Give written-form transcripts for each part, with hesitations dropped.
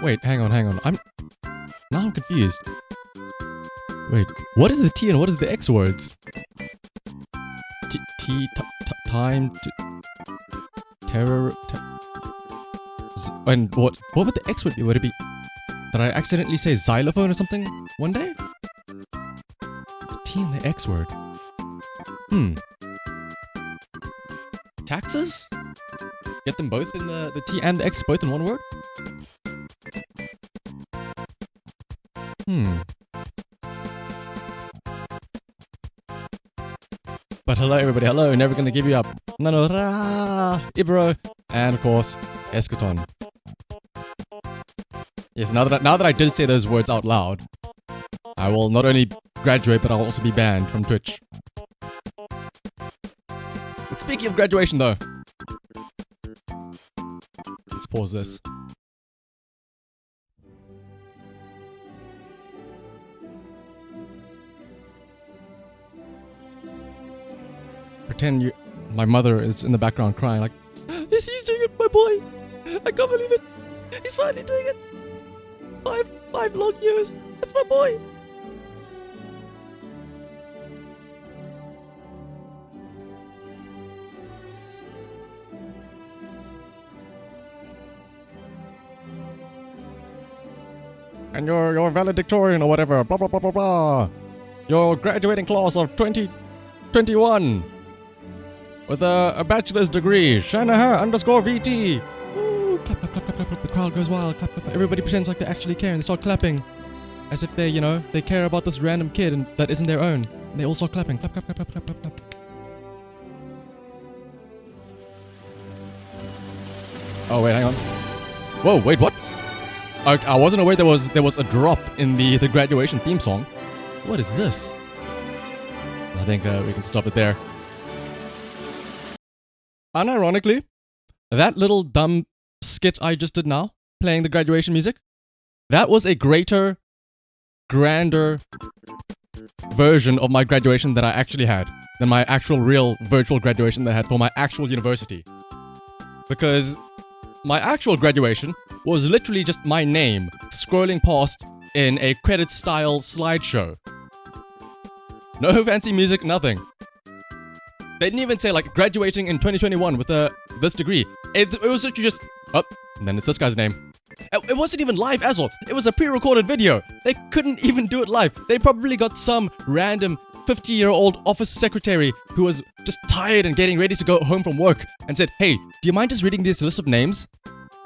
Wait, hang on. Now I'm confused. Wait, what is the T and what is the X words? Time to terror. And what would the X word be? Would it be? Did I accidentally say xylophone or something one day? The T and the X word. Taxes? Get them both in the T and the X both in one word? But hello everybody, hello, never gonna give you up. Nano ra, Ibro, and of course, Eschaton. Yes, now that I did say those words out loud, I will not only graduate, but I'll also be banned from Twitch. But speaking of graduation though, let's pause this. Pretend my mother is in the background crying like, yes, he's doing it, my boy. I can't believe it. He's finally doing it. Five long years. That's my boy. And your valedictorian or whatever, blah blah blah blah blah. Your graduating class of 2021. With a bachelor's degree, Shanahan _VT. Ooh, clap, clap, clap, clap, clap. The crowd goes wild. Clap, clap, clap. Everybody pretends like they actually care and they start clapping. As if they, they care about this random kid and that isn't their own. And they all start clapping. Clap, clap, clap, clap, clap, clap, clap. Oh, wait, hang on. Whoa, wait, what? I wasn't aware there was a drop in the graduation theme song. What is this? I think we can stop it there. Unironically, that little dumb skit I just did now, playing the graduation music, that was a greater, grander version of my graduation that I actually had than my actual real virtual graduation that I had for my actual university. Because my actual graduation was literally just my name scrolling past in a credit-style slideshow. No fancy music, nothing. They didn't even say, like, graduating in 2021 with this degree. It was literally just, oh, and then it's this guy's name. It wasn't even live as well. It was a pre-recorded video. They couldn't even do it live. They probably got some random 50-year-old office secretary who was just tired and getting ready to go home from work and said, hey, do you mind just reading this list of names?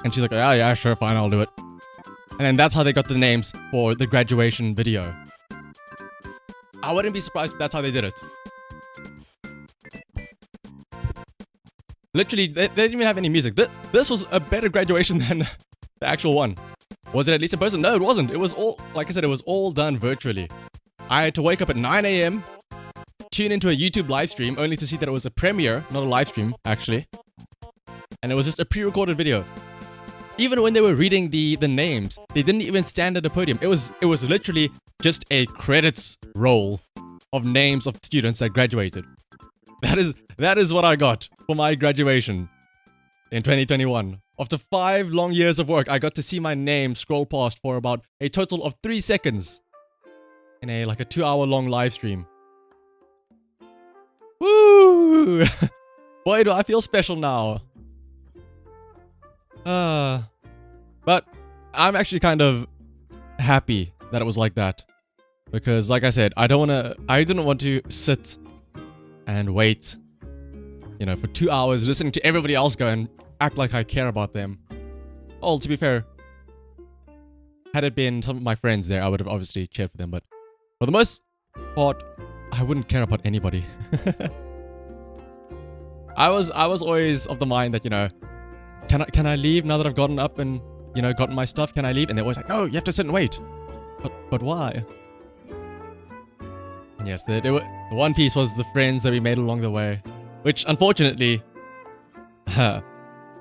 And she's like, yeah, sure, fine, I'll do it. And then that's how they got the names for the graduation video. I wouldn't be surprised if that's how they did it. Literally, they didn't even have any music. This was a better graduation than the actual one. Was it at least in person? No, it wasn't. It was all, like I said, it was all done virtually. I had to wake up at 9 a.m., tune into a YouTube live stream, only to see that it was a premiere, not a live stream, actually. And it was just a pre-recorded video. Even when they were reading the names, they didn't even stand at a podium. It was literally just a credits roll of names of students that graduated. That is what I got for my graduation in 2021. After 5 long years of work, I got to see my name scroll past for about a total of 3 seconds in a 2-hour-long live stream. Woo! Boy, do I feel special now. But I'm actually kind of happy that it was like that. Because, like I said, I didn't want to sit and wait, for 2 hours listening to everybody else go and act like I care about them. Oh, to be fair, had it been some of my friends there, I would have obviously cheered for them, but for the most part, I wouldn't care about anybody. I was always of the mind that, can I leave now that I've gotten up and, gotten my stuff? Can I leave? And they're always like, no, you have to sit and wait. But why? And yes, the one piece was the friends that we made along the way, which unfortunately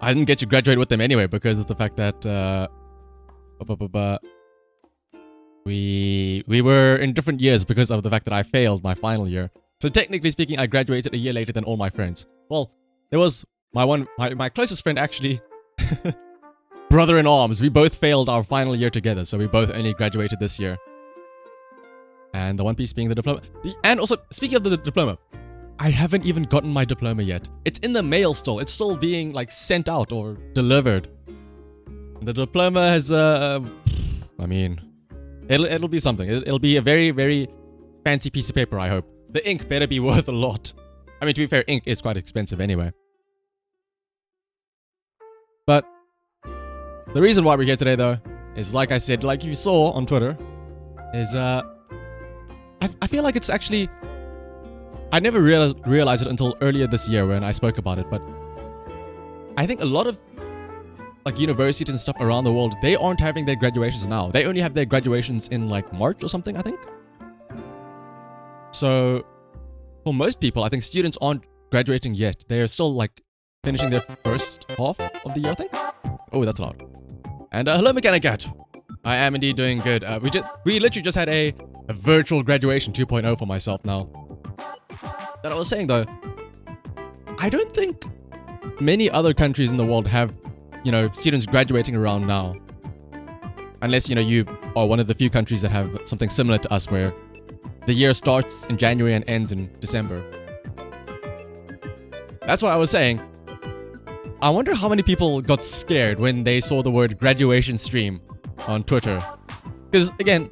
I didn't get to graduate with them anyway because of the fact that we were in different years because of the fact that I failed my final year. So technically speaking, I graduated a year later than all my friends. Well, there was my closest friend actually, brother in arms. We both failed our final year together, so we both only graduated this year. And the one piece being the diploma. And also, speaking of the diploma, I haven't even gotten my diploma yet. It's in the mail still. It's still being like sent out or delivered. The diploma has, I mean, it'll be something. It'll be a very, very fancy piece of paper, I hope. The ink better be worth a lot. I mean, to be fair, ink is quite expensive anyway. But the reason why we're here today, though, is like I said, like you saw on Twitter, is I feel like it's actually... I never realized it until earlier this year when I spoke about it, but I think a lot of like universities and stuff around the world, they aren't having their graduations now. They only have their graduations in like March or something, I think. So for most people, I think students aren't graduating yet. They are still like finishing their first half of the year, I think. Oh, that's loud. And hello, Mechanic Cat. I am indeed doing good. We literally just had a virtual graduation 2.0 for myself now. That I was saying though, I don't think many other countries in the world have, you know, students graduating around now. Unless, you know, you are one of the few countries that have something similar to us where the year starts in January and ends in December. That's why I was saying, I wonder how many people got scared when they saw the word graduation stream on Twitter. Because again,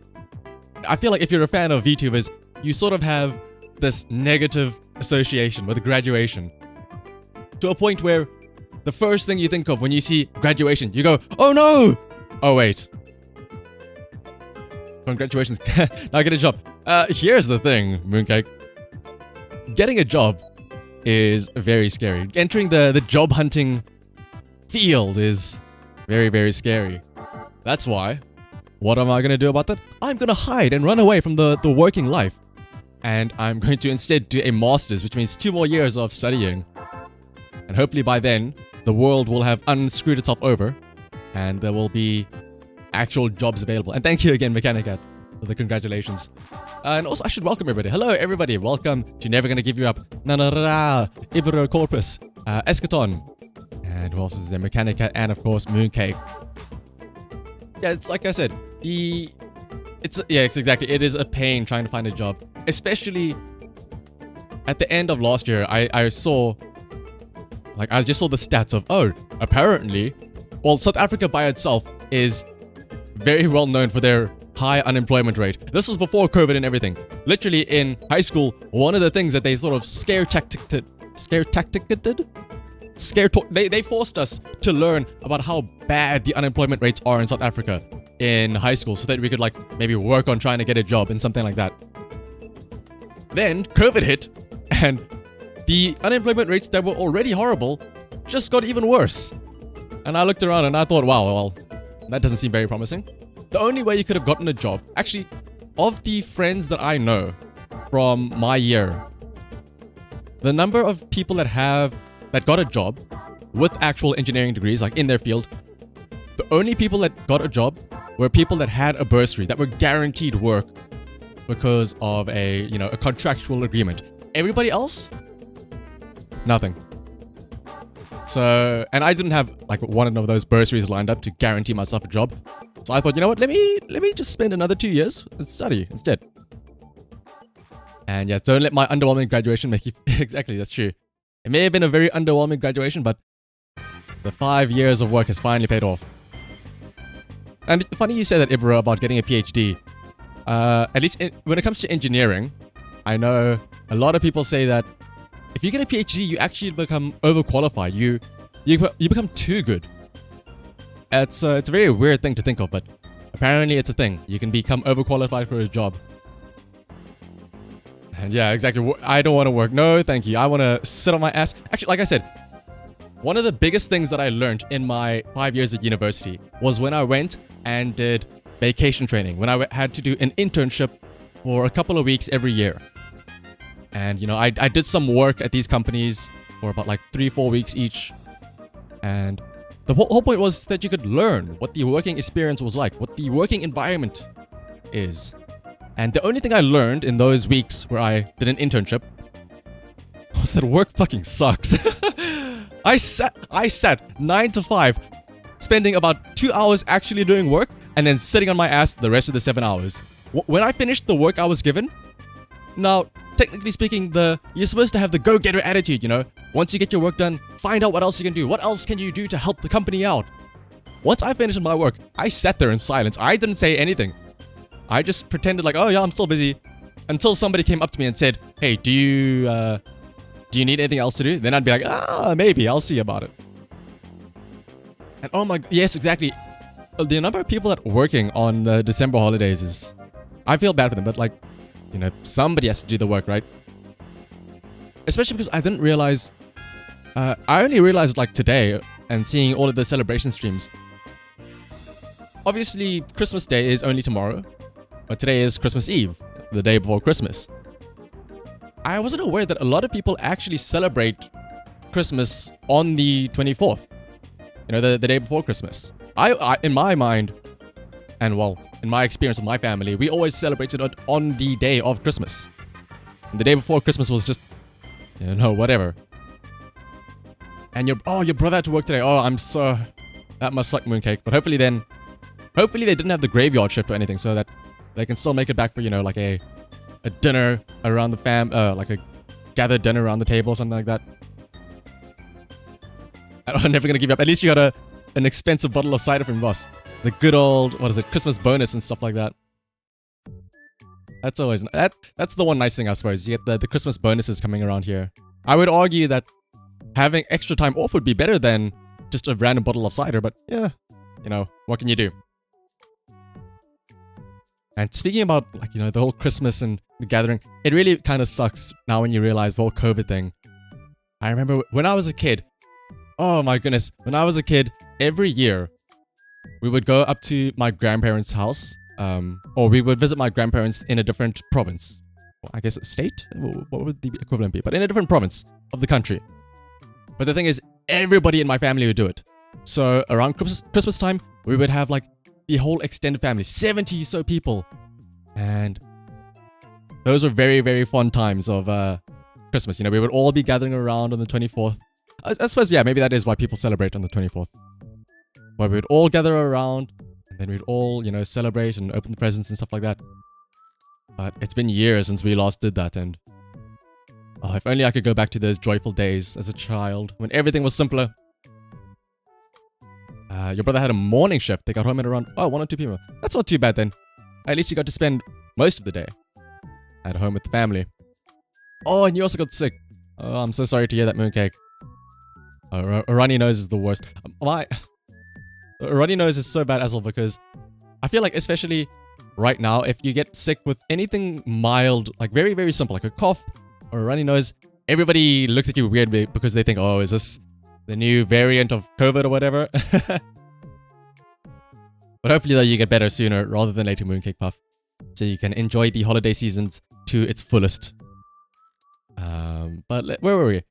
I feel like if you're a fan of VTubers, you sort of have this negative association with graduation. To a point where the first thing you think of when you see graduation, you go, oh no! Oh wait. Congratulations, now get a job. Here's the thing, Mooncake. Getting a job is very scary. Entering the job hunting field is very, very scary. That's why, what am I going to do about that? I'm going to hide and run away from the working life. And I'm going to instead do a master's, which means 2 more years of studying. And hopefully by then, the world will have unscrewed itself over and there will be actual jobs available. And thank you again, Mechanic Cat, for the congratulations. And also, I should welcome everybody. Hello, everybody. Welcome to Never Gonna Give You Up. Nanara, Ibero Corpus, Eschaton. And who else is there? Mechanic Cat, and of course, Mooncake. Yeah, it's like I said, it's exactly. It is a pain trying to find a job. Especially at the end of last year, I just saw the stats of, oh, apparently, well, South Africa by itself is very well known for their high unemployment rate. This was before COVID and everything. Literally in high school, one of the things that they sort of they forced us to learn about how bad the unemployment rates are in South Africa in high school so that we could like maybe work on trying to get a job and something like that. Then COVID hit and the unemployment rates that were already horrible just got even worse. And I looked around and I thought, wow, well, that doesn't seem very promising. The only way you could have gotten a job, actually, of the friends that I know from my year, the number of people that got a job with actual engineering degrees, like in their field, the only people that got a job were people that had a bursary, that were guaranteed work because of a contractual agreement. Everybody else, nothing. So, and I didn't have like one of those bursaries lined up to guarantee myself a job. So I thought, you know what, let me just spend another 2 years and study instead. And yes, don't let my underwhelming graduation make you... Exactly, that's true. It may have been a very underwhelming graduation, but the 5 years of work has finally paid off. And funny you say that, Ibra, about getting a PhD. At least when it comes to engineering, I know a lot of people say that if you get a PhD, you actually become overqualified. You become too good. It's a very weird thing to think of, but apparently it's a thing. You can become overqualified for a job. And yeah, exactly. I don't want to work. No, thank you. I want to sit on my ass. Actually, like I said, one of the biggest things that I learned in my 5 years at university was when I went and did vacation training. When I had to do an internship for a couple of weeks every year. And, you know, I did some work at these companies for about like 3-4 weeks each. And the whole point was that you could learn what the working experience was like, what the working environment is. And the only thing I learned in those weeks where I did an internship was that work fucking sucks. I sat 9 to 5, spending about 2 hours actually doing work, and then sitting on my ass the rest of the 7 hours. When I finished the work I was given, now, technically speaking, you're supposed to have the go-getter attitude, you know? Once you get your work done, find out what else you can do. What else can you do to help the company out? Once I finished my work, I sat there in silence. I didn't say anything. I just pretended like, oh yeah, I'm still busy. Until somebody came up to me and said, hey, do you need anything else to do? Then I'd be like, maybe, I'll see about it. And oh my, yes, exactly. The number of people that are working on the December holidays is, I feel bad for them, but like, you know, somebody has to do the work, right? Especially because I didn't realize, I only realized like today and seeing all of the celebration streams. Obviously, Christmas Day is only tomorrow, but today is Christmas Eve, the day before Christmas. I wasn't aware that a lot of people actually celebrate Christmas on the 24th. You know, the day before Christmas. I in my mind, and well, in my experience with my family, we always celebrated it on the day of Christmas. And the day before Christmas was just, you know, whatever. And your brother had to work today. Oh, that must suck, Mooncake. But hopefully they didn't have the graveyard shift or anything, so that they can still make it back for, you know, like a dinner around the like a gathered dinner around the table or something like that. I'm never gonna give you up. At least you got an expensive bottle of cider from Ross. The good old, what is it, Christmas bonus and stuff like that. That's always, that's the one nice thing, I suppose. You get the Christmas bonuses coming around here. I would argue that having extra time off would be better than just a random bottle of cider, but yeah, you know, what can you do? And speaking about, like, you know, the whole Christmas and the gathering, it really kind of sucks now when you realize the whole COVID thing. I remember when I was a kid, oh my goodness, when I was a kid, every year, we would go up to my grandparents' house, or we would visit my grandparents in a different province. Well, I guess a state? What would the equivalent be? But in a different province of the country. But the thing is, everybody in my family would do it. So around Christmas time, we would have like the whole extended family, 70 so people. And those were very, very fun times of Christmas. You know, we would all be gathering around on the 24th. I suppose, yeah, maybe that is why people celebrate on the 24th. Where we would all gather around, and then we'd all, you know, celebrate and open the presents and stuff like that. But it's been years since we last did that, and oh, if only I could go back to those joyful days as a child, when everything was simpler. Your brother had a morning shift. They got home at around, 1 or 2 p.m. That's not too bad then. At least you got to spend most of the day at home with the family. Oh, and you also got sick. Oh, I'm so sorry to hear that, Mooncake. A runny nose is the worst. A runny nose is so bad as well, because I feel like, especially right now, if you get sick with anything mild, like very, very simple, like a cough or a runny nose, everybody looks at you weirdly because they think, oh, is this the new variant of COVID or whatever? But hopefully, though, you get better sooner rather than later, Mooncake Puff, so you can enjoy the holiday seasons to its fullest. But where were we?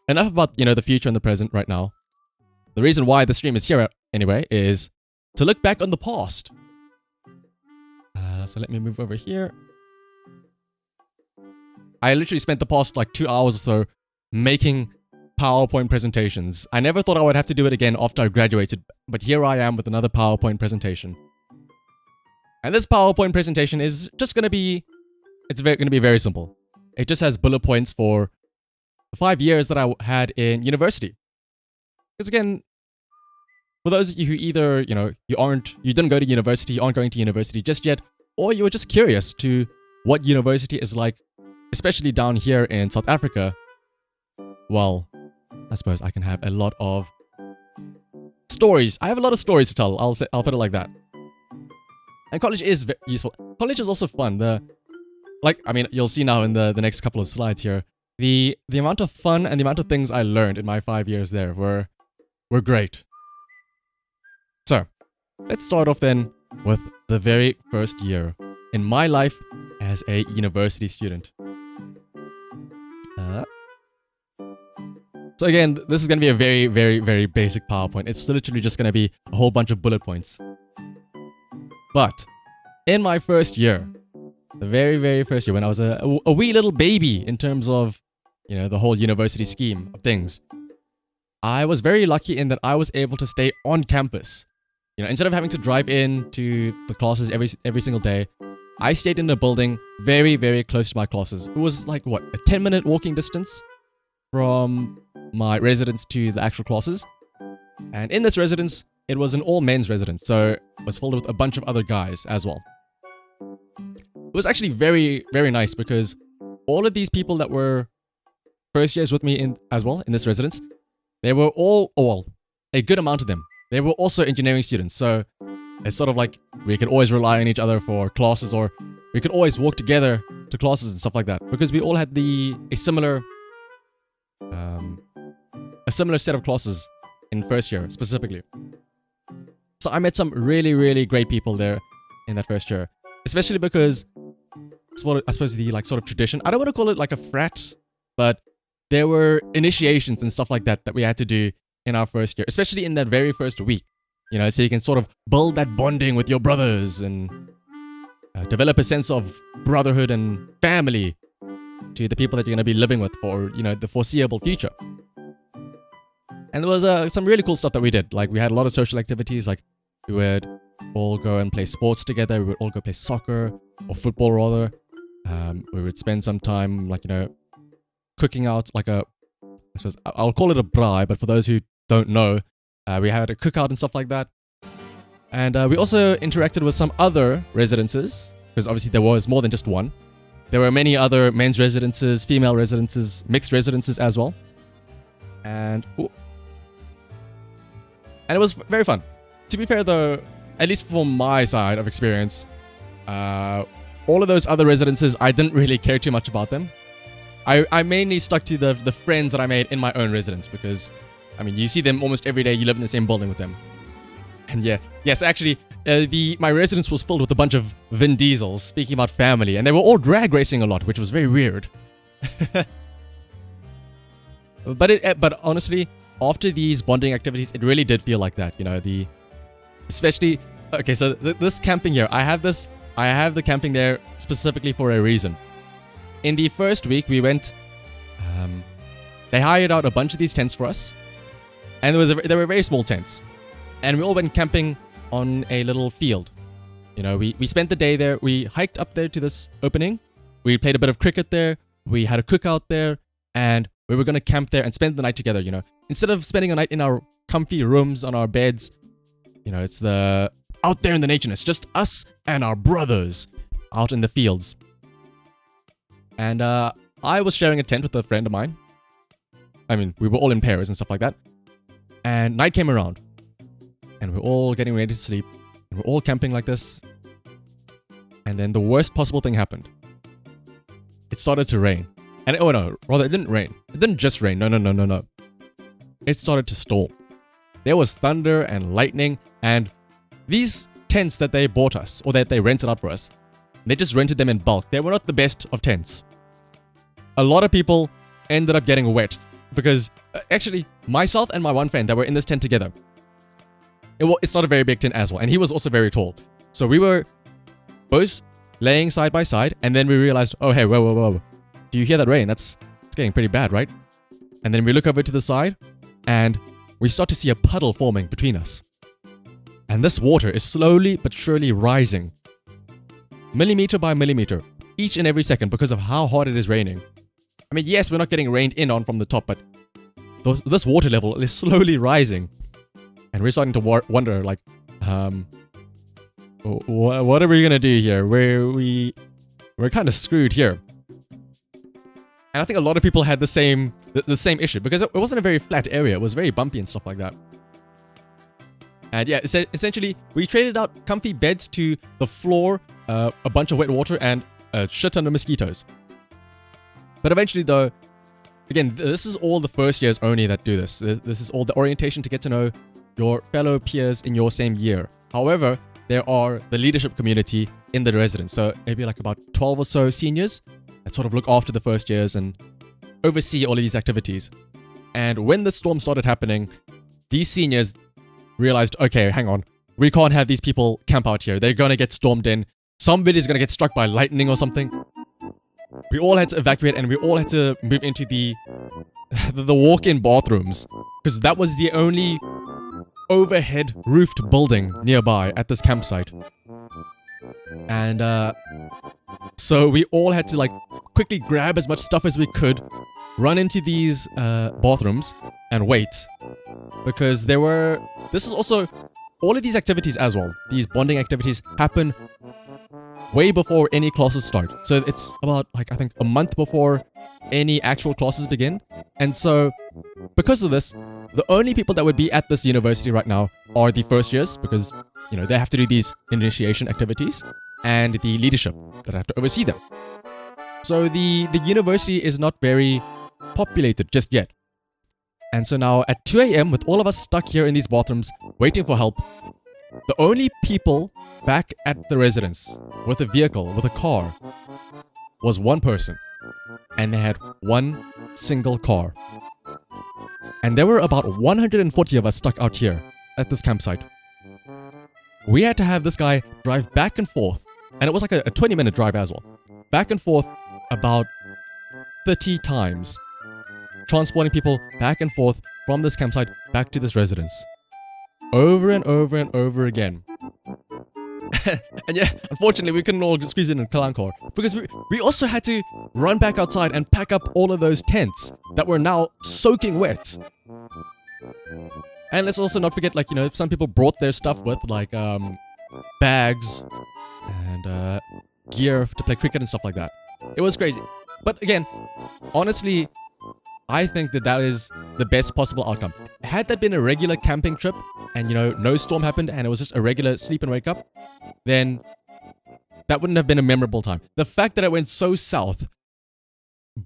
Enough about, you know, the future and the present right now. The reason why the stream is here, anyway, is to look back on the past. So let me move over here. I literally spent the past like 2 hours or so making PowerPoint presentations. I never thought I would have to do it again after I graduated, but here I am with another PowerPoint presentation. And this PowerPoint presentation is just going to be, going to be very simple. It just has bullet points for the 5 years that I had in university. Because again, for those of you who either, you know, you didn't go to university, aren't going to university just yet, or you were just curious to what university is like, especially down here in South Africa, well, I suppose I can have a lot of stories. I have a lot of stories to tell. I'll put it like that. And college is very useful. College is also fun. You'll see now in the next couple of slides here, the amount of fun and the amount of things I learned in my 5 years there were great. So, let's start off then with the very first year in my life as a university student. So again, this is going to be a very, very, very basic PowerPoint. It's literally just going to be a whole bunch of bullet points. But in my first year, the very, very first year, when I was a wee little baby in terms of, you know, the whole university scheme of things, I was very lucky in that I was able to stay on campus. You know, instead of having to drive in to the classes every single day, I stayed in a building very, very close to my classes. It was like, what, a 10-minute walking distance from my residence to the actual classes. And in this residence, it was an all-men's residence, so it was filled with a bunch of other guys as well. It was actually very, very nice because all of these people that were first years with me in this residence, they were all, a good amount of them, they were also engineering students. So it's sort of like we could always rely on each other for classes, or we could always walk together to classes and stuff like that, because we all had a similar set of classes in first year specifically. So I met some really, really great people there in that first year, especially because it's what I suppose the like sort of tradition. I don't want to call it like a frat, but there were initiations and stuff like that we had to do in our first year, especially in that very first week. You know, so you can sort of build that bonding with your brothers and develop a sense of brotherhood and family to the people that you're going to be living with for, you know, the foreseeable future. And there was some really cool stuff that we did. Like, we had a lot of social activities. Like, we would all go and play sports together. We would all go play soccer, or football rather. We would spend some time, like, you know, cooking out like I suppose I'll call it a braai, but for those who don't know, we had a cookout and stuff like that. And we also interacted with some other residences, because obviously there was more than just one. There were many other men's residences, female residences, mixed residences as well. And it was very fun. To be fair though, at least for my side of experience, all of those other residences, I didn't really care too much about them. I mainly stuck to the friends that I made in my own residence, because, I mean, you see them almost every day, you live in the same building with them. And yes, actually, my residence was filled with a bunch of Vin Diesels, speaking about family, and they were all drag racing a lot, which was very weird. But honestly, after these bonding activities, it really did feel like that, you know, especially, okay, so this camping here, I have the camping there specifically for a reason. In the first week, we went, they hired out a bunch of these tents for us, and they were very small tents, and we all went camping on a little field. You know, we spent the day there, we hiked up there to this opening, we played a bit of cricket there, we had a cookout there, and we were going to camp there and spend the night together, you know. Instead of spending a night in our comfy rooms on our beds, you know, it's out there in the nature, it's just us and our brothers out in the fields. And I was sharing a tent with a friend of mine. I mean, we were all in pairs and stuff like that. And night came around, and we're all getting ready to sleep, and we're all camping like this. And then the worst possible thing happened. It started to rain. And it didn't rain. It didn't just rain. No. It started to storm. There was thunder and lightning, and these tents that they bought us, or that they rented out for us, they just rented them in bulk. They were not the best of tents. A lot of people ended up getting wet because, actually, myself and my one friend that were in this tent together, it's not a very big tent as well, and he was also very tall. So we were both laying side by side, and then we realized, oh hey, whoa. Do you hear that rain? It's getting pretty bad, right? And then we look over to the side, and we start to see a puddle forming between us. And this water is slowly but surely rising, millimeter by millimeter, each and every second, because of how hard it is raining. I mean, yes, we're not getting rained in on from the top, but this water level is slowly rising. And we're starting to wonder, like, what are we gonna do here? We're kind of screwed here. And I think a lot of people had the same issue, because it wasn't a very flat area. It was very bumpy and stuff like that. And yeah, essentially, we traded out comfy beds to the floor, a bunch of wet water, and a shit ton of mosquitoes. But eventually, though, again, this is all the first years only that do this. This is all the orientation to get to know your fellow peers in your same year. However, there are the leadership community in the residence. So maybe like about 12 or so seniors that sort of look after the first years and oversee all of these activities. And when the storm started happening, these seniors realized, okay, hang on. We can't have these people camp out here. They're going to get stormed in. Somebody's going to get struck by lightning or something. We all had to evacuate, and we all had to move into the walk-in bathrooms, because that was the only overhead roofed building nearby at this campsite. And so we all had to like quickly grab as much stuff as we could, run into these bathrooms and wait, because this is also all of these activities as well. These bonding activities happen way before any classes start. So it's about like, I think, a month before any actual classes begin. And so because of this, the only people that would be at this university right now are the first years, because, you know, they have to do these initiation activities, and the leadership that have to oversee them. So the university is not very populated just yet. And so now at 2 a.m, with all of us stuck here in these bathrooms waiting for help, the only people back at the residence with a vehicle, with a car, was one person. And they had one single car. And there were about 140 of us stuck out here at this campsite. We had to have this guy drive back and forth, and it was like a 20-minute drive as well, back and forth about 30 times, transporting people back and forth from this campsite back to this residence, over and over and over again. And yeah, unfortunately, we couldn't all squeeze in Kalankor, because we also had to run back outside and pack up all of those tents that were now soaking wet. And let's also not forget, like, you know, some people brought their stuff with, like, bags and gear to play cricket and stuff like that. It was crazy. But again, honestly, I think that is the best possible outcome. Had that been a regular camping trip and, you know, no storm happened and it was just a regular sleep and wake up, then that wouldn't have been a memorable time. The fact that it went so south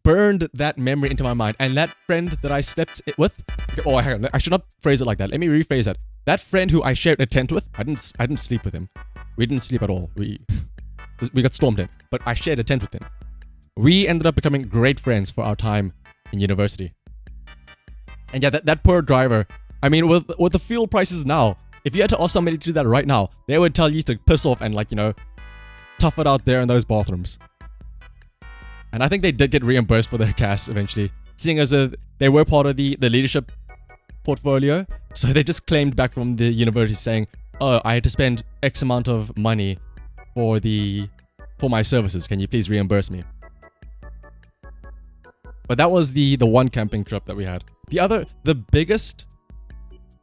burned that memory into my mind. And that friend that I slept with, oh, hang on, I should not phrase it like that. Let me rephrase that. That friend who I shared a tent with, I didn't sleep with him. We didn't sleep at all. We got stormed in, but I shared a tent with him. We ended up becoming great friends for our time in university. And yeah, that poor driver, I mean, with the fuel prices now, if you had to ask somebody to do that right now, they would tell you to piss off and, like, you know, tough it out there in those bathrooms. And I think they did get reimbursed for their gas eventually, seeing as they were part of the leadership portfolio. So they just claimed back from the university saying, oh, I had to spend X amount of money for my services. Can you please reimburse me? But that was the one camping trip that we had. The biggest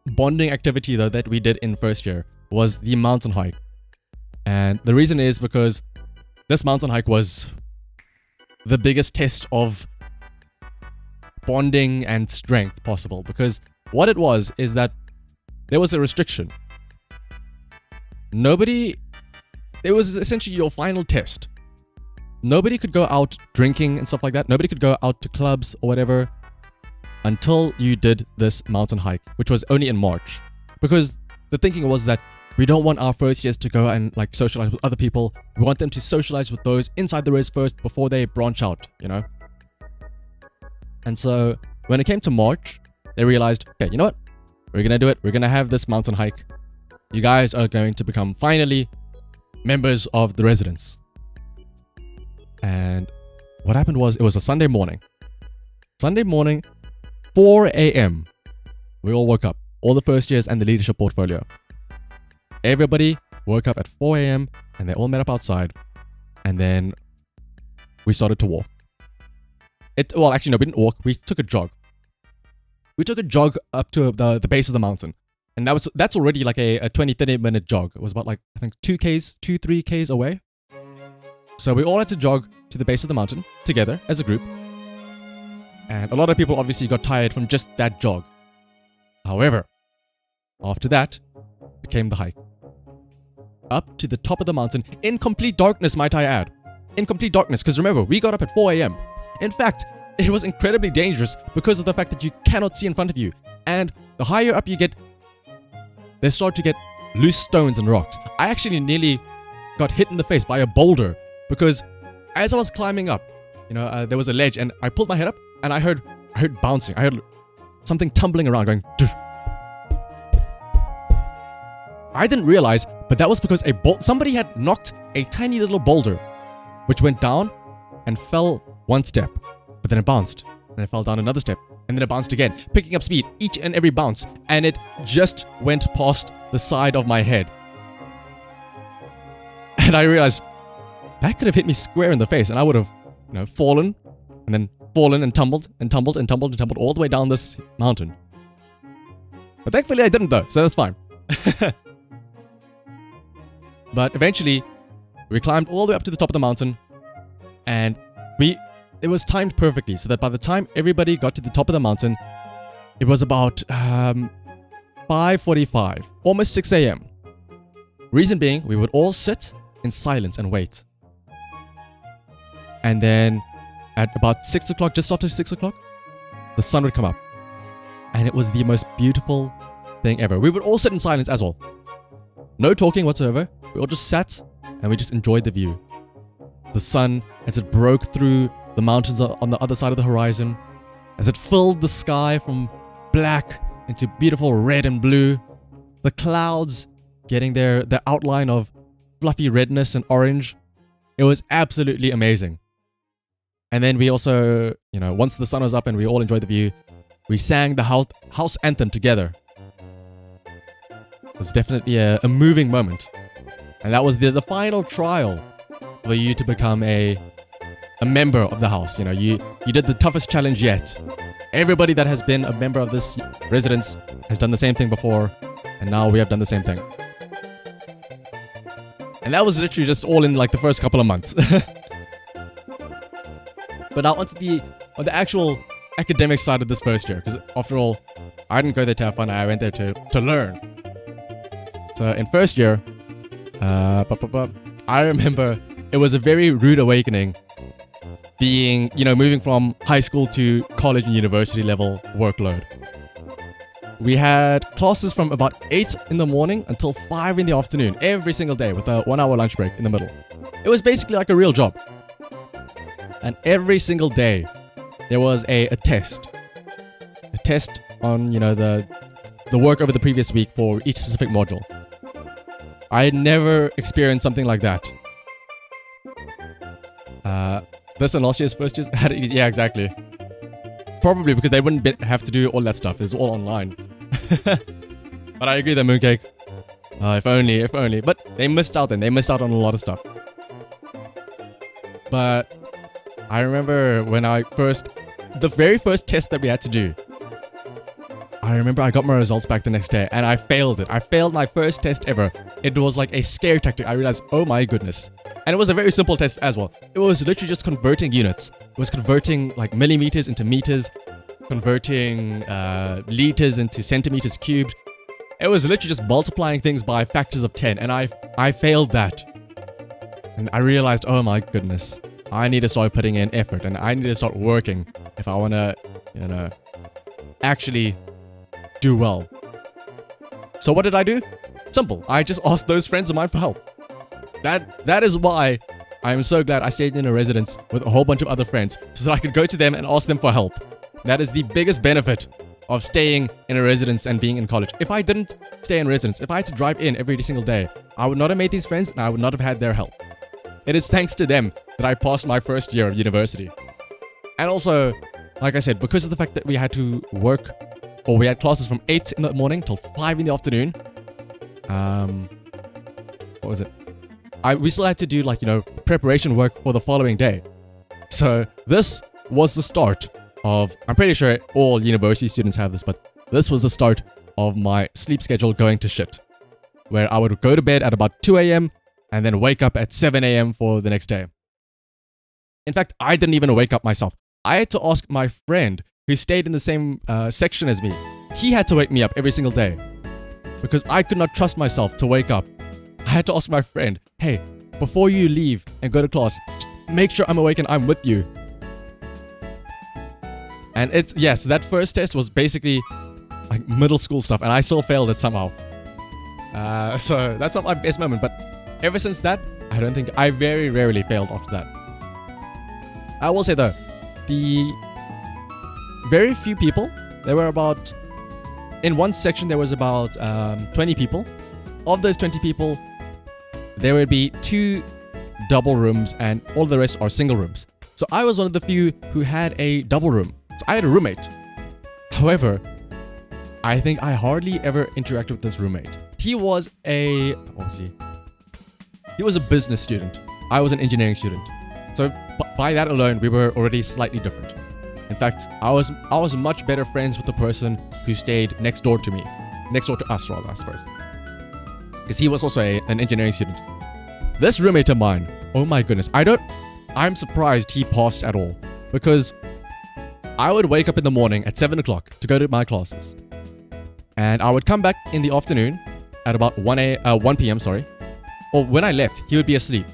bonding activity though that we did in first year was the mountain hike. And the reason is because this mountain hike was the biggest test of bonding and strength possible, because what it was is that there was a restriction. It was essentially your final test. Nobody could go out drinking and stuff like that. Nobody could go out to clubs or whatever until you did this mountain hike, which was only in March. Because the thinking was that we don't want our first years to go and, like, socialize with other people. We want them to socialize with those inside the res first before they branch out, you know? And so when it came to March, they realized, okay, you know what? We're going to do it. We're going to have this mountain hike. You guys are going to become finally members of the residence. And what happened was, it was a Sunday morning. Sunday morning, 4 a.m. We all woke up. All the first years and the leadership portfolio. Everybody woke up at 4 a.m. and they all met up outside. And then we started to walk. Well, actually, no, we didn't walk. We took a jog. We took a jog up to the base of the mountain. And that's already like a 20-30 minute jog. It was about, like, I think 3 Ks away. So we all had to jog to the base of the mountain together as a group. And a lot of people obviously got tired from just that jog. However, after that came the hike. Up to the top of the mountain in complete darkness, might I add. In complete darkness, because remember, we got up at 4 a.m. In fact, it was incredibly dangerous because of the fact that you cannot see in front of you. And the higher up you get, they start to get loose stones and rocks. I actually nearly got hit in the face by a boulder, because as I was climbing up, you know, there was a ledge, and I pulled my head up and I heard bouncing. I heard something tumbling around going. Duh. I didn't realize, but that was because somebody had knocked a tiny little boulder, which went down and fell one step, but then it bounced, and it fell down another step, and then it bounced again, picking up speed each and every bounce, and it just went past the side of my head. And I realized that could have hit me square in the face, and I would have, fallen, and then fallen and tumbled and tumbled and tumbled and tumbled all the way down this mountain. But thankfully I didn't though, so that's fine. But eventually, we climbed all the way up to the top of the mountain, and it was timed perfectly, so that by the time everybody got to the top of the mountain, it was about 5:45, almost 6 a.m. Reason being, we would all sit in silence and wait. And then at about 6 o'clock, just after 6 o'clock, the sun would come up. And it was the most beautiful thing ever. We would all sit in silence as well. No talking whatsoever. We all just sat and we just enjoyed the view. The sun, as it broke through the mountains on the other side of the horizon, as it filled the sky from black into beautiful red and blue, the clouds getting their outline of fluffy redness and orange. It was absolutely amazing. And then we also, once the sun was up and we all enjoyed the view, we sang the house anthem together. It was definitely a moving moment. And that was the final trial for you to become a member of the house. You did the toughest challenge yet. Everybody that has been a member of this residence has done the same thing before, and now we have done the same thing. And that was literally just all in like the first couple of months. But now onto the actual academic side of this first year, because after all, I didn't go there to have fun. I went there to learn. So in first year, I remember it was a very rude awakening being, moving from high school to college and university level workload. We had classes from about 8 in the morning until 5 in the afternoon every single day with a 1-hour lunch break in the middle. It was basically like a real job. And every single day there was a test. A test on, the work over the previous week for each specific module. I had never experienced something like that. This and last year's first years had it easy. Yeah, exactly. Probably because they wouldn't have to do all that stuff. It's all online. But I agree that Mooncake. If only. But they missed out then. They missed out on a lot of stuff. But I remember when the very first test that we had to do, I remember I got my results back the next day and I failed it. I failed my first test ever. It was like a scare tactic. I realized, oh my goodness. And it was a very simple test as well. It was literally just converting units. It was converting like millimeters into meters, converting liters into centimeters cubed. It was literally just multiplying things by factors of 10. And I failed that. And I realized, oh my goodness, I need to start putting in effort and I need to start working if I want to, actually do well. So what did I do? Simple. I just asked those friends of mine for help. That is why I am so glad I stayed in a residence with a whole bunch of other friends so that I could go to them and ask them for help. That is the biggest benefit of staying in a residence and being in college. If I didn't stay in residence, if I had to drive in every single day, I would not have made these friends and I would not have had their help. It is thanks to them that I passed my first year of university. And also, like I said, because of the fact that we had to work, or we had classes from 8 in the morning till 5 in the afternoon. What was it? We still had to do preparation work for the following day. So this was the start of, I'm pretty sure all university students have this, but this was the start of my sleep schedule going to shit. Where I would go to bed at about 2 a.m. and then wake up at 7 a.m. for the next day. In fact, I didn't even wake up myself. I had to ask my friend who stayed in the same section as me. He had to wake me up every single day because I could not trust myself to wake up. I had to ask my friend, hey, before you leave and go to class, make sure I'm awake and I'm with you. And yes, that first test was basically like middle school stuff and I still failed it somehow. So that's not my best moment, but ever since that, I very rarely failed after that. I will say though, the very few people There were about, in one section, there was about 20 people. Of those 20 people, there would be 2 double rooms and all the rest are single rooms. So I was one of the few who had a double room. So I had a roommate. However, I think I hardly ever interacted with this roommate. He was a, what was he? He was a business student. I was an engineering student. So by that alone, we were already slightly different. In fact, I was much better friends with the person who stayed next door to me. Next door to us, rather, I suppose. Because he was also an engineering student. This roommate of mine, oh my goodness, I'm surprised he passed at all. Because I would wake up in the morning at 7 o'clock to go to my classes. And I would come back in the afternoon at about 1 p.m., sorry. Or when I left, he would be asleep.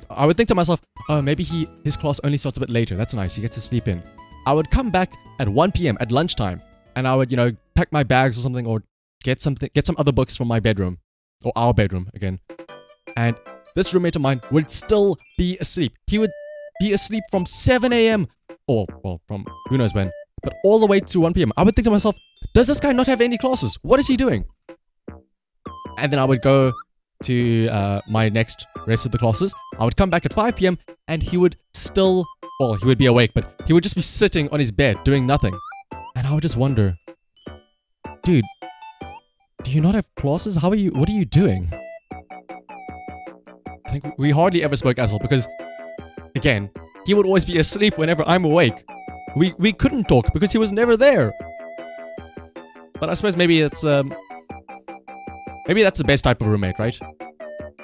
I would think to myself, oh, maybe his class only starts a bit later. That's nice. He gets to sleep in. I would come back at 1 p.m. at lunchtime, and I would, pack my bags or something, or get some other books from my bedroom, or our bedroom again. And this roommate of mine would still be asleep. He would be asleep from 7 a.m. or, well, from who knows when, but all the way to 1 p.m. I would think to myself, does this guy not have any classes? What is he doing? And then I would go to my next rest of the classes. I would come back at 5 p.m. and he would still, well, he would be awake, but he would just be sitting on his bed doing nothing. And I would just wonder, dude, do you not have classes? What are you doing? I think we hardly ever spoke as well because, again, he would always be asleep whenever I'm awake. We couldn't talk because he was never there. But I suppose maybe that's the best type of roommate, right?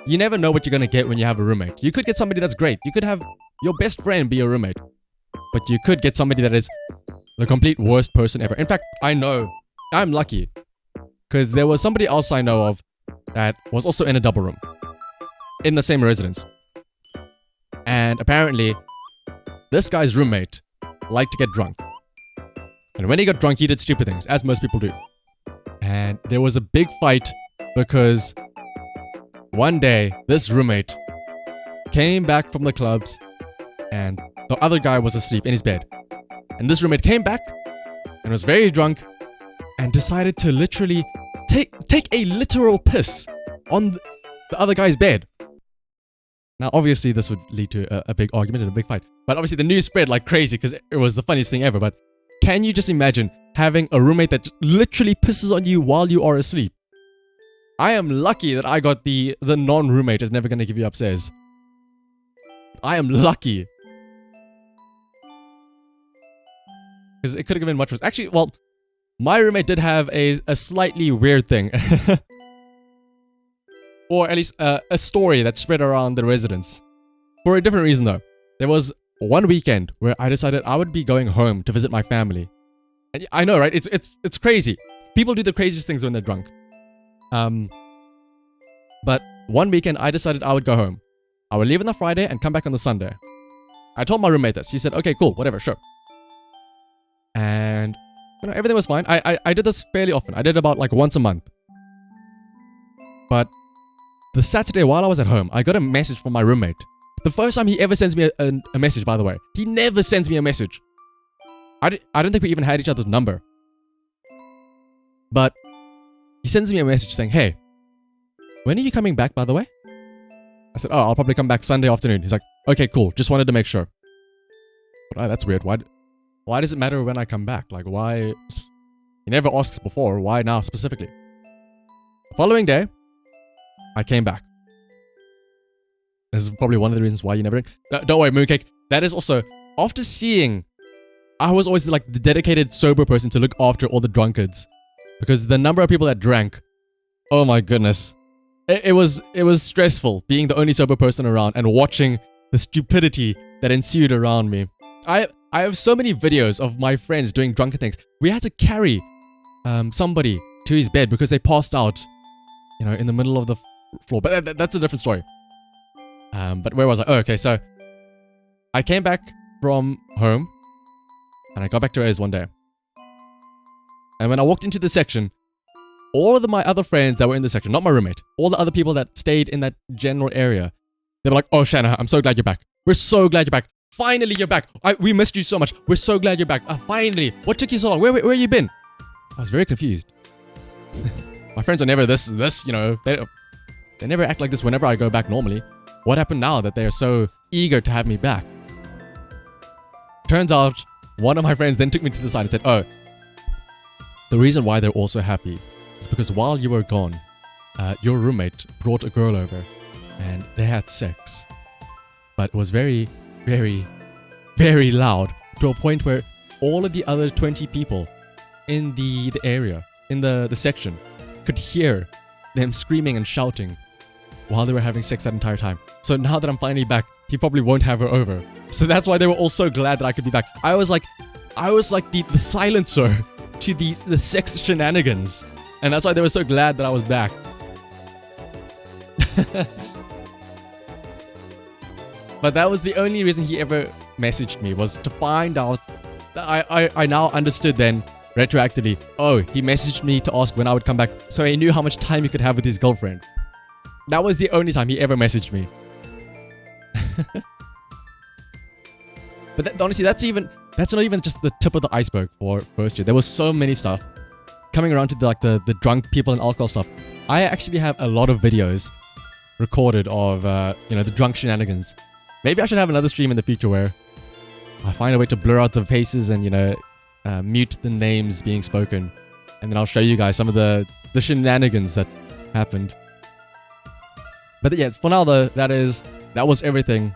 You never know what you're gonna get when you have a roommate. You could get somebody that's great. You could have your best friend be your roommate. But you could get somebody that is the complete worst person ever. In fact, I know I'm lucky because there was somebody else I know of that was also in a double room in the same residence. And apparently, this guy's roommate liked to get drunk. And when he got drunk, he did stupid things, as most people do. And there was a big fight because one day, this roommate came back from the clubs and the other guy was asleep in his bed. And this roommate came back and was very drunk and decided to literally take a literal piss on the other guy's bed. Now, obviously, this would lead to a big argument and a big fight. But obviously, the news spread like crazy because it was the funniest thing ever. But can you just imagine having a roommate that literally pisses on you while you are asleep? I am lucky that I got the non-roommate that's never going to give you upstairs. I am lucky. Because it could have been much worse. Actually, well, my roommate did have a slightly weird thing. Or at least a story that spread around the residence. For a different reason, though. There was one weekend where I decided I would be going home to visit my family. And I know, right? It's crazy. People do the craziest things when they're drunk. But one weekend I decided I would go home. I would leave on the Friday and come back on the Sunday. I told my roommate this. He said, okay, cool, whatever, sure. And everything was fine. I did this fairly often. I did about like once a month. But the Saturday while I was at home, I got a message from my roommate. The first time he ever sends me a message, by the way. He never sends me a message. I don't think we even had each other's number. But he sends me a message saying, hey, when are you coming back, by the way? I said, oh, I'll probably come back Sunday afternoon. He's like, okay, cool. Just wanted to make sure. But, oh, that's weird. Why does it matter when I come back? Like, why? He never asks before. Why now specifically? The following day, I came back. This is probably one of the reasons why you never... Don't worry, Mooncake. That is also... After seeing... I was always like the dedicated sober person to look after all the drunkards. Because the number of people that drank... Oh my goodness. It was stressful being the only sober person around and watching the stupidity that ensued around me. I have so many videos of my friends doing drunken things. We had to carry somebody to his bed because they passed out, in the middle of the floor. But that's a different story. But where was I? Oh, okay, so I came back from home and I got back to Reyes one day. And when I walked into the section, all of my other friends that were in the section, not my roommate, all the other people that stayed in that general area, they were like, oh, Shanna, I'm so glad you're back. We're so glad you're back. Finally, you're back. We missed you so much. We're so glad you're back. Finally. What took you so long? Where have you been? was very confused. My friends are never this, you know, they never act like this whenever I go back normally. What happened now that they're so eager to have me back? Turns out, one of my friends then took me to the side and said, oh, the reason why they're also happy is because while you were gone, your roommate brought a girl over and they had sex. But it was very, very, very loud to a point where all of the other 20 people in the area, in the section, could hear them screaming and shouting while they were having sex that entire time. So now that I'm finally back, he probably won't have her over. So that's why they were all so glad that I could be back. I was like the silencer to the sex shenanigans. And that's why they were so glad that I was back. But that was the only reason he ever messaged me, was to find out that I now understood then, retroactively, oh, he messaged me to ask when I would come back, so he knew how much time he could have with his girlfriend. That was the only time he ever messaged me. But honestly, that's not even just the tip of the iceberg for first year. There was so many stuff. Coming around to the drunk people and alcohol stuff, I actually have a lot of videos recorded of the drunk shenanigans. Maybe I should have another stream in the future where I find a way to blur out the faces and mute the names being spoken, and then I'll show you guys some of the shenanigans that happened. But yes, for now though, that was everything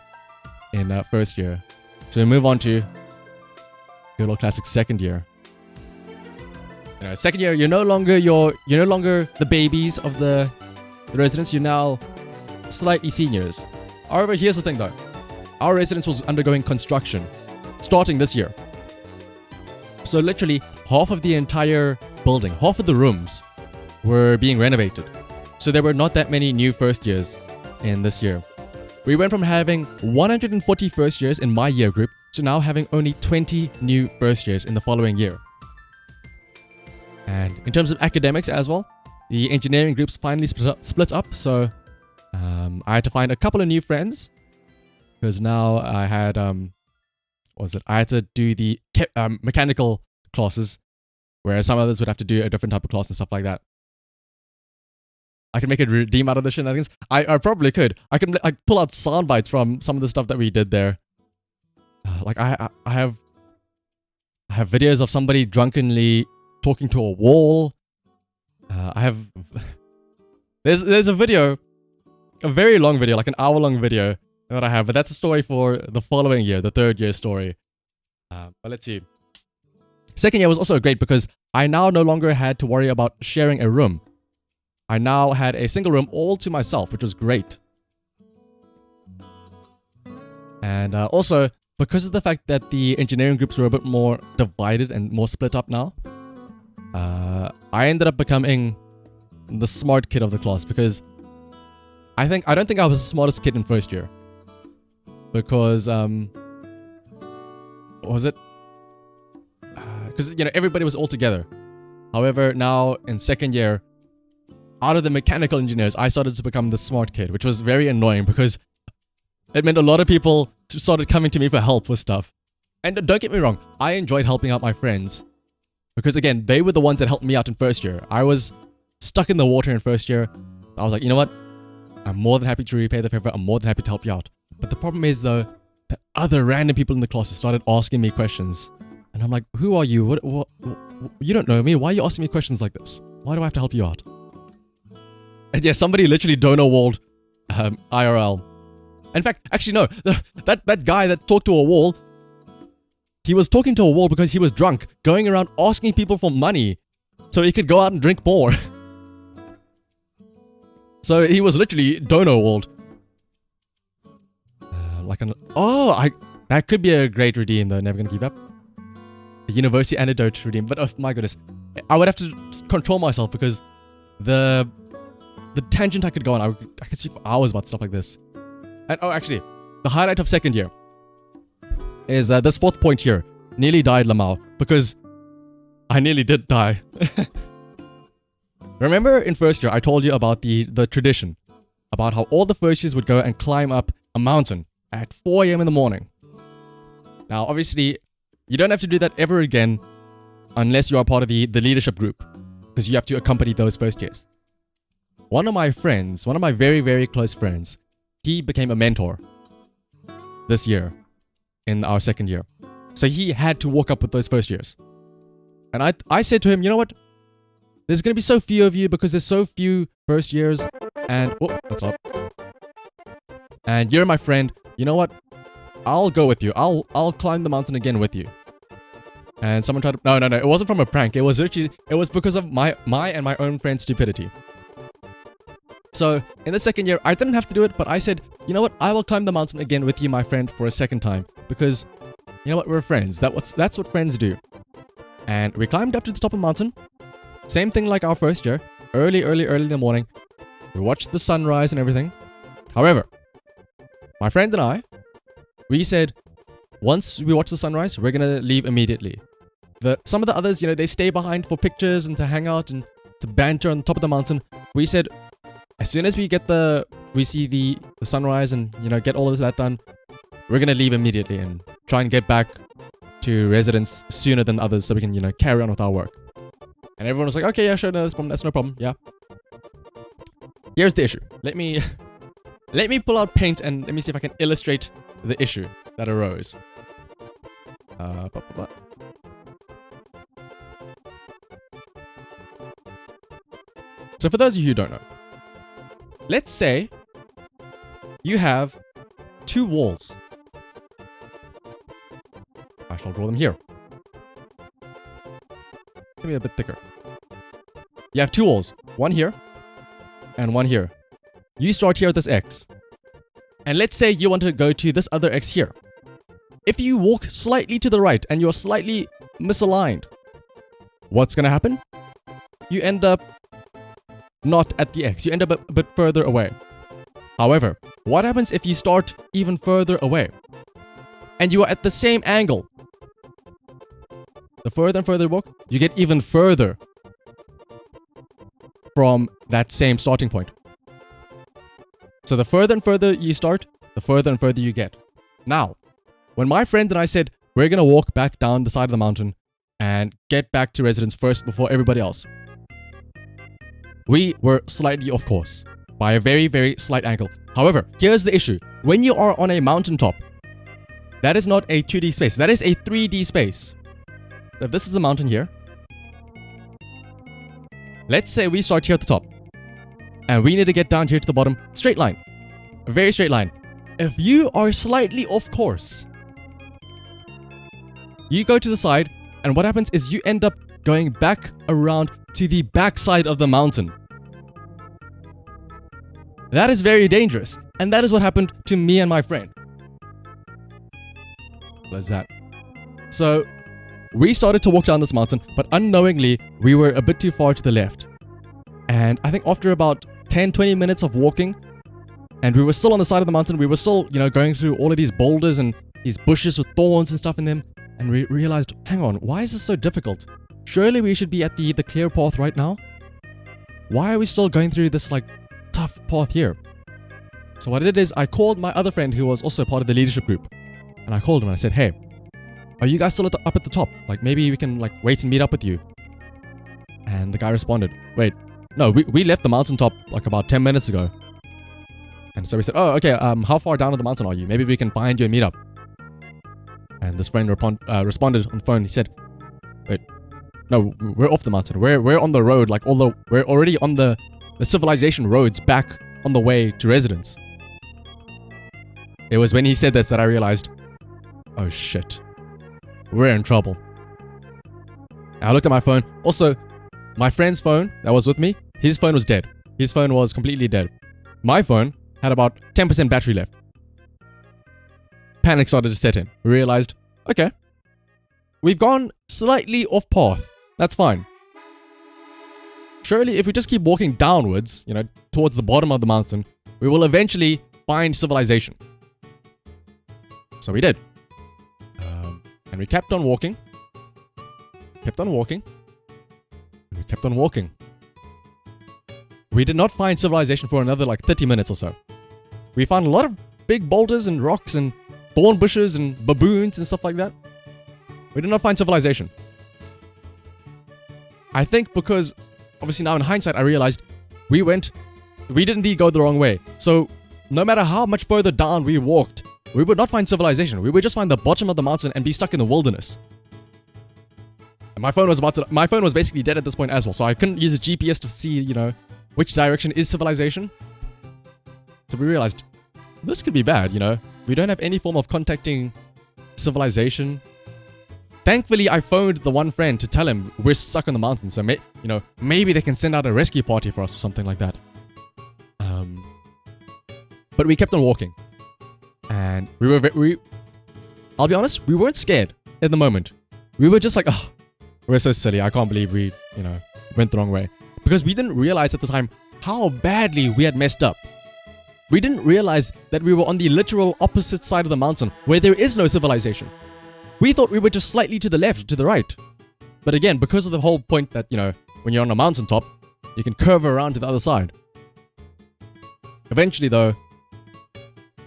in first year. So we move on to good old classic second year. Second year, you're no longer the babies of the residents. You're now slightly seniors. However, here's the thing though. Our residence was undergoing construction starting this year. So literally half of the entire building, half of the rooms were being renovated. So there were not that many new first years in this year. We went from having 140 first years in my year group to now having only 20 new first years in the following year. And in terms of academics as well, the engineering groups finally split up. So I had to find a couple of new friends because now I had I had to do the mechanical classes, whereas some others would have to do a different type of class and stuff like that. I can make a redeem out of the shenanigans. I probably could. I can pull out sound bites from some of the stuff that we did there. I have videos of somebody drunkenly talking to a wall. There's a video, a very long video, like an hour-long video that I have, but that's a story for the following year, the third year story. But let's see. Second year was also great because I now no longer had to worry about sharing a room. I now had a single room all to myself, which was great. And also, because of the fact that the engineering groups were a bit more divided and more split up now, I ended up becoming the smart kid of the class because I don't think I was the smartest kid in first year. Because, what was it? Because, everybody was all together. However, now in second year, out of the mechanical engineers, I started to become the smart kid, which was very annoying because it meant a lot of people started coming to me for help with stuff. And don't get me wrong, I enjoyed helping out my friends. Because again, they were the ones that helped me out in first year. I was stuck in the water in first year. I was like, you know what? I'm more than happy to repay the favor. I'm more than happy to help you out. But the problem is though, that other random people in the class started asking me questions. And I'm like, who are you? What? You don't know me. Why are you asking me questions like this? Why do I have to help you out? And yeah, somebody literally donor walled IRL. In fact, actually no, that guy that talked to a wall, he was talking to a wall because he was drunk, going around asking people for money so he could go out and drink more. So he was literally donor walled. That could be a great redeem though, never gonna give up. A university anecdote redeem, but oh my goodness. I would have to control myself because the tangent I could go on, I could speak for hours about stuff like this. And actually, the highlight of second year is this fourth point here. Nearly died Lamau, because I nearly did die. Remember in first year, I told you about the tradition, about how all the first years would go and climb up a mountain at 4 a.m. in the morning. Now, obviously, you don't have to do that ever again unless you are part of the leadership group, because you have to accompany those first years. One of my friends, one of my very, very close friends, he became a mentor this year in our second year. So he had to walk up with those first years. And I said to him, you know what? There's going to be so few of you because there's so few first years. And, oh, that's up. And you're my friend. You know what? I'll go with you. I'll climb the mountain again with you. And someone tried to... No. It wasn't from a prank. It was literally... It was because of my and my own friend's stupidity. So, in the second year, I didn't have to do it, but I said, you know what? I will climb the mountain again with you, my friend, for a second time. Because, you know what? We're friends. That's what friends do. And we climbed up to the top of the mountain. Same thing like our first year. Early in the morning. We watched the sunrise and everything. However, my friend and I, we said, once we watch the sunrise, we're going to leave immediately. Some of the others, you know, they stay behind for pictures and to hang out and to banter on the top of the mountain. We said, as soon as we see the sunrise and, you know, get all of that done, we're going to leave immediately and try and get back to residence sooner than others so we can, you know, carry on with our work. And everyone was like, okay, yeah, sure, no, that's no problem, yeah. Here's the issue. Let me pull out paint and let me see if I can illustrate the issue that arose. So for those of you who don't know, let's say you have two walls. I shall draw them here. Give me a bit thicker. You have two walls, one here and one here. You start here at this X. And let's say you want to go to this other X here. If you walk slightly to the right and you're slightly misaligned, what's going to happen? You end up not at the X. You end up a bit further away. However, what happens if you start even further away and you are at the same angle? The further and further you walk, you get even further from that same starting point. So the further and further you start, the further and further you get. Now, when my friend and I said, we're going to walk back down the side of the mountain and get back to residence first before everybody else, we were slightly off course by a very, very slight angle. However, here's the issue. When you are on a mountaintop, that is not a 2D space. That is a 3D space. If this is the mountain here, let's say we start here at the top and we need to get down here to the bottom. Straight line. A very straight line. If you are slightly off course, you go to the side and what happens is you end up going back around to the back side of the mountain. That is very dangerous. And that is what happened to me and my friend. What's that? So, we started to walk down this mountain, but unknowingly, we were a bit too far to the left. And I think after about 10-20 minutes of walking, and we were still on the side of the mountain, we were still, you know, going through all of these boulders and these bushes with thorns and stuff in them, and we realized, hang on, why is this so difficult? Surely we should be at the clear path right now? Why are we still going through this, like, tough path here? So what I did is I called my other friend who was also part of the leadership group. And I called him and I said, hey, are you guys still up at the top? Like, maybe we can, like, wait and meet up with you. And the guy responded, wait, no, we left the mountaintop, like, about 10 minutes ago. And so we said, oh, okay, how far down on the mountain are you? Maybe we can find you and meet up. And this friend responded on the phone. He said, wait, no, we're off the mountain. We're on the road, like, we're already on the civilization roads back on the way to residence. It was when he said this that I realized, oh shit, we're in trouble. And I looked at my phone. Also, my friend's phone that was with me, his phone was dead. His phone was completely dead. My phone had about 10% battery left. Panic started to set in. We realized, okay, we've gone slightly off path. That's fine. Surely if we just keep walking downwards, you know, towards the bottom of the mountain, we will eventually find civilization. So we did. And we kept on walking. Kept on walking. And we kept on walking. We did not find civilization for another like 30 minutes or so. We found a lot of big boulders and rocks and thorn bushes and baboons and stuff like that. We did not find civilization. I think because, obviously now in hindsight, I realized we did indeed go the wrong way. So no matter how much further down we walked, we would not find civilization. We would just find the bottom of the mountain and be stuck in the wilderness. And my phone was basically dead at this point as well, so I couldn't use a GPS to see, which direction is civilization. So we realized, this could be bad, We don't have any form of contacting civilization. Thankfully, I phoned the one friend to tell him we're stuck on the mountain, so maybe they can send out a rescue party for us or something like that. But we kept on walking. And I'll be honest, we weren't scared in the moment. We were just like, oh, we're so silly. I can't believe we, went the wrong way. Because we didn't realize at the time how badly we had messed up. We didn't realize that we were on the literal opposite side of the mountain where there is no civilization. We thought we were just slightly to the left or to the right. But again, because of the whole point that, when you're on a mountaintop, you can curve around to the other side. Eventually, though,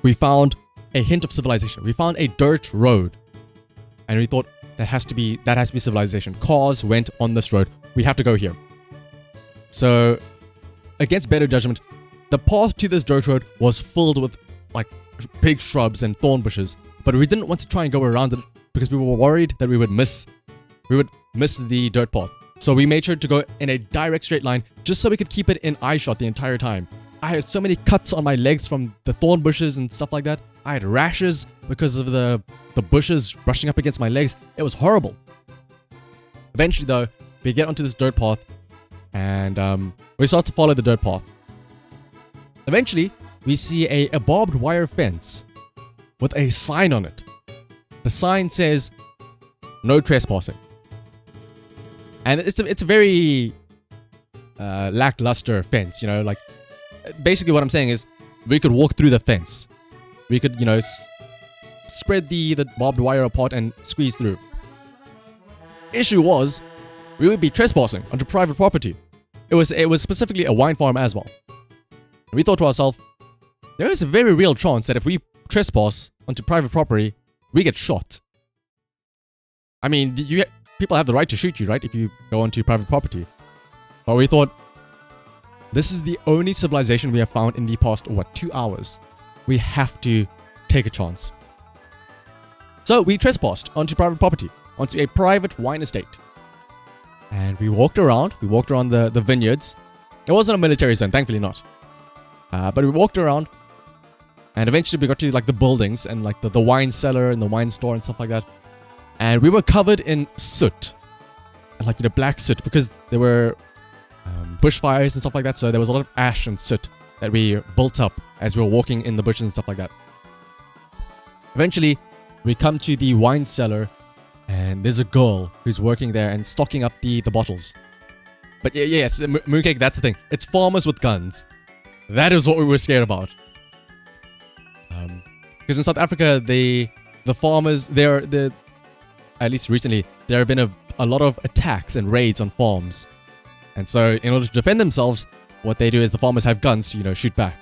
we found a hint of civilization. We found a dirt road. And we thought, that has to be civilization. Cars went on this road. We have to go here. So, against better judgment, the path to this dirt road was filled with big shrubs and thorn bushes. But we didn't want to try and go around it because we were worried that we would miss the dirt path. So we made sure to go in a direct straight line just so we could keep it in eye shot the entire time. I had so many cuts on my legs from the thorn bushes and stuff like that. I had rashes because of the bushes brushing up against my legs. It was horrible. Eventually, though, we get onto this dirt path and we start to follow the dirt path. Eventually, we see a barbed wire fence with a sign on it. The sign says, "No trespassing." And it's a very lackluster fence, basically what I'm saying is we could walk through the fence. We could, spread the barbed wire apart and squeeze through. Issue was, we would be trespassing onto private property. It was specifically a wine farm as well. And we thought to ourselves, there is a very real chance that if we trespass onto private property, we get shot. I mean, people have the right to shoot you, right? If you go onto private property. But we thought, this is the only civilization we have found in the past, 2 hours. We have to take a chance. So we trespassed onto private property, onto a private wine estate. And we walked around the vineyards. It wasn't a military zone, thankfully not. But we walked around, and eventually we got to the buildings and the wine cellar and the wine store and stuff like that. And we were covered in soot, black soot, because there were bushfires and stuff like that. So there was a lot of ash and soot that we built up as we were walking in the bushes and stuff like that. Eventually, we come to the wine cellar, and there's a girl who's working there and stocking up the bottles. But yes, Mooncake, that's the thing. It's farmers with guns. That is what we were scared about. Because in South Africa, the farmers, at least recently, there have been a lot of attacks and raids on farms. And so, in order to defend themselves, what they do is the farmers have guns to, shoot back.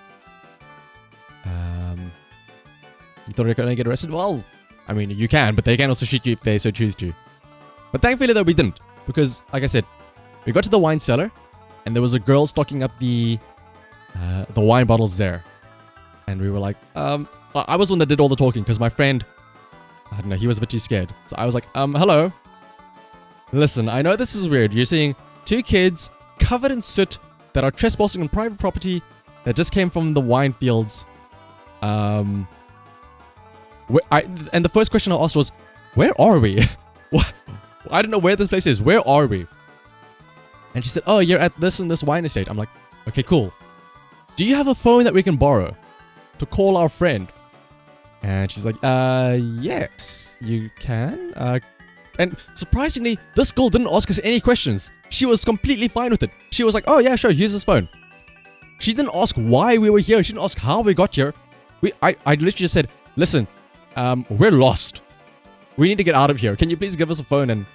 You thought you were going to get arrested? Well, I mean, you can, but they can also shoot you if they so choose to. But thankfully, though, we didn't. Because, like I said, we got to the wine cellar, and there was a girl stocking up the wine bottles there. And we were like, I was the one that did all the talking, because my friend, I don't know, he was a bit too scared. So I was like, hello. Listen, I know this is weird. You're seeing 2 kids covered in soot that are trespassing on private property that just came from the wine fields. And the first question I asked was, where are we? I don't know where this place is. Where are we? And she said, oh, you're at this and this wine estate. I'm like, okay, cool. Do you have a phone that we can borrow to call our friend? And she's like, yes, you can. And surprisingly, this girl didn't ask us any questions. She was completely fine with it. She was like, oh yeah, sure, use this phone. She didn't ask why we were here. She didn't ask how we got here. I literally just said, listen, we're lost. We need to get out of here. Can you please give us a phone and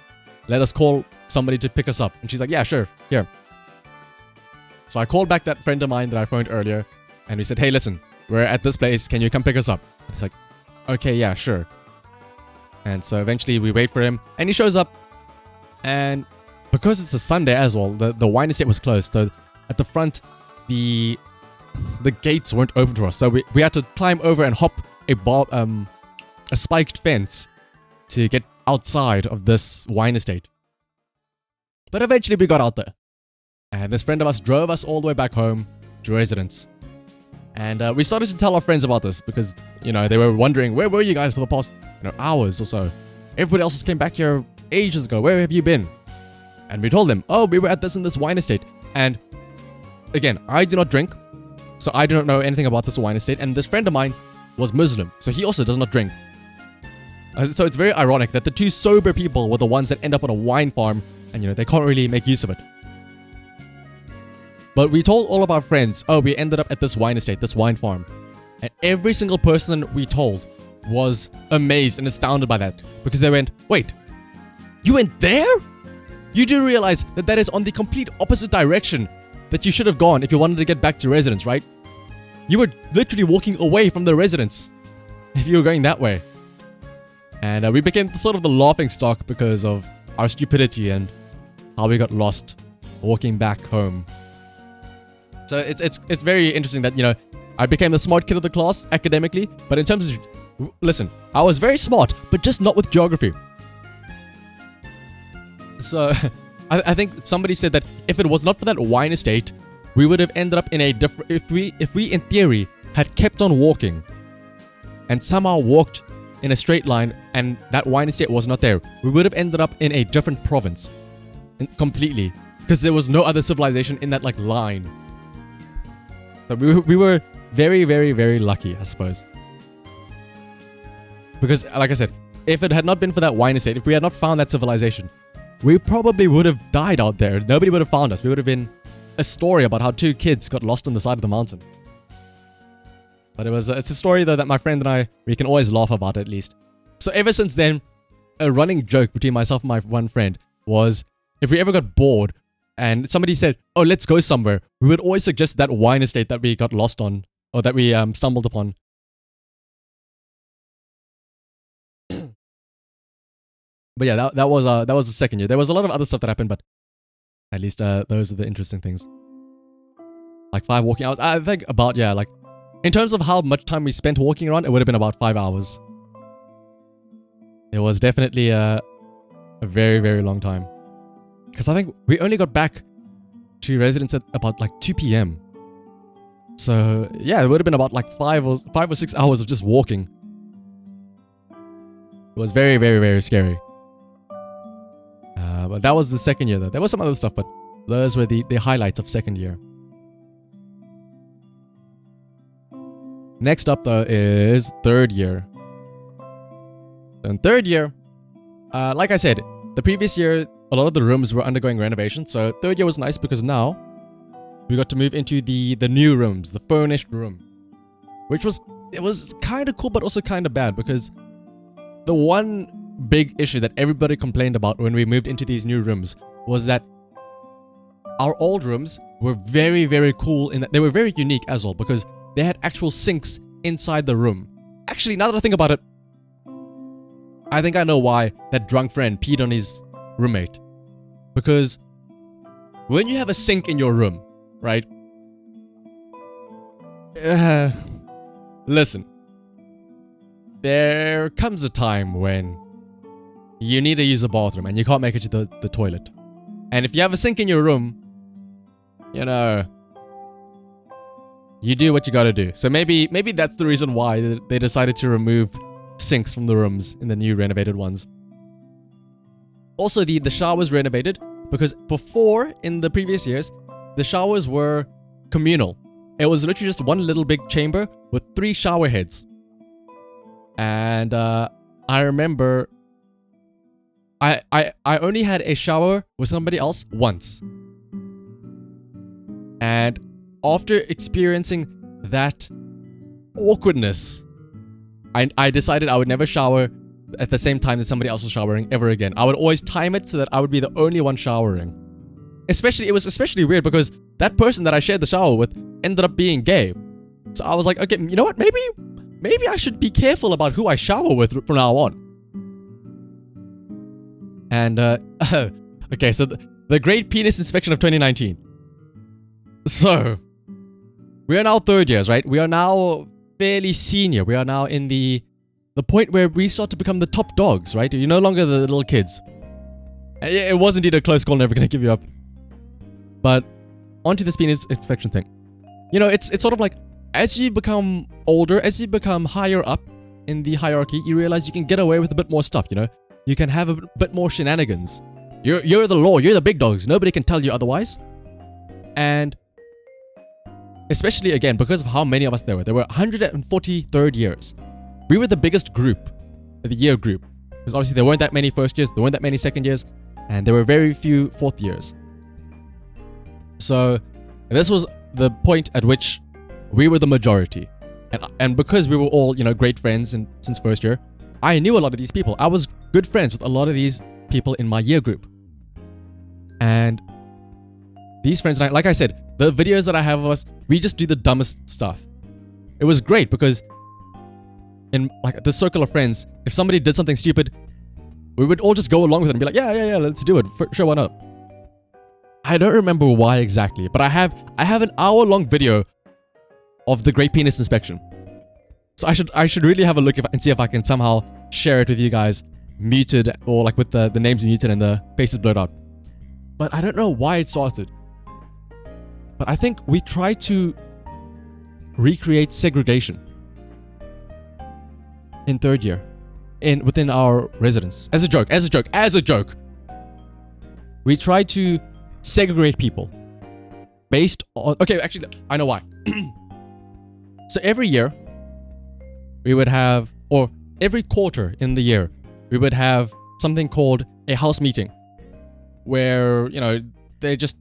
let us call somebody to pick us up? And she's like, yeah, sure, here. So I called back that friend of mine that I phoned earlier, and we said, hey, listen, we're at this place. Can you come pick us up? And he's like, okay, yeah, sure. And so eventually we wait for him, and he shows up, and because it's a Sunday as well, the wine estate was closed. So at the front, the gates weren't open to us. So we had to climb over and hop a spiked fence to get outside of this wine estate. But eventually we got out there. And this friend of us drove us all the way back home to residence. And we started to tell our friends about this because, you know, they were wondering, where were you guys for the past, hours or so? Everybody else just came back here ages ago. Where have you been? And we told them, oh, we were at this and this wine estate. And again, I do not drink, so I do not know anything about this wine estate. And this friend of mine was Muslim, so he also does not drink. So it's very ironic that the two sober people were the ones that end up on a wine farm, and they can't really make use of it. But we told all of our friends, oh, we ended up at this wine estate, this wine farm. And every single person we told was amazed and astounded by that. Because they went, wait, you went there? You do realize that that is on the complete opposite direction that you should have gone if you wanted to get back to residence, right? You were literally walking away from the residence if you were going that way. And we became sort of the laughing stock because of our stupidity and how we got lost walking back home. So it's very interesting that, I became the smart kid of the class academically, but in terms of, listen, I was very smart, but just not with geography. So I think somebody said that if it was not for that wine estate, we would have ended up in a different, if we in theory had kept on walking and somehow walked in a straight line and that wine estate was not there, we would have ended up in a different province completely, because there was no other civilization in that line. So we were very, very, very lucky, I suppose. Because, like I said, if it had not been for that wine estate, if we had not found that civilization, we probably would have died out there. Nobody would have found us. We would have been a story about how two kids got lost on the side of the mountain. But it's a story, though, that my friend and I, we can always laugh about at least. So ever since then, a running joke between myself and my one friend was, if we ever got bored and somebody said, oh, let's go somewhere, we would always suggest that wine estate that we got lost on, or that we stumbled upon. But yeah, that was the second year. There was a lot of other stuff that happened, but at least those are the interesting things. 5 walking hours. I think about, in terms of how much time we spent walking around, it would have been about 5 hours. It was definitely a very, very long time. Because I think we only got back to residence at about 2 p.m. So yeah, it would have been about 5 or 6 hours of just walking. It was very, very, very scary. But that was the second year though. There was some other stuff, but those were the highlights of second year. Next up though is third year. In third year, like I said, the previous year, a lot of the rooms were undergoing renovation. So third year was nice because now we got to move into the new rooms, the furnished room. Which was kind of cool, but also kind of bad because the one big issue that everybody complained about when we moved into these new rooms was that our old rooms were very, very cool in that they were very unique as well because they had actual sinks inside the room. Actually, now that I think about it, I think I know why that drunk friend peed on his roommate. Because when you have a sink in your room, right? Listen. There comes a time when you need to use a bathroom and you can't make it to the toilet. And if you have a sink in your room, you do what you gotta do. So maybe that's the reason why they decided to remove sinks from the rooms in the new renovated ones. Also, the showers renovated because before, in the previous years, the showers were communal. It was literally just one little big chamber with 3 shower heads. And I remember I only had a shower with somebody else once. And after experiencing that awkwardness, I decided I would never shower at the same time that somebody else was showering ever again. I would always time it so that I would be the only one showering. It was especially weird because that person that I shared the shower with ended up being gay. So I was like, okay, you know what? Maybe I should be careful about who I shower with from now on. And, okay, so The Great Penis Inspection of 2019. So, we are now third years, right? We are now fairly senior. We are now in the point where we start to become the top dogs, right? You're no longer the little kids. It was indeed a close call, never gonna give you up. But onto this penis inspection thing. You know, it's sort of like, as you become older, as you become higher up in the hierarchy, you realize you can get away with a bit more stuff, you know? You can have a bit more shenanigans. You're the law, you're the big dogs, nobody can tell you otherwise. And especially, again, because of how many of us there were 143rd years. We were the biggest group, the year group. Because obviously there weren't that many first years, there weren't that many second years, and there were very few fourth years. So this was the point at which we were the majority. And because we were all, you know, great friends since first year, I knew a lot of these people. I was good friends with a lot of these people in my year group. And these friends, and I, like I said, the videos that I have of us, we just do the dumbest stuff. It was great because in like this circle of friends, if somebody did something stupid, we would all just go along with it and be like, yeah, let's do it. For sure, why not? I don't remember why exactly, but I have an hour-long video of the Great Penis Inspection. So I should really have a look and see if I can somehow share it with you guys, muted, or like with the names muted and the faces blurred out. But I don't know why it started. But I think we tried to recreate segregation in third year, within our residence, as a joke. We tried to segregate people based on. Okay, actually, I know why. So every year, we would have, or every quarter in the year, we would have something called a house meeting, where, you know, they just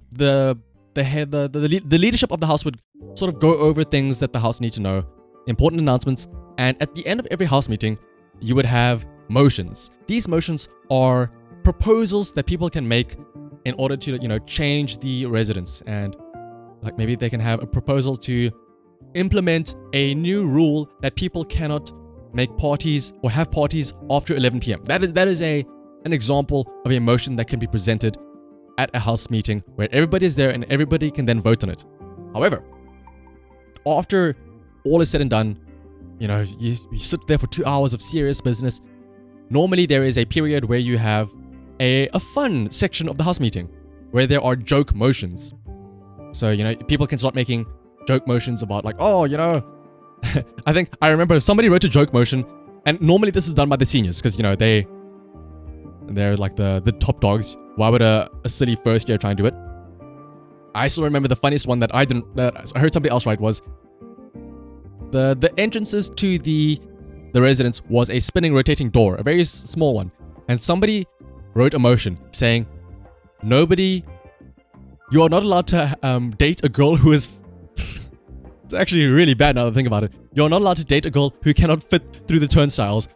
the leadership of the house would sort of go over things that the house needs to know, important announcements, and at the end of every house meeting, you would have motions. These motions are proposals that people can make in order to, you know, change the residence, and like maybe they can have a proposal to implement a new rule that people cannot make parties or have parties after 11 p.m. That is an example of a motion that can be presented at a house meeting where everybody is there and everybody can then vote on it. However, after all is said and done, you know, you sit there for 2 hours of serious business. Normally there is a period where you have a fun section of the house meeting where there are joke motions. So, you know, people can start making joke motions about like, oh, you know, I remember somebody wrote a joke motion, and normally this is done by the seniors because, you know, they're like the top dogs. Why would a silly first year try and do it? I still remember the funniest one that I heard somebody else write was the entrances to the residence was a spinning rotating door, a very small one, and somebody wrote a motion saying, you are not allowed to date a girl who is it's actually really bad now that I think about it. You're not allowed to date a girl who cannot fit through the turnstiles.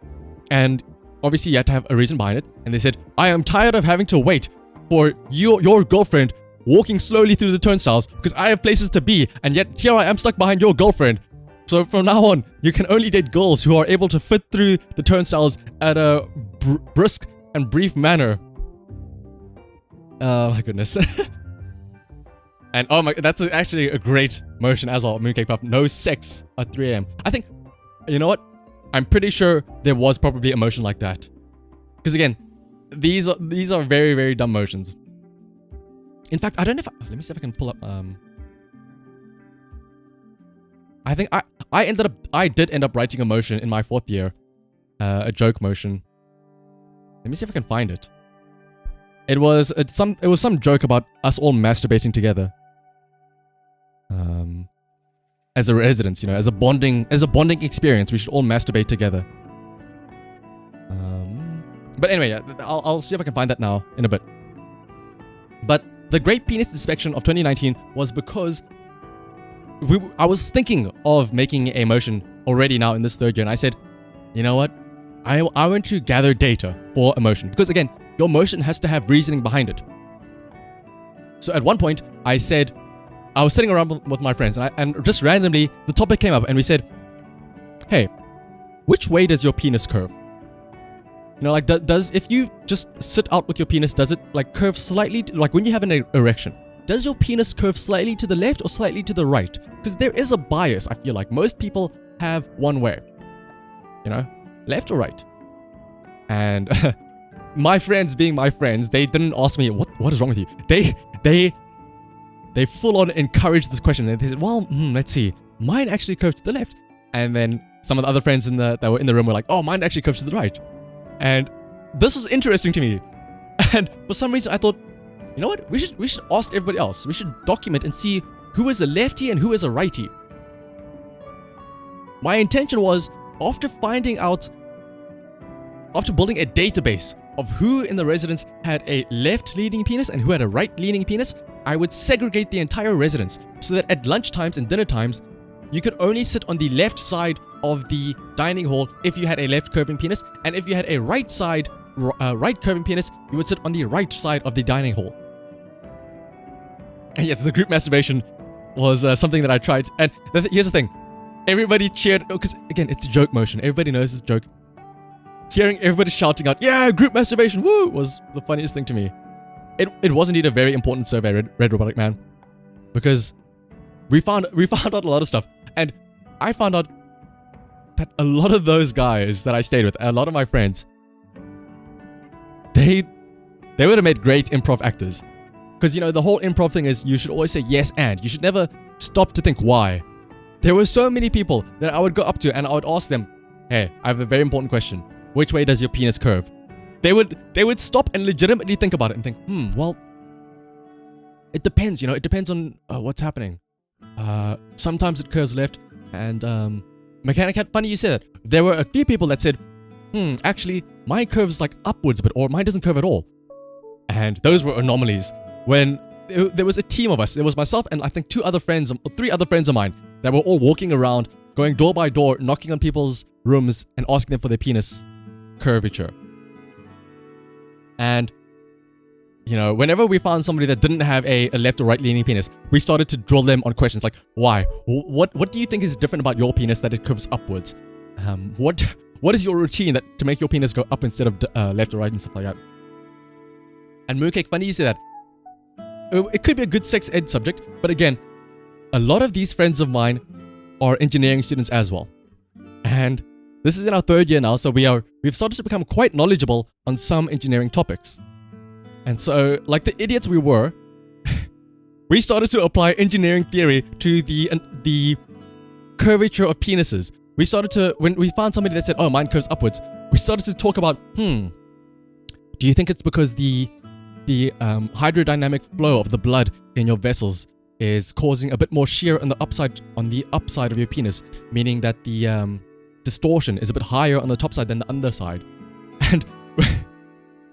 And obviously you have to have a reason behind it. And they said, I am tired of having to wait for your girlfriend walking slowly through the turnstiles because I have places to be, and yet here I am stuck behind your girlfriend. So from now on, you can only date girls who are able to fit through the turnstiles at a brisk and brief manner. Oh my goodness. And oh my, that's actually a great motion as well, Mooncake Puff. No sex at 3 a.m. I think, you know what? I'm pretty sure there was probably a motion like that. Because again, these are very, very dumb motions. In fact, I don't know if let me see if I can pull up. I think I did end up writing a motion in my fourth year, a joke motion. Let me see if I can find it. It was some joke about us all masturbating together. As a residence, you know, as a bonding experience, we should all masturbate together. But anyway, I'll see if I can find that now in a bit. But the Great Penis Inspection of 2019 was because I was thinking of making a motion already now in this third year, and I said, you know what? I want to gather data for a motion, because again, your motion has to have reasoning behind it. So at one point, I said, I was sitting around with my friends, and just randomly, the topic came up, and we said, hey, which way does your penis curve? You know, like, does if you just sit out with your penis, does it like curve slightly, like when you have an erection, does your penis curve slightly to the left or slightly to the right? Because there is a bias, I feel like. Most people have one way, you know, left or right. And my friends being my friends, they didn't ask me, what is wrong with you? They full on encouraged this question. They said, well, let's see. Mine actually curves to the left. And then some of the other friends that were in the room were like, oh, mine actually curves to the right. And this was interesting to me. And for some reason, I thought, you know what? We should ask everybody else. We should document and see who is a lefty and who is a righty. My intention was, after building a database of who in the residence had a left-leaning penis and who had a right-leaning penis, I would segregate the entire residence so that at lunchtimes and dinner times, you could only sit on the left side of the dining hall if you had a left curving penis, and if you had a right curving penis, you would sit on the right side of the dining hall. And yes, the group masturbation was something that I tried. And here's the thing. Everybody cheered, because again, it's a joke motion. Everybody knows it's a joke. Hearing everybody shouting out, yeah, group masturbation, woo, was the funniest thing to me. It was indeed a very important survey, Red Robotic Man, because we found out a lot of stuff. And I found out that a lot of those guys that I stayed with, a lot of my friends, they would have made great improv actors. Because, you know, the whole improv thing is you should always say yes and. You should never stop to think why. There were so many people that I would go up to and I would ask them, hey, I have a very important question. Which way does your penis curve? They would stop and legitimately think about it and think, well, it depends, you know, it depends on what's happening. Sometimes it curves left, and Mechanic Hat, funny you said that. There were a few people that said, actually, mine curves like upwards, or mine doesn't curve at all. And those were anomalies. When there was a team of us, there was myself and I think 3 other friends of mine that were all walking around, going door by door, knocking on people's rooms and asking them for their penis curvature. And, you know, whenever we found somebody that didn't have a left or right leaning penis, we started to drill them on questions like, why? What do you think is different about your penis that it curves upwards? What is your routine to make your penis go up instead of left or right and stuff like that? And Mooncake, funny you say that. It could be a good sex ed subject, but again, a lot of these friends of mine are engineering students as well. And this is in our 3rd year now, so we've started to become quite knowledgeable on some engineering topics. And so, like the idiots we were, we started to apply engineering theory to the curvature of penises. We started to, when we found somebody that said, oh, mine curves upwards, we started to talk about, do you think it's because the hydrodynamic flow of the blood in your vessels is causing a bit more shear on the upside of your penis, meaning that the distortion is a bit higher on the top side than the underside? And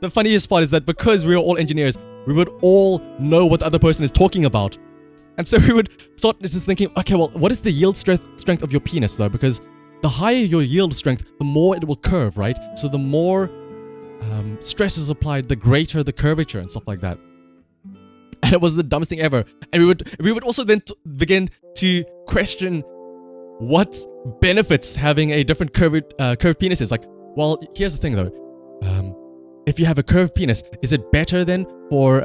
the funniest part is that because we were all engineers, we would all know what the other person is talking about. And so we would start just thinking, okay, well, what is the yield strength of your penis though? Because the higher your yield strength, the more it will curve, right? So the more stress is applied, the greater the curvature and stuff like that. And it was the dumbest thing ever. And we would also then begin to question what benefits having a different curved penis is. Like, well, here's the thing though. If you have a curved penis, is it better then for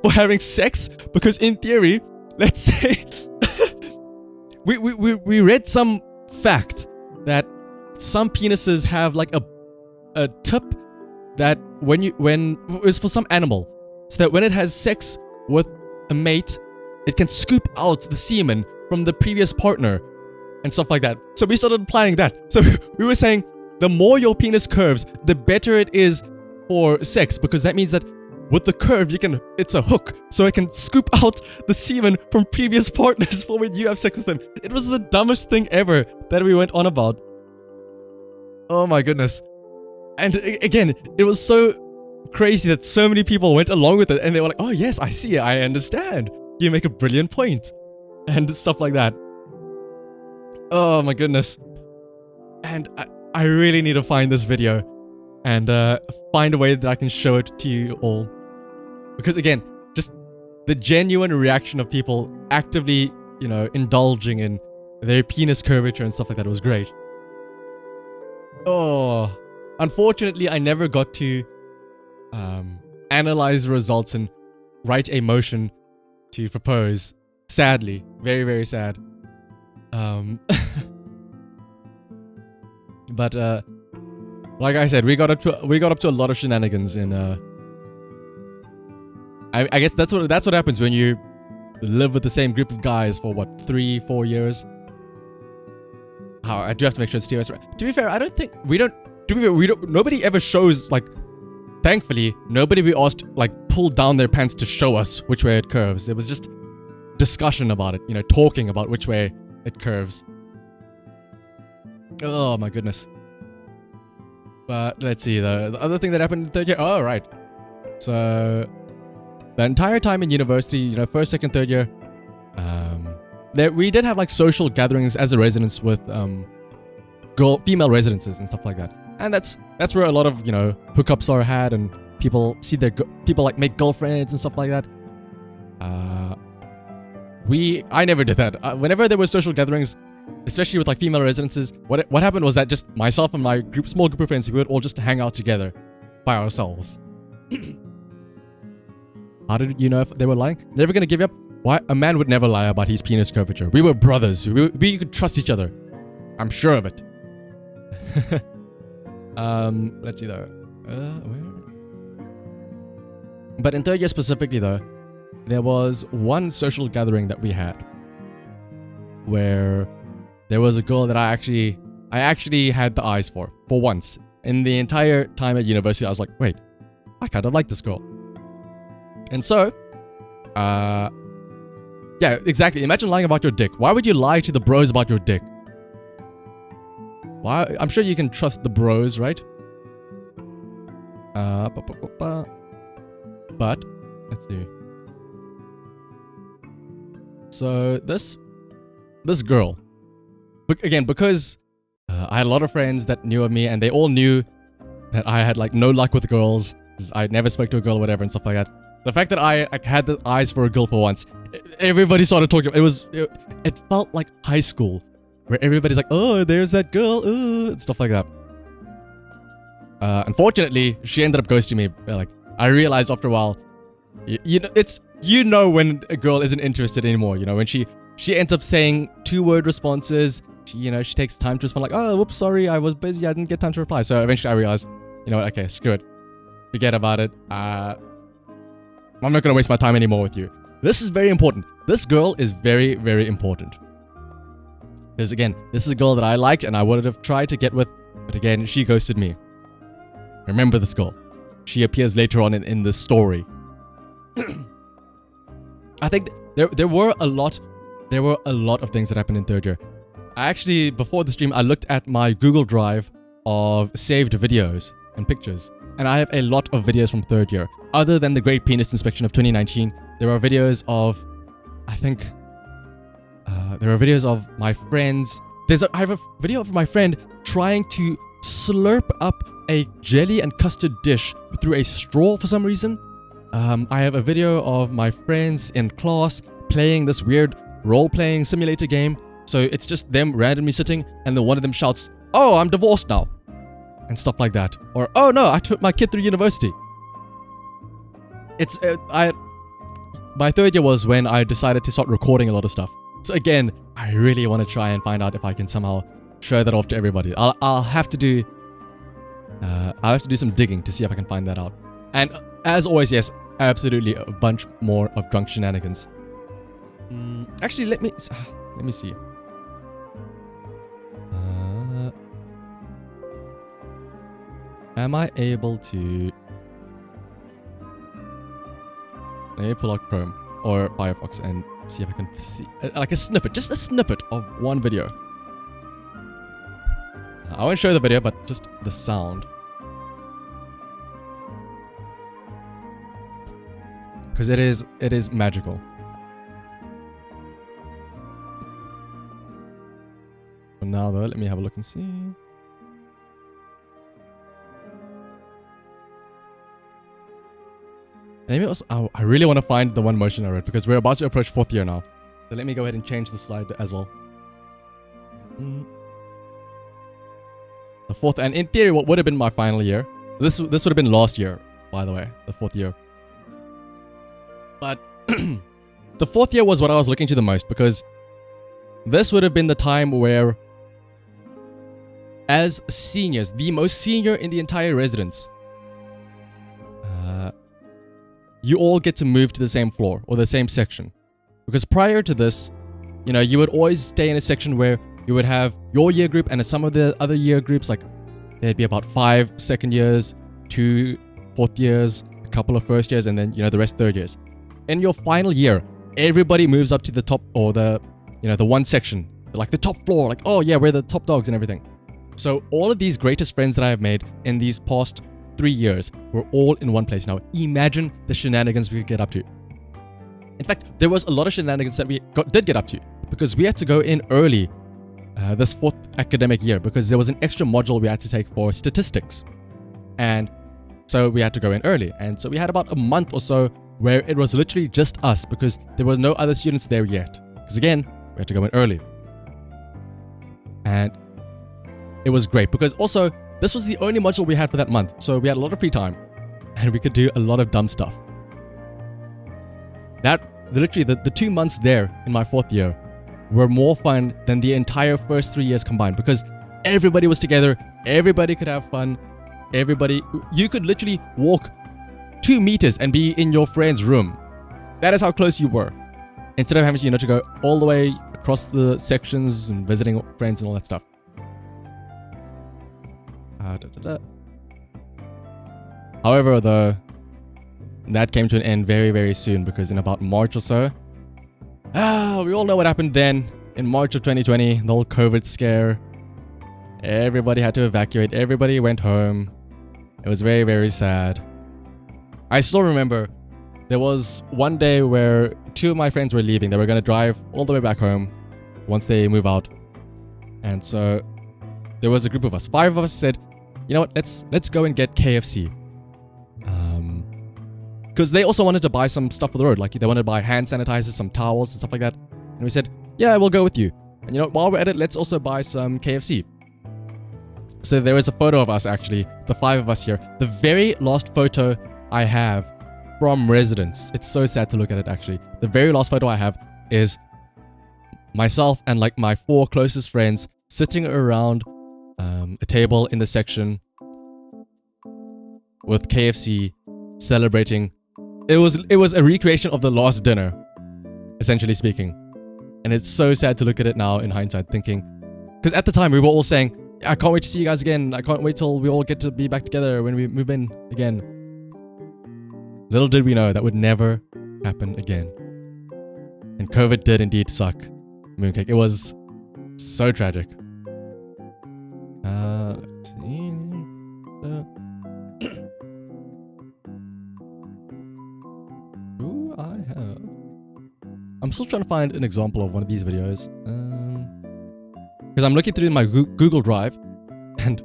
for having sex? Because in theory, let's say we read some fact that some penises have like a tip that when it was for some animal, so that when it has sex with a mate, it can scoop out the semen from the previous partner and stuff like that. So we started applying that. So we were saying the more your penis curves, the better it is for sex, because that means that with the curve, it's a hook, so it can scoop out the semen from previous partners for when you have sex with them. It was the dumbest thing ever that we went on about. Oh my goodness. And again, it was so crazy that so many people went along with it, and they were like, oh yes, I see it, I understand. You make a brilliant point. And stuff like that. Oh my goodness. And I really need to find this video and find a way that I can show it to you all. Because again, just the genuine reaction of people actively, you know, indulging in their penis curvature and stuff like that was great. Oh, Unfortunately, I never got to analyze the results and write a motion to propose. Sadly, very, very sad. But like I said, we got up to a lot of shenanigans in. I guess that's what happens when you live with the same group of guys for what, 3-4 years. I do have to make sure it's TOS right. To be fair, nobody ever shows, like, thankfully, nobody we asked, like, pulled down their pants to show us which way it curves. It was just discussion about it, talking about which way it curves. Oh my goodness. But let's see, the other thing that happened in third year. Oh, right. So the entire time in university, first, second, third year, we did have like social gatherings as a residence with female residences and stuff like that. And that's where a lot of hookups are had, and people see people like make girlfriends and stuff like that. I never did that. Whenever there were social gatherings, especially with like female residences, what happened was that just myself and my small group of friends, we would all just hang out together by ourselves. How did you know if they were lying? Never gonna give you up. Why? A man would never lie about his penis curvature. We were brothers. We could trust each other. I'm sure of it. Let's see though. Where? But in third year specifically though, there was one social gathering that we had where there was a girl that I actually had the eyes for once. In the entire time at university, I was like, wait, I kind of like this girl. And so, yeah, exactly. Imagine lying about your dick. Why would you lie to the bros about your dick? Why? I'm sure you can trust the bros, right? But let's see. So this girl, again, because I had a lot of friends that knew of me, and they all knew that I had like no luck with girls. I never spoke to a girl or whatever and stuff like that. The fact that I had the eyes for a girl for once, everybody started talking. It felt like high school, where everybody's like, "Oh, there's that girl," and stuff like that. Unfortunately, she ended up ghosting me. Like, I realized after a while, when a girl isn't interested anymore. When she ends up saying 2-word responses. She takes time to respond, like, "Oh, whoops, sorry, I was busy, I didn't get time to reply." So eventually I realized, okay, screw it. Forget about it. I'm not going to waste my time anymore with you. This is very important. This girl is very, very important. Because again, this is a girl that I liked and I would have tried to get with, but again, she ghosted me. Remember this girl. She appears later on in this story. I think there were a lot of things that happened in third year. I actually, before the stream, I looked at my Google Drive of saved videos and pictures. And I have a lot of videos from third year. Other than the Great Penis Inspection of 2019, there are videos of, I think, there are videos of my friends. I have a video of my friend trying to slurp up a jelly and custard dish through a straw for some reason. I have a video of my friends in class playing this weird role-playing simulator game. So it's just them randomly sitting, and then one of them shouts, "Oh, I'm divorced now," and stuff like that. Or, "Oh no, I took my kid through university." My third year was when I decided to start recording a lot of stuff. So again, I really want to try and find out if I can somehow show that off to everybody. I'll have to do some digging to see if I can find that out. And as always, yes, absolutely a bunch more of drunk shenanigans. Actually, let me see. Am I able to? Let me pull out Chrome or Firefox and see if I can see like just a snippet of one video. I won't show the video, but just the sound. Because it is magical. For now though, let me have a look and see. Maybe also, I really want to find the one motion I wrote, because we're about to approach 4th year now. So let me go ahead and change the slide as well. The fourth, and in theory, what would have been my final year. This would have been last year, by the way, the fourth year. But the fourth year was what I was looking to the most, because this would have been the time where, as seniors, the most senior in the entire residence, you all get to move to the same floor or the same section. Because prior to this, you know, you would always stay in a section where you would have your year group and some of the other year groups, like there'd be about 5 second years, 2 fourth years, a couple of first years, and then, you know, the rest third years. In your final year, everybody moves up to the top, or the, you know, the one section, like the top floor, like, oh yeah, we're the top dogs and everything. So all of these greatest friends that I have made in these past 3 years were all in one place. Now imagine the shenanigans we could get up to. In fact, there was a lot of shenanigans that we did get up to, because we had to go in early this fourth academic year, because there was an extra module we had to take for statistics. And so we had to go in early. And so we had about a month or so where it was literally just us, because there were no other students there yet. Because again, we had to go in early. And it was great, because also this was the only module we had for that month. So we had a lot of free time and we could do a lot of dumb stuff. Literally the 2 months there in my fourth year were more fun than the entire first 3 years combined, because everybody was together, everybody could have fun, you could literally walk 2 meters and be in your friend's room. That is how close you were. Instead of having to, you know, to go all the way across the sections and visiting friends and all that stuff. However, though, that came to an end very, very soon, because in about March or so, we all know what happened then. In March of 2020, the whole COVID scare. Everybody had to evacuate. Everybody went home. It was very, very sad. I still remember there was one day where 2 of my friends were leaving. They were going to drive all the way back home once they move out. And so there was a group of us. 5 of us said, you know what, let's go and get KFC. Because they also wanted to buy some stuff for the road. Like they wanted to buy hand sanitizers, some towels and stuff like that. And we said, yeah, we'll go with you. And you know, while we're at it, let's also buy some KFC. So there is a photo of us, actually, the 5 of us here. The very last photo I have from residence. It's so sad to look at it, actually. The very last photo I have is myself and like my 4 closest friends sitting around a table in the section with KFC, celebrating. It was a recreation of the last dinner, essentially speaking. And it's so sad to look at it now in hindsight, thinking, because at the time we were all saying, I can't wait to see you guys again. I can't wait till we all get to be back together when we move in again. Little did we know that would never happen again. And COVID did indeed suck Mooncake. It was so tragic. Let's see. Who I have? I'm still trying to find an example of one of these videos. Because I'm looking through my Google Drive, and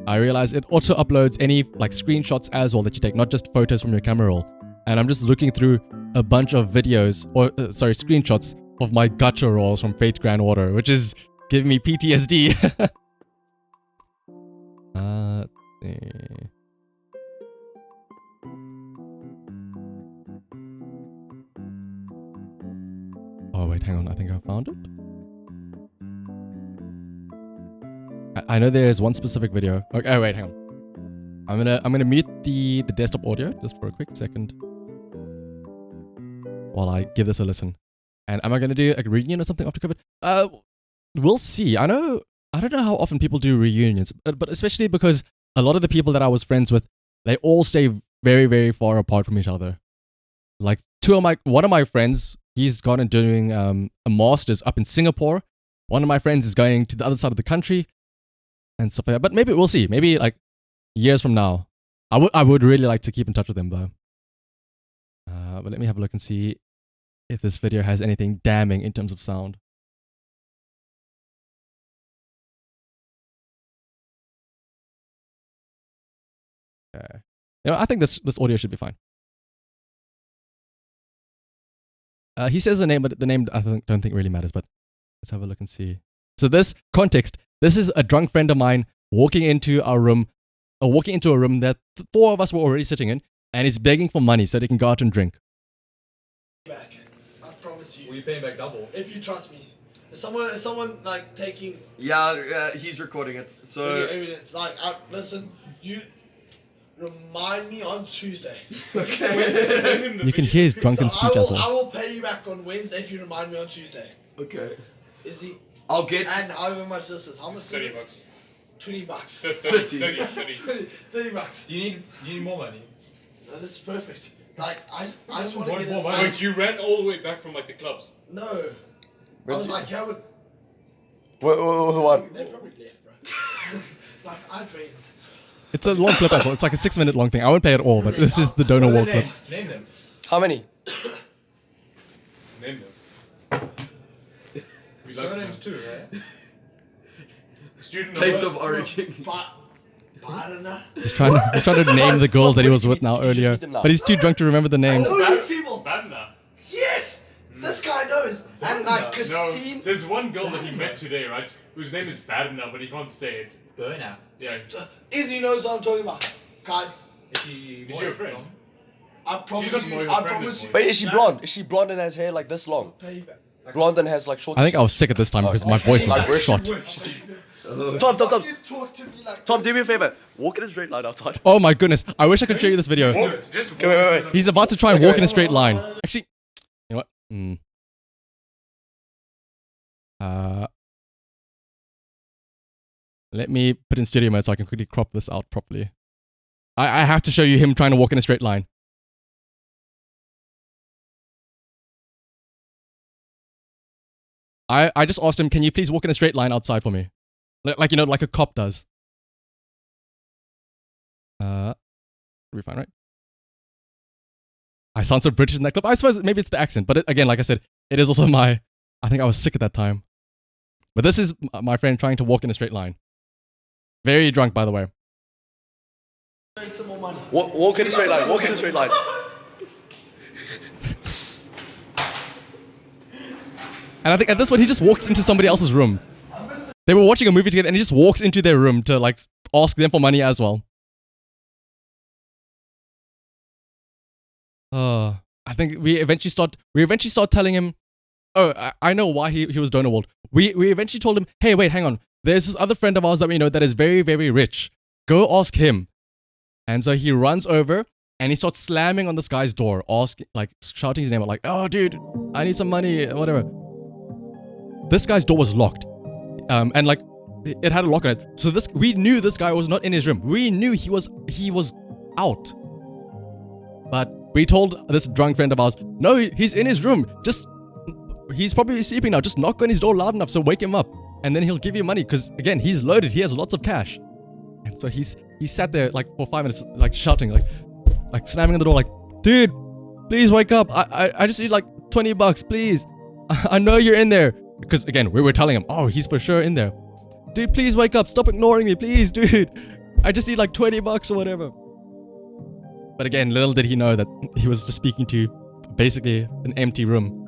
I realize it auto uploads any like screenshots as well that you take, not just photos from your camera roll. And I'm just looking through a bunch of videos, or screenshots of my gacha rolls from Fate Grand Order, which is giving me PTSD. Oh wait, hang on. I think I found it. I know there's one specific video. Okay, oh wait, hang on. I'm gonna mute the desktop audio just for a quick second while I give this a listen. And am I gonna do a reunion or something after COVID? We'll see. I don't know how often people do reunions, but especially because a lot of the people that I was friends with, they all stay very, very far apart from each other. Like one of my friends, he's gone and doing a master's up in Singapore. One of my friends is going to the other side of the country and stuff like that. But maybe we'll see. Maybe like years from now. I would really like to keep in touch with them though. But let me have a look and see if this video has anything damning in terms of sound. Okay. You know, I think this audio should be fine. He says the name, but the name I don't think really matters, but let's have a look and see. So this context, this is a drunk friend of mine walking into a room that 4 of us were already sitting in, and he's begging for money so they can go out and drink. Back. I promise you. Will you pay him back double? If you trust me. Is someone like taking Yeah, he's recording it. So evidence? Like, listen, you remind me on Tuesday. okay. You can hear his drunken speech as I well. will pay you back on Wednesday if you remind me on Tuesday. Okay. Is he? I'll get. And however much this is. How much? $30 is bucks. 20 bucks. 30. 30 bucks. You need more money. No, this is perfect. Like, I just want to get more it. money. Wait, you ran all the way back from like the clubs. No. I was like, yeah, but What? they probably left, bro. Like, I had friends. It's a long clip as well. It's like a 6-minute long thing. I won't play it all, but this is the donor walk clip. Name them. How many? Name them. We like names too, right? Student Place numbers. of origin. But I don't know. He's trying to name the girls that he was with now earlier, but he's too drunk to remember the names. Who are these people? Badna. Yes! This guy knows. And like No, Christine. there's one girl that he met today, right? Whose name is Badna, but he can't say it. Burner. Yeah. Izzy knows what I'm talking about. Guys, Is she Is she your friend? I promise She's not you. more your I friend promise than you. Wait, is she blonde? Is she blonde and has hair like this long? Pay you back. Blonde and has like short. I think I was sick at this time because my voice was Like, where's shot. Tom, You talk to me like Tom, this. do me a favor. Walk in a straight line outside. Oh my goodness! I wish I could show you this video. Just walk. Wait. He's about to try and walk in a straight line. Actually, you know what? Let me put in studio mode so I can quickly crop this out properly. I have to show you him trying to walk in a straight line. I just asked him, can you please walk in a straight line outside for me? Like you know, like a cop does. We fine, right? I sound so British in that clip. I suppose maybe it's the accent, but again, like I said, it is also I think I was sick at that time. But this is my friend trying to walk in a straight line. Very drunk, by the way. Some more money. Walk in a straight line. Walk in a straight line. And I think at this point, he just walks into somebody else's room. They were watching a movie together and he just walks into their room to like ask them for money as well. I think we eventually start telling him, oh, I know why he was donor walled. We eventually told him, hey, wait, hang on. There's this other friend of ours that we know that is very, very rich. Go ask him. And so he runs over and he starts slamming on this guy's door, shouting his name out, like, oh, dude, I need some money, whatever. This guy's door was locked. And like, it had a lock on it. So we knew this guy was not in his room. We knew he was out. But we told this drunk friend of ours, no, he's in his room. He's probably sleeping now. Just knock on his door loud enough so wake him up. And then he'll give you money because, again, he's loaded. He has lots of cash. And so he sat there like for 5 minutes, like shouting, like slamming on the door, like, dude, please wake up. I just need like 20 bucks, please. I know you're in there. Because, again, we were telling him, oh, he's for sure in there. Dude, please wake up. Stop ignoring me, please, dude. I just need like 20 bucks or whatever. But again, little did he know that he was just speaking to basically an empty room.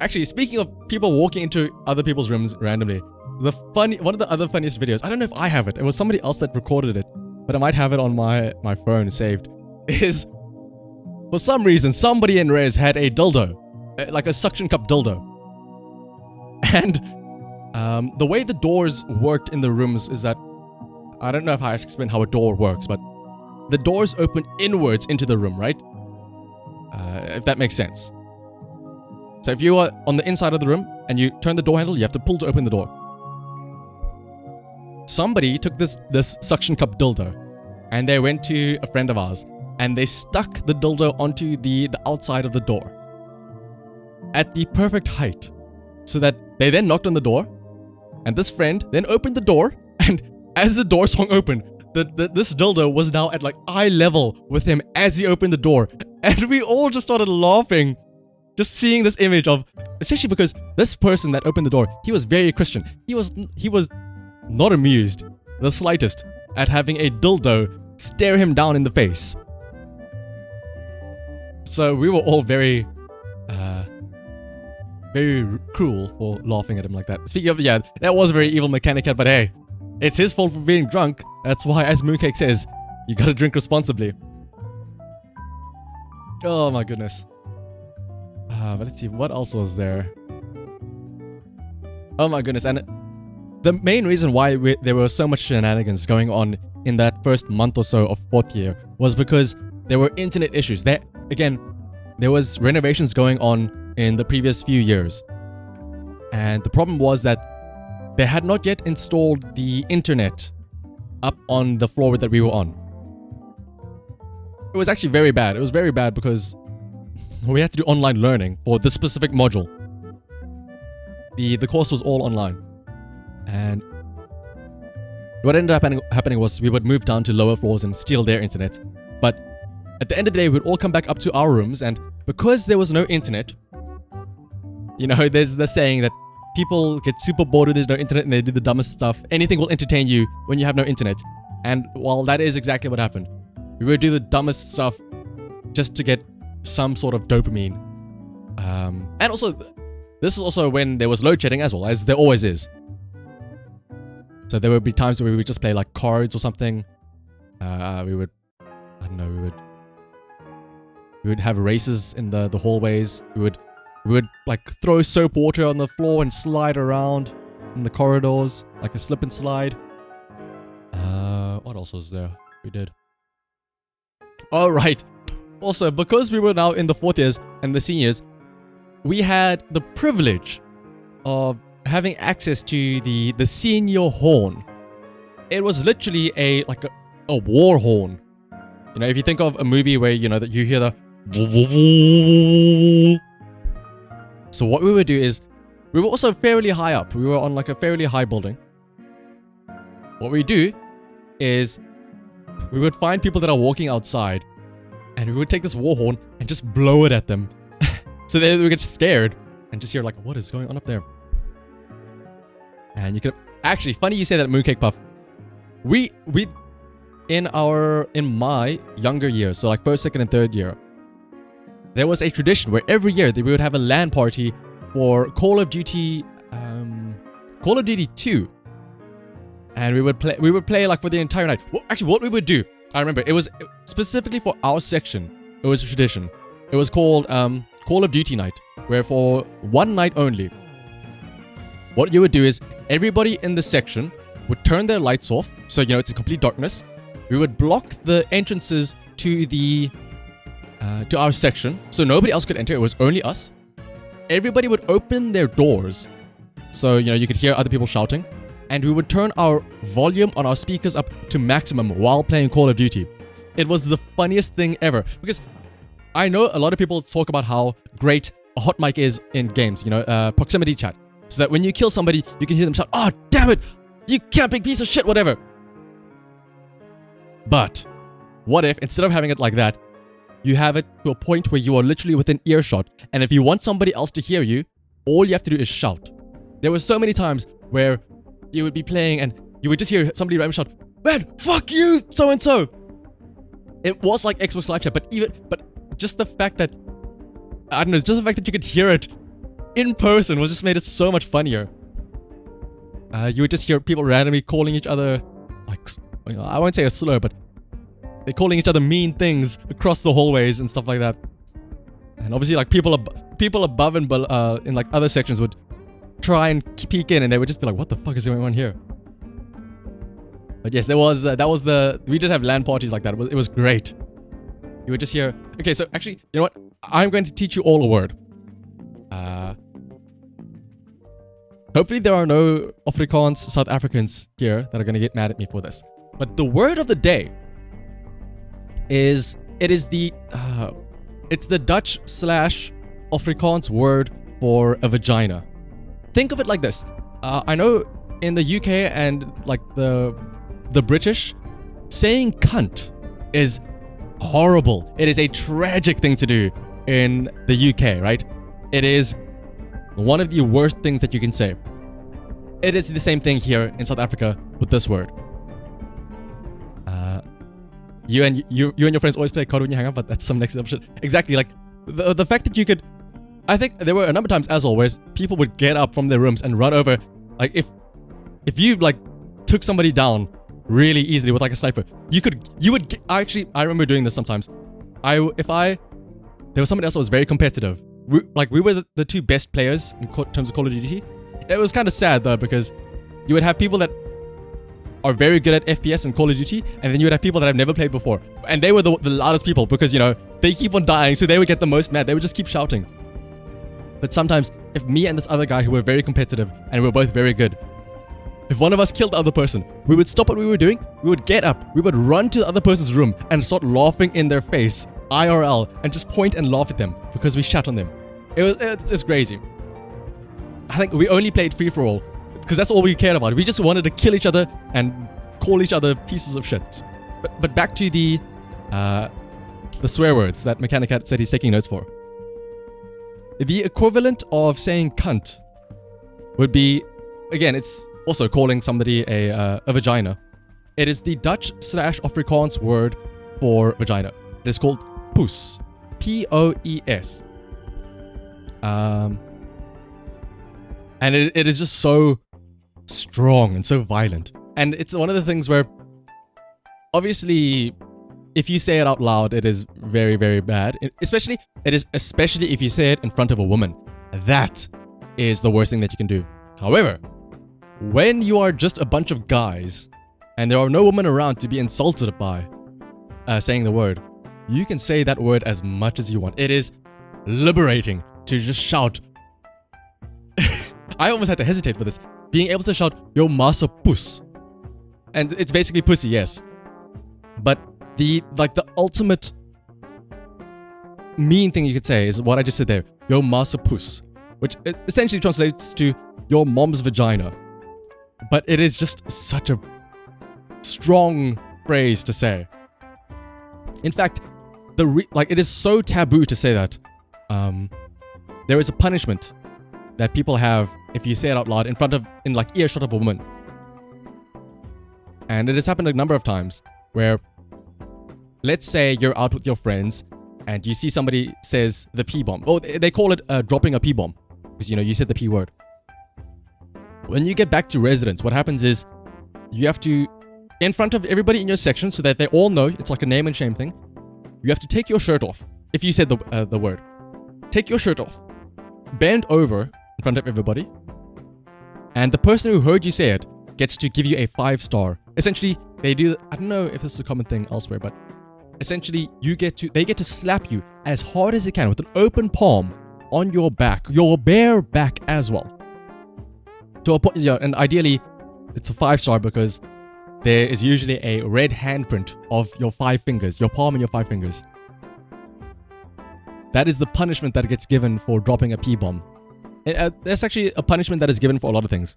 Actually, speaking of people walking into other people's rooms randomly, one of the other funniest videos, I don't know if I have it. It was somebody else that recorded it, but I might have it on my phone saved, is for some reason, somebody in Res had a dildo. Like a suction cup dildo. And the way the doors worked in the rooms is that, I don't know if I have to explain how a door works, but the doors open inwards into the room, right? If that makes sense. So if you are on the inside of the room and you turn the door handle, you have to pull to open the door. Somebody took this suction cup dildo and they went to a friend of ours and they stuck the dildo onto the outside of the door at the perfect height, so that they then knocked on the door, and this friend then opened the door, and as the door swung open, this dildo was now at like eye level with him as he opened the door, and we all just started laughing, just seeing this image of, especially because this person that opened the door, he was very Christian. He was not amused the slightest at having a dildo stare him down in the face. So we were all very very cruel for laughing at him like that. Speaking of, yeah, that was a very evil mechanic, but hey, it's his fault for being drunk. That's why, as Mooncake says, you gotta drink responsibly. Oh my goodness. But let's see, what else was there? Oh my goodness, and the main reason why there were so much shenanigans going on in that first month or so of 4th year was because there were internet issues. There was renovations going on in the previous few years. And the problem was that they had not yet installed the internet up on the floor that we were on. It was actually very bad. It was very bad because we had to do online learning for this specific module. The course was all online. And what ended up happening was we would move down to lower floors and steal their internet. But at the end of the day, we'd all come back up to our rooms, and because there was no internet, you know, there's the saying that people get super bored when there's no internet and they do the dumbest stuff. Anything will entertain you when you have no internet. And well, that is exactly what happened. We would do the dumbest stuff just to get some sort of dopamine. And also, this is also when there was load shedding as well, as there always is. So there would be times where we would just play like cards or something. We would have races in the hallways. We would like throw soap water on the floor and slide around in the corridors like a slip and slide. What else was there? We did. Oh right. Also, because we were now in the 4th years and the seniors, we had the privilege of having access to the senior horn. It was literally a war horn. You know, if you think of a movie where, you know, that you hear the... So what we would do is, we were also fairly high up. We were on like a fairly high building. What we do is, we would find people that are walking outside, and we would take this war horn and just blow it at them. So they would get scared and just hear like, what is going on up there? And you could... Actually, funny you say that, Mooncake Puff. We in my younger years, so like 1st, 2nd, and 3rd year, there was a tradition where every year we would have a LAN party for Call of Duty 2. And we would play like for the entire night. Well, actually, what we would do, I remember, it was specifically for our section. It was a tradition. It was called Call of Duty night, where for one night only, what you would do is everybody in the section would turn their lights off, so you know it's in complete darkness. We would block the entrances to to our section, so nobody else could enter. It was only us. Everybody would open their doors, so you know you could hear other people shouting, and we would turn our volume on our speakers up to maximum while playing Call of Duty. It was the funniest thing ever, because I know a lot of people talk about how great a hot mic is in games, you know, proximity chat, so that when you kill somebody, you can hear them shout, "Oh, damn it! You camping piece of shit, whatever." But what if, instead of having it like that, you have it to a point where you are literally within earshot, and if you want somebody else to hear you, all you have to do is shout. There were so many times where you would be playing and you would just hear somebody randomly shout, "Man, fuck you, so-and-so!" It was like Xbox Live Chat, but just the fact that, I don't know, just the fact that you could hear it in person was just made it so much funnier. You would just hear people randomly calling each other, like, you know, I won't say a slur, but they're calling each other mean things across the hallways and stuff like that. And obviously, like, people above and below, in like other sections would try and peek in, and they would just be like, "What the fuck is going on here?" But yes, there was we did have LAN parties like that. It was great. You would just hear. Okay, so actually, you know what? I'm going to teach you all a word. Hopefully there are no Afrikaans South Africans here that are going to get mad at me for this. But the word of the day is the Dutch / Afrikaans word for a vagina. Think of it like this. I know in the UK and like the British, saying cunt is horrible. It is a tragic thing to do in the UK, right? It is one of the worst things that you can say. It is the same thing here in South Africa with this word. You and your friends always play card when you hang out, but that's some next level shit. Exactly, like the fact that you could, I think there were a number of times as well where people would get up from their rooms and run over. Like if you like took somebody down really easily with like a sniper, I remember doing this sometimes. There was somebody else that was very competitive. We were the two best players in terms of Call of Duty. It was kind of sad though, because you would have people that are very good at FPS and Call of Duty, and then you would have people that have never played before, and they were the loudest people because, you know, they keep on dying, so they would get the most mad. They would just keep shouting. But sometimes, if me and this other guy who were very competitive and we were both very good, if one of us killed the other person, we would stop what we were doing, we would get up, we would run to the other person's room and start laughing in their face, IRL, and just point and laugh at them because we shat on them. It's crazy. I think we only played free-for-all because that's all we cared about. We just wanted to kill each other and call each other pieces of shit. But back to the swear words that Mechanic Cat said he's taking notes for. The equivalent of saying cunt would be, again, it's also calling somebody a vagina. It is the Dutch/Afrikaans word for vagina. It is called poes. P-O-E-S. And it is just so strong and so violent. And it's one of the things where, obviously, if you say it out loud, it is very, very bad. Especially if you say it in front of a woman. That is the worst thing that you can do. However, when you are just a bunch of guys and there are no women around to be insulted by saying the word, you can say that word as much as you want. It is liberating to just shout. I almost had to hesitate for this. Being able to shout, "Yo massa poes." And it's basically pussy, yes. But the ultimate mean thing you could say is what I just said there. "Yo massa poes," which essentially translates to "your mom's vagina." But it is just such a strong phrase to say. In fact, it is so taboo to say that. There is a punishment that people have if you say it out loud in earshot of a woman. And it has happened a number of times where, let's say you're out with your friends and you see somebody says the P-bomb. Oh, they call it dropping a P-bomb because, you know, you said the P word. When you get back to residence, what happens is you have to, in front of everybody in your section so that they all know, it's like a name and shame thing, you have to take your shirt off. If you said the word, take your shirt off, bend over in front of everybody, and the person who heard you say it gets to give you a 5-star. Essentially, they do, I don't know if this is a common thing elsewhere, but essentially they get to slap you as hard as they can with an open palm on your back, your bare back as well. To a point, yeah, and ideally, it's a 5-star because there is usually a red handprint of your 5 fingers, your palm and your 5 fingers. That is the punishment that gets given for dropping a P-bomb. There's actually a punishment that is given for a lot of things.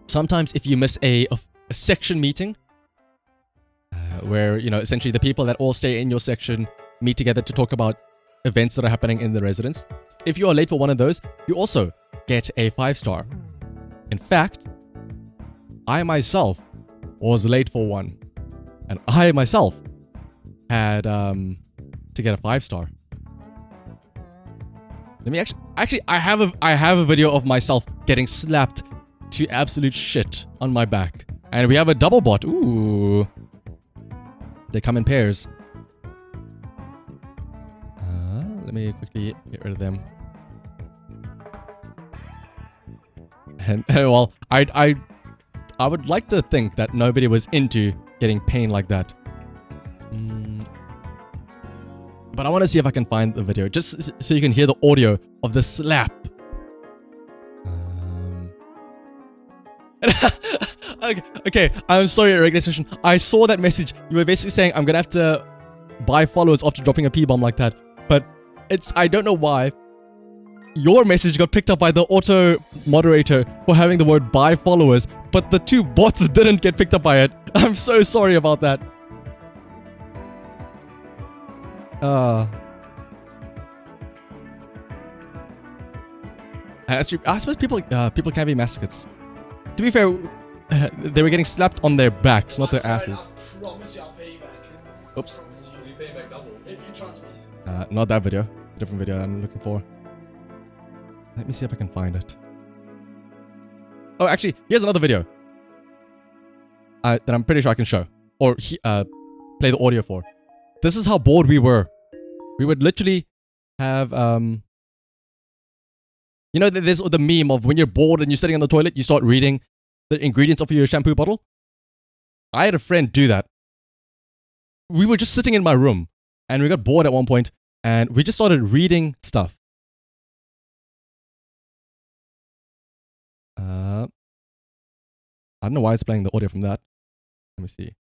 Sometimes if you miss a section meeting, where, you know, essentially the people that all stay in your section meet together to talk about events that are happening in the residence. If you are late for one of those, you also get a 5-star. In fact, I myself was late for one, and I myself had to get a 5-star. Let me actually I have a video of myself getting slapped to absolute shit on my back, and we have a double bot. Ooh, they come in pairs. Let me quickly get rid of them. And well, I would like to think that nobody was into getting pain like that. But I want to see if I can find the video, just so you can hear the audio of the slap. Okay, I'm sorry, Regular Session. I saw that message. You were basically saying I'm gonna have to buy followers after dropping a P-bomb like that. But I don't know why. Your message got picked up by the auto moderator for having the word buy followers, but the 2 bots didn't get picked up by it. I'm so sorry about that. I suppose people can be masochists. To be fair, they were getting slapped on their backs, not their asses. I promise you I'll pay you back. Oops. You pay back double. If you trust me. Not that video. Different video I'm looking for. Let me see if I can find it. Oh, actually, here's another video that I'm pretty sure I can show or play the audio for. This is how bored we were. We would literally have you know, there's the meme of when you're bored and you're sitting on the toilet, you start reading the ingredients of your shampoo bottle. I had a friend do that. We were just sitting in my room and we got bored at one point and we just started reading stuff. I don't know why it's playing the audio from that. Let me see.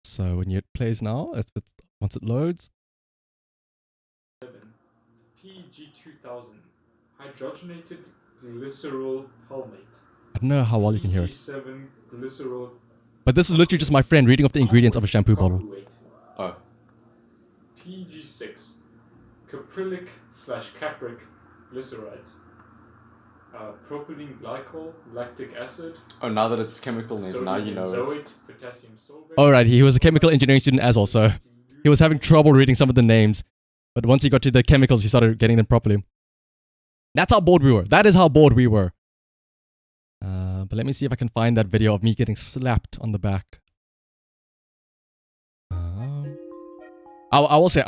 So when it plays now, once it loads. PG2000 hydrogenated glycerol palmate. I don't know how well you can hear it. PG7 glycerol. But this is literally just my friend reading off the ingredients of a shampoo bottle. Oh. PG6 caprylic / capric glycerides. Propylene glycol, lactic acid. Oh, now that it's chemical names, now you know it. Benzoate, potassium sorbate. Alright, he was a chemical engineering student as well, so he was having trouble reading some of the names. But once he got to the chemicals, he started getting them properly. That's how bored we were. That is how bored we were. But let me see if I can find that video of me getting slapped on the back. I will say,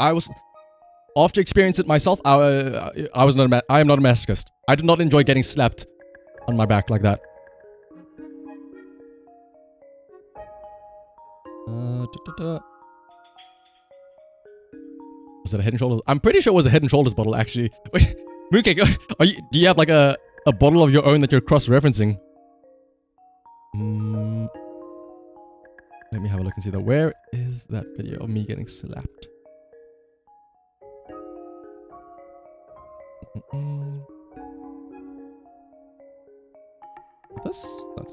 after experiencing it myself, I am not a masochist. I did not enjoy getting slapped on my back like that. Was it a Head and Shoulders? I'm pretty sure it was a Head and Shoulders bottle, actually. Wait, Mooncake, do you have like a bottle of your own that you're cross-referencing? Let me have a look and see that. Where is that video of me getting slapped? That's this.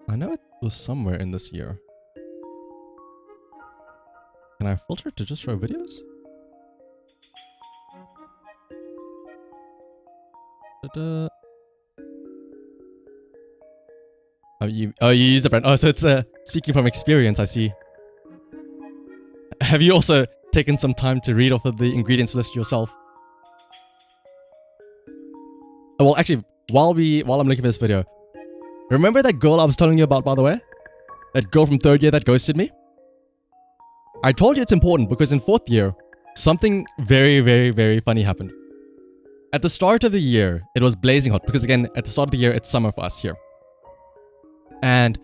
I know it was somewhere in this year. Can I filter to just show videos? Ta-da. Oh, you use a brand. Oh, so it's speaking from experience, I see. Have you also taken some time to read off of the ingredients list yourself? Oh, well, actually, while I'm looking for this video, remember that girl I was telling you about, by the way? That girl from 3rd year that ghosted me? I told you it's important because in 4th year, something very, very, very funny happened. At the start of the year, it was blazing hot because again, at the start of the year, it's summer for us here. And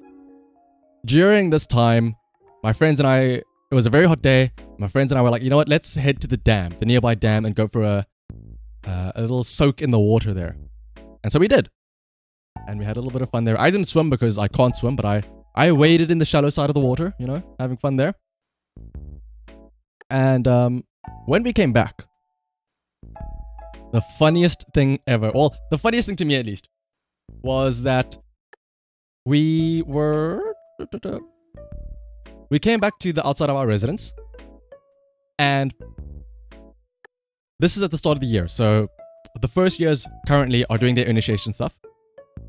during this time, my friends and I, it was a very hot day. My friends and I were like, you know what, let's head to the dam, the nearby dam, and go for a little soak in the water there. And so we did. And we had a little bit of fun there. I didn't swim because I can't swim, but I waded in the shallow side of the water, you know, having fun there. And when we came back, the funniest thing ever, well, the funniest thing to me at least, was that we came back to the outside of our residence, and this is at the start of the year, so the first years currently are doing their initiation stuff.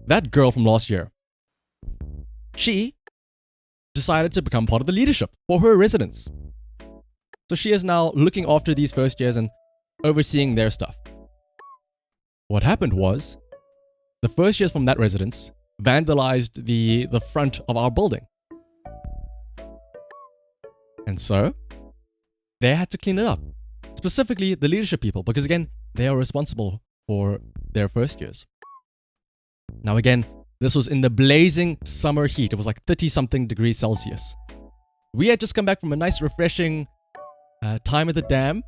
That girl from last year, she decided to become part of the leadership for her residence. So she is now looking after these first years and overseeing their stuff. What happened was, the first years from that residence vandalized the front of our building. And so, they had to clean it up. Specifically, the leadership people, because again, they are responsible for their first years. Now again, this was in the blazing summer heat. It was like 30-something degrees Celsius. We had just come back from a nice, refreshing time at the dam.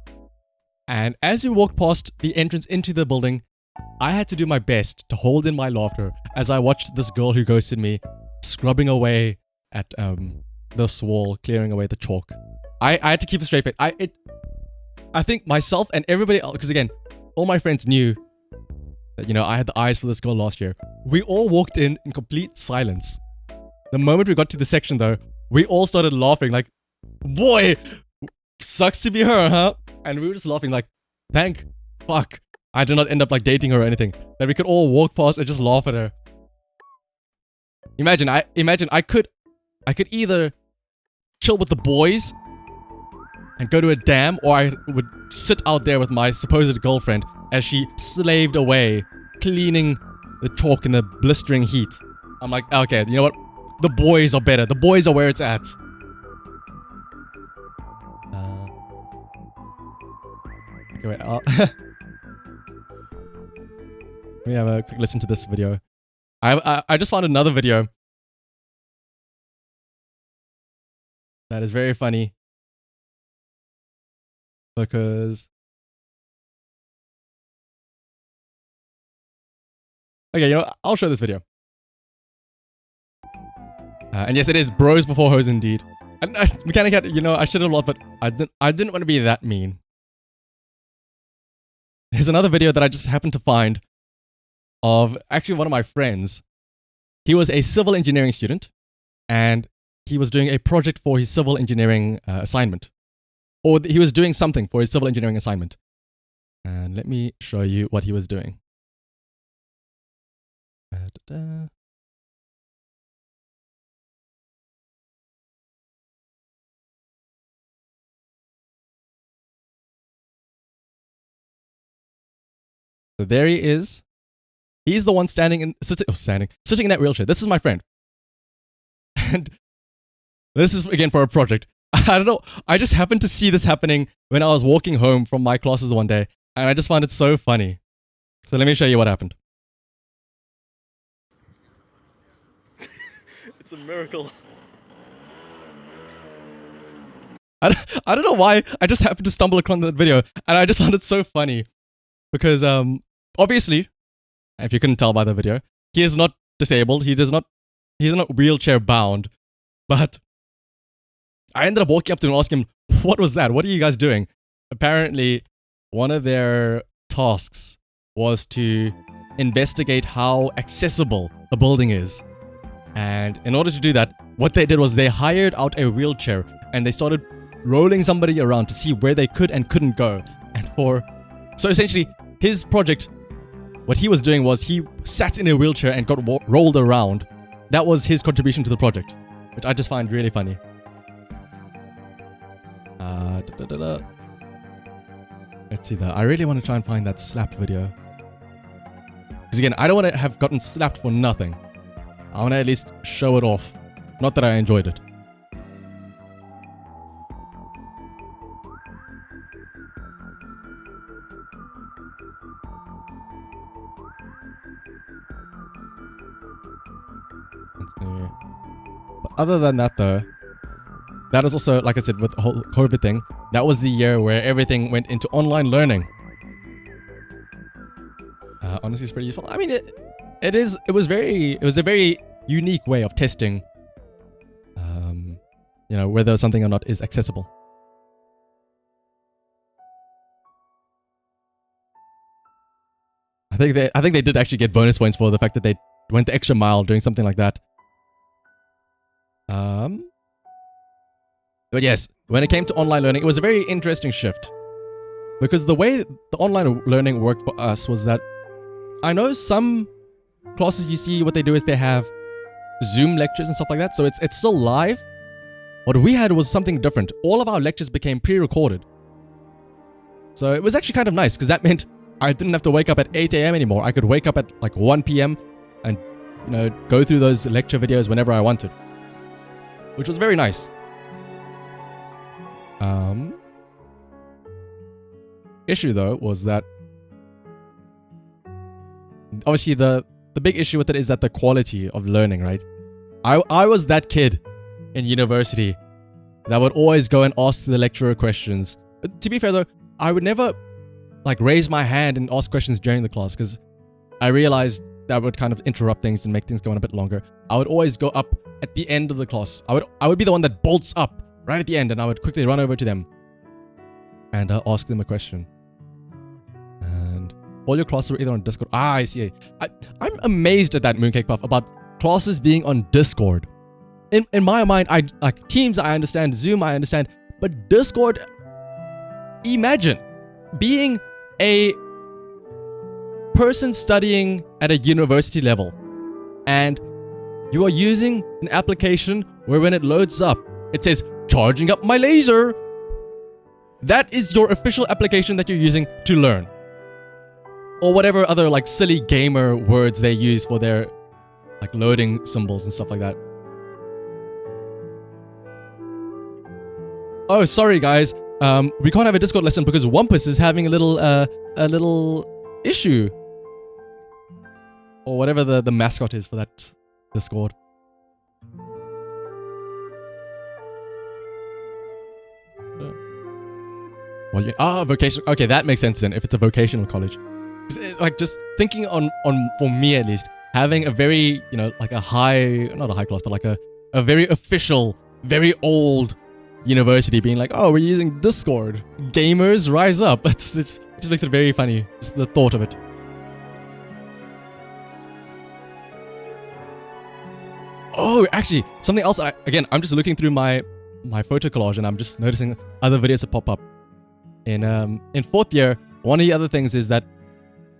And as we walked past the entrance into the building, I had to do my best to hold in my laughter as I watched this girl who ghosted me scrubbing away at this wall, clearing away the chalk. I had to keep a straight face. I think myself and everybody else, because again, all my friends knew that, you know, I had the eyes for this girl last year. We all walked in complete silence. The moment we got to the section though, we all started laughing like, boy, sucks to be her, huh? And we were just laughing like, thank fuck I did not end up like dating her or anything. That we could all walk past and just laugh at her. Imagine I could either chill with the boys and go to a dam, or I would sit out there with my supposed girlfriend as she slaved away, cleaning the chalk in the blistering heat. I'm like, okay, you know what? The boys are better. The boys are where it's at. Okay, wait. Let me have a quick listen to this video. I just found another video that is very funny because okay, you know, I'll show this video. And yes, it is bros before hoes indeed. And mechanic had, you know, I should have lot, but I didn't want to be that mean. There's another video that I just happened to find of actually one of my friends. He was a civil engineering student, and he was doing a project for his civil engineering assignment. Or he was doing something for his civil engineering assignment. And let me show you what he was doing. So there he is. He's the one sitting in that wheelchair. This is my friend. And this is again for a project. I don't know. I just happened to see this happening when I was walking home from my classes one day, and I just found it so funny. So let me show you what happened. It's a miracle. I don't know why. I just happened to stumble across that video, and I just found it so funny because obviously, if you couldn't tell by the video, he is not disabled. He's not wheelchair bound. But I ended up walking up to him and asking him, "What was that? What are you guys doing?" Apparently, one of their tasks was to investigate how accessible a building is. And in order to do that, what they did was they hired out a wheelchair and they started rolling somebody around to see where they could and couldn't go. So essentially, his project, what he was doing was he sat in a wheelchair and got rolled around. That was his contribution to the project, which I just find really funny. Let's see that. I really want to try and find that slap video. Because again, I don't want to have gotten slapped for nothing. I want to at least show it off. Not that I enjoyed it. But other than that though, that is also, like I said, with the whole COVID thing, that was the year where everything went into online learning. Honestly, it's pretty useful. I mean, it was a very unique way of testing, you know, whether something or not is accessible. I think they did actually get bonus points for the fact that they went the extra mile doing something like that. But yes, when it came to online learning, it was a very interesting shift. Because the way the online learning worked for us was that I know some classes you see what they do is they have Zoom lectures and stuff like that. So it's still live. What we had was something different. All of our lectures became pre-recorded. So it was actually kind of nice because that meant I didn't have to wake up at 8 a.m. anymore. I could wake up at like 1 p.m. and, you know, go through those lecture videos whenever I wanted. Which was very nice. Issue though was that obviously the big issue with it is that the quality of learning, right? I was that kid in university that would always go and ask the lecturer questions. To be fair though, I would never like raise my hand and ask questions during the class because I realized that would kind of interrupt things and make things go on a bit longer. I would always go up at the end of the class. I would be the one that bolts up right at the end, and I would quickly run over to them and ask them a question. And all your classes were either on Discord. I see. I'm amazed at that Mooncake Puff about classes being on Discord. In my mind, I like Teams. I understand Zoom. I understand, but Discord. Imagine being a person studying at a university level, and you are using an application where when it loads up, it says charging up my laser. That is your official application that you're using to learn. Or whatever other like silly gamer words they use for their like loading symbols and stuff like that. Oh, sorry guys. We can't have a Discord lesson because Wampus is having a little issue. Or whatever the mascot is for that Discord. Well, vocation. Okay, that makes sense then. If it's a vocational college, like just thinking on for me at least, having a very like a not a high class, but like a very official, very old university being like, oh, we're using Discord. Gamers rise up. It just makes it very funny. Just the thought of it. Oh, actually, something else. Again, I'm just looking through my photo collage and I'm just noticing other videos that pop up. In fourth year, one of the other things is that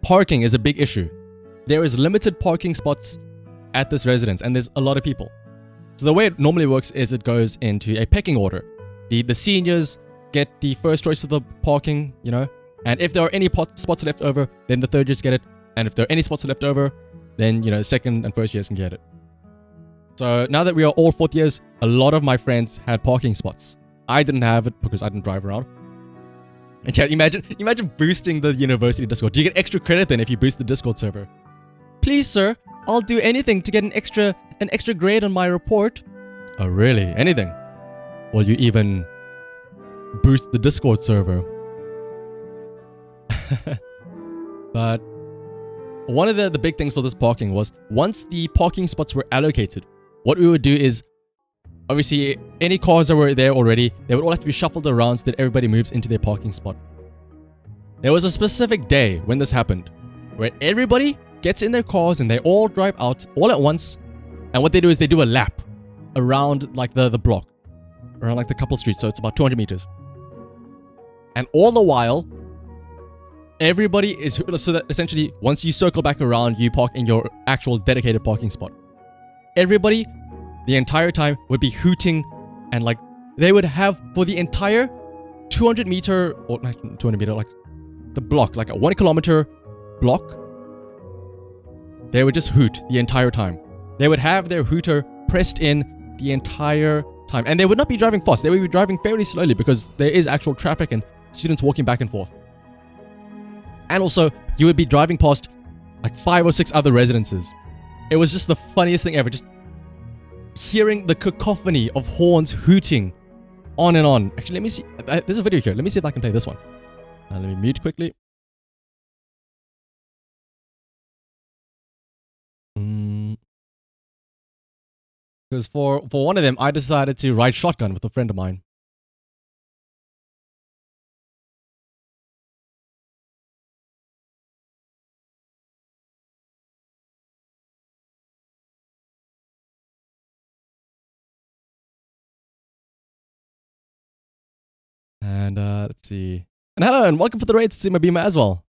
parking is a big issue. There is limited parking spots at this residence, and there's a lot of people. So the way it normally works is it goes into a pecking order. The seniors get the first choice of the parking, and if there are any spots left over, then the third years get it. And if there are any spots left over, then second and first years can get it. So now that we are all fourth years, a lot of my friends had parking spots. I didn't have it because I didn't drive around. And chat, imagine boosting the university Discord. Do you get extra credit then if you boost the Discord server? Please, sir, I'll do anything to get an extra grade on my report. Oh, really? Anything? Will you even boost the Discord server? But one of the big things for this parking was once the parking spots were allocated, what we would do is obviously, any cars that were there already, they would all have to be shuffled around so that everybody moves into their parking spot. There was a specific day when this happened, where everybody gets in their cars and they all drive out all at once. And what they do is they do a lap around like the block, around like the couple streets. So it's about 200 meters. And all the while, everybody is, so that essentially once you circle back around, you park in your actual dedicated parking spot. Everybody the entire time would be hooting, and like they would have for the entire 200 meter or not 200 meter, like the block, like a 1 kilometer block, they would just hoot the entire time. They would have their hooter pressed in the entire time, and they would not be driving fast. They would be driving fairly slowly because there is actual traffic and students walking back and forth. And also, you would be driving past like 5 or 6 other residences. It was just the funniest thing ever. Just hearing the cacophony of horns hooting on and on. Actually, let me see. There's a video here. Let me see if I can play this one. Let me mute quickly. Because for one of them, I decided to ride shotgun with a friend of mine. And let's see. And hello, and welcome for the raid to see my Beamer as well.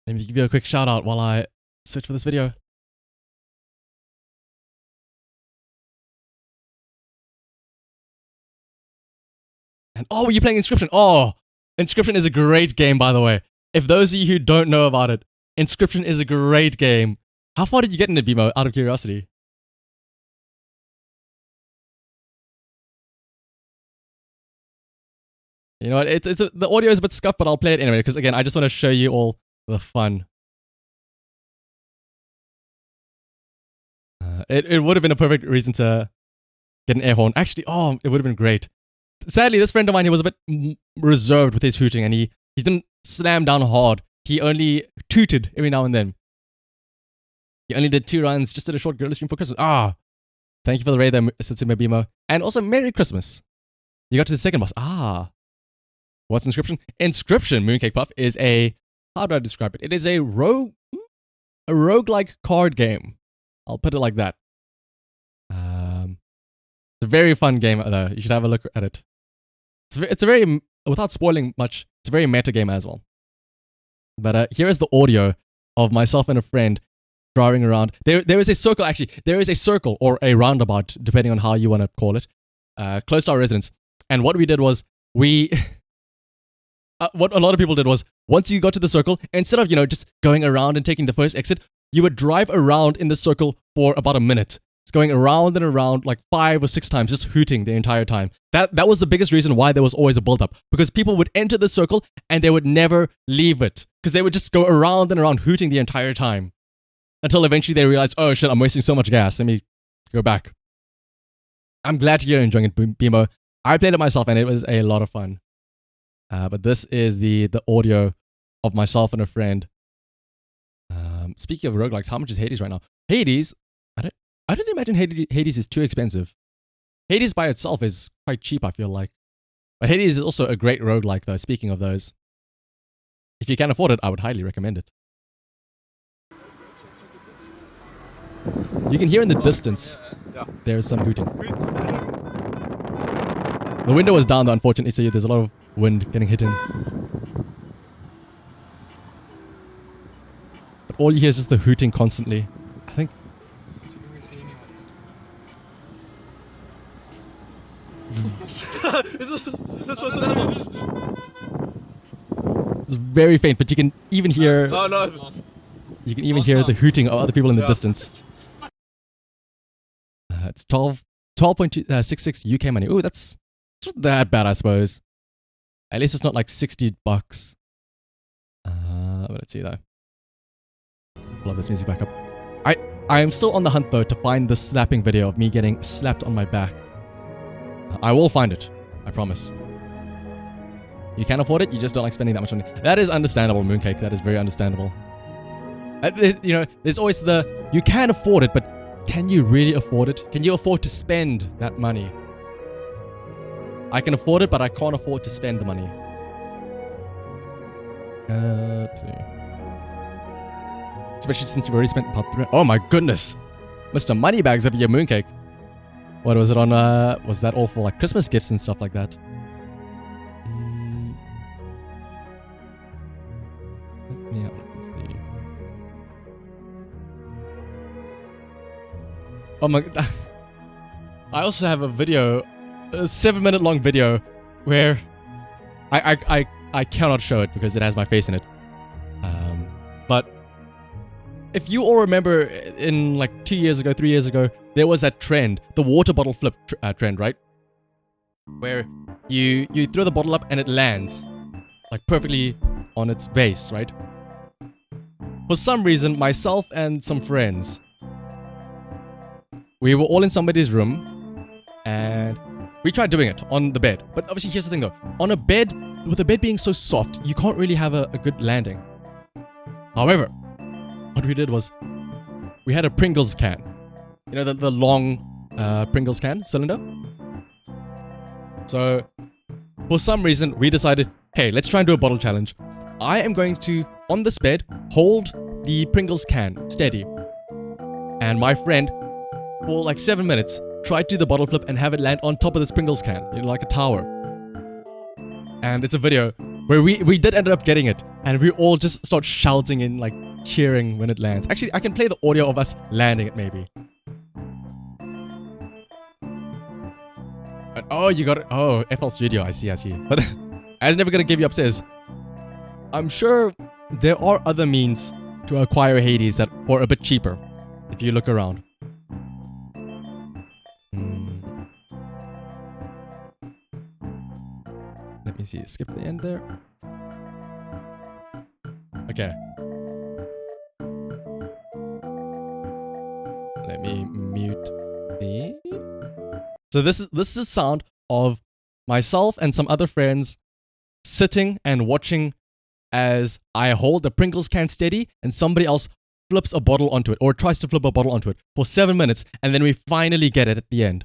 Let me give you a quick shout out while I search for this video. And oh, were you playing Inscription? Oh, Inscription is a great game, by the way. If those of you who don't know about it, Inscription is a great game. How far did you get in it, Beamo, out of curiosity? You know what? The audio is a bit scuffed, but I'll play it anyway because again, I just want to show you all the fun. It would have been a perfect reason to get an air horn. Actually, oh, it would have been great. Sadly, this friend of mine, he was a bit reserved with his hooting, and he didn't slam down hard. He only tooted every now and then. He only did 2 runs, just did a short girl stream for Christmas. Ah, thank you for the raid there, Setsuma Bimo. And also, Merry Christmas. You got to the second boss. Ah. What's Inscription? Inscription, Mooncake Puff, is a... How do I describe it? It is a roguelike card game. I'll put it like that. It's a very fun game, though. You should have a look at it. It's a very... Without spoiling much, it's a very meta game as well. But here is the audio of myself and a friend driving around. There is a circle, actually. There is a circle or a roundabout, depending on how you want to call it, close to our residence. And what we did was we what a lot of people did was once you got to the circle, instead of just going around and taking the first exit, you would drive around in the circle for about a minute. It's going around and around like 5 or 6 times, just hooting the entire time. That was the biggest reason why there was always a build-up, because people would enter the circle and they would never leave it, because they would just go around and around hooting the entire time until eventually they realized, oh shit, I'm wasting so much gas. Let me go back. I'm glad you're enjoying it, Bimo. I played it myself and it was a lot of fun. But this is the audio of myself and a friend. Speaking of roguelikes, how much is Hades right now? Hades, I don't imagine Hades is too expensive. Hades by itself is quite cheap, I feel like. But Hades is also a great roguelike though, speaking of those. If you can afford it, I would highly recommend it. You can hear in the distance, there's some hooting. The window was down though, unfortunately, so there's a lot of wind getting hit in. But all you hear is just the hooting constantly. I think... It's very faint, but you can even hear... Oh no. You can even hear the hooting of other people in the distance. It's 12.66 UK money. Ooh, that's not that bad, I suppose. At least it's not like $60. But let's see though. Love this music back up. I am still on the hunt though to find the slapping video of me getting slapped on my back. I will find it. I promise. You can afford it, you just don't like spending that much money. That is understandable, Mooncake. That is very understandable. There's always the, you can afford it, but can you really afford it? Can you afford to spend that money? I can afford it, but I can't afford to spend the money. Let's see. Especially since you've already spent about 3... Oh my goodness! Mr. Moneybags over your Mooncake. What was it on, was that all for like Christmas gifts and stuff like that? Yeah, let's see. Oh my... I also have a video, a 7-minute long video, where I cannot show it because it has my face in it. But if you all remember, in like 2 years ago, 3 years ago, there was that trend, the water bottle flip trend, right? Where you throw the bottle up and it lands like perfectly on its base, right? For some reason, myself and some friends, we were all in somebody's room and we tried doing it on the bed. But obviously, here's the thing though. On a bed, with the bed being so soft, you can't really have a good landing. However, what we did was we had a Pringles can. You know, the long Pringles can cylinder? So, for some reason, we decided, hey, let's try and do a bottle challenge. I am going to, on this bed, hold the Pringles can steady. And my friend, for like 7 minutes, tried to do the bottle flip and have it land on top of this Pringles can, you know, like a tower. And it's a video where we did end up getting it. And we all just start shouting and like cheering when it lands. Actually, I can play the audio of us landing it maybe. And, oh, you got it. Oh, FL Studio. I see. But I was never going to give you up says, I'm sure there are other means to acquire Hades that are a bit cheaper if you look around. Let me see. Skip the end there. Okay. Let me mute the... So this is the sound of myself and some other friends sitting and watching as I hold the Pringles can steady and somebody else flips a bottle onto it or tries to flip a bottle onto it for 7 minutes, and then we finally get it at the end.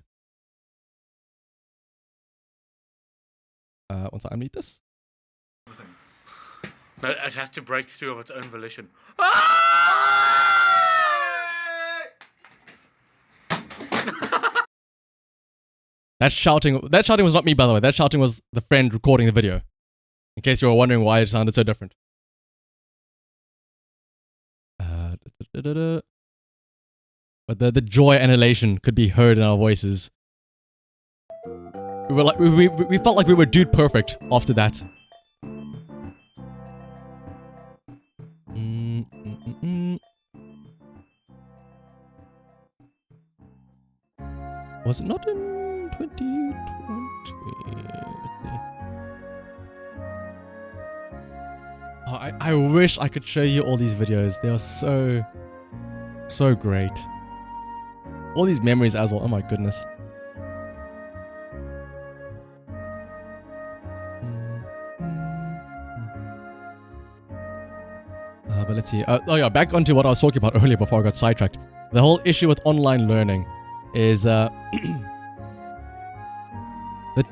Once I unmute this. But it has to break through of its own volition. That shouting was not me, by the way. That shouting was the friend recording the video. In case you were wondering why it sounded so different. But the joy and elation could be heard in our voices. We were like, we felt like we were dude perfect after that. Was it not in 2020? Oh, I wish I could show you all these videos. They are so great. All these memories as well. Oh my goodness. But let's see. Oh yeah, back onto what I was talking about earlier before I got sidetracked. The whole issue with online learning is the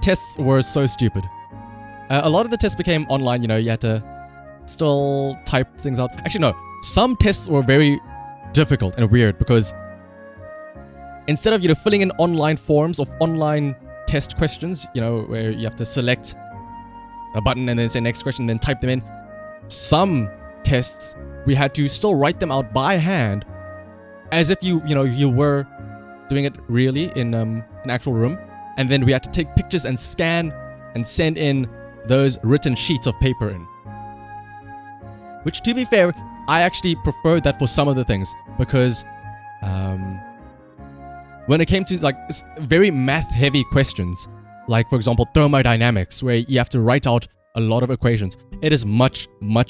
tests were so stupid. A lot of the tests became online, you know, you had to still type things out. Actually, no. Some tests were very difficult and weird because instead of, you know, filling in online forms of online test questions, you know, where you have to select a button and then say next question, then type them in, some tests we had to still write them out by hand as if you were doing it really in an actual room, and then we had to take pictures and scan and send in those written sheets of paper in. Which, to be fair, I actually preferred that for some of the things because when it came to like very math-heavy questions, like for example thermodynamics, where you have to write out a lot of equations, it is much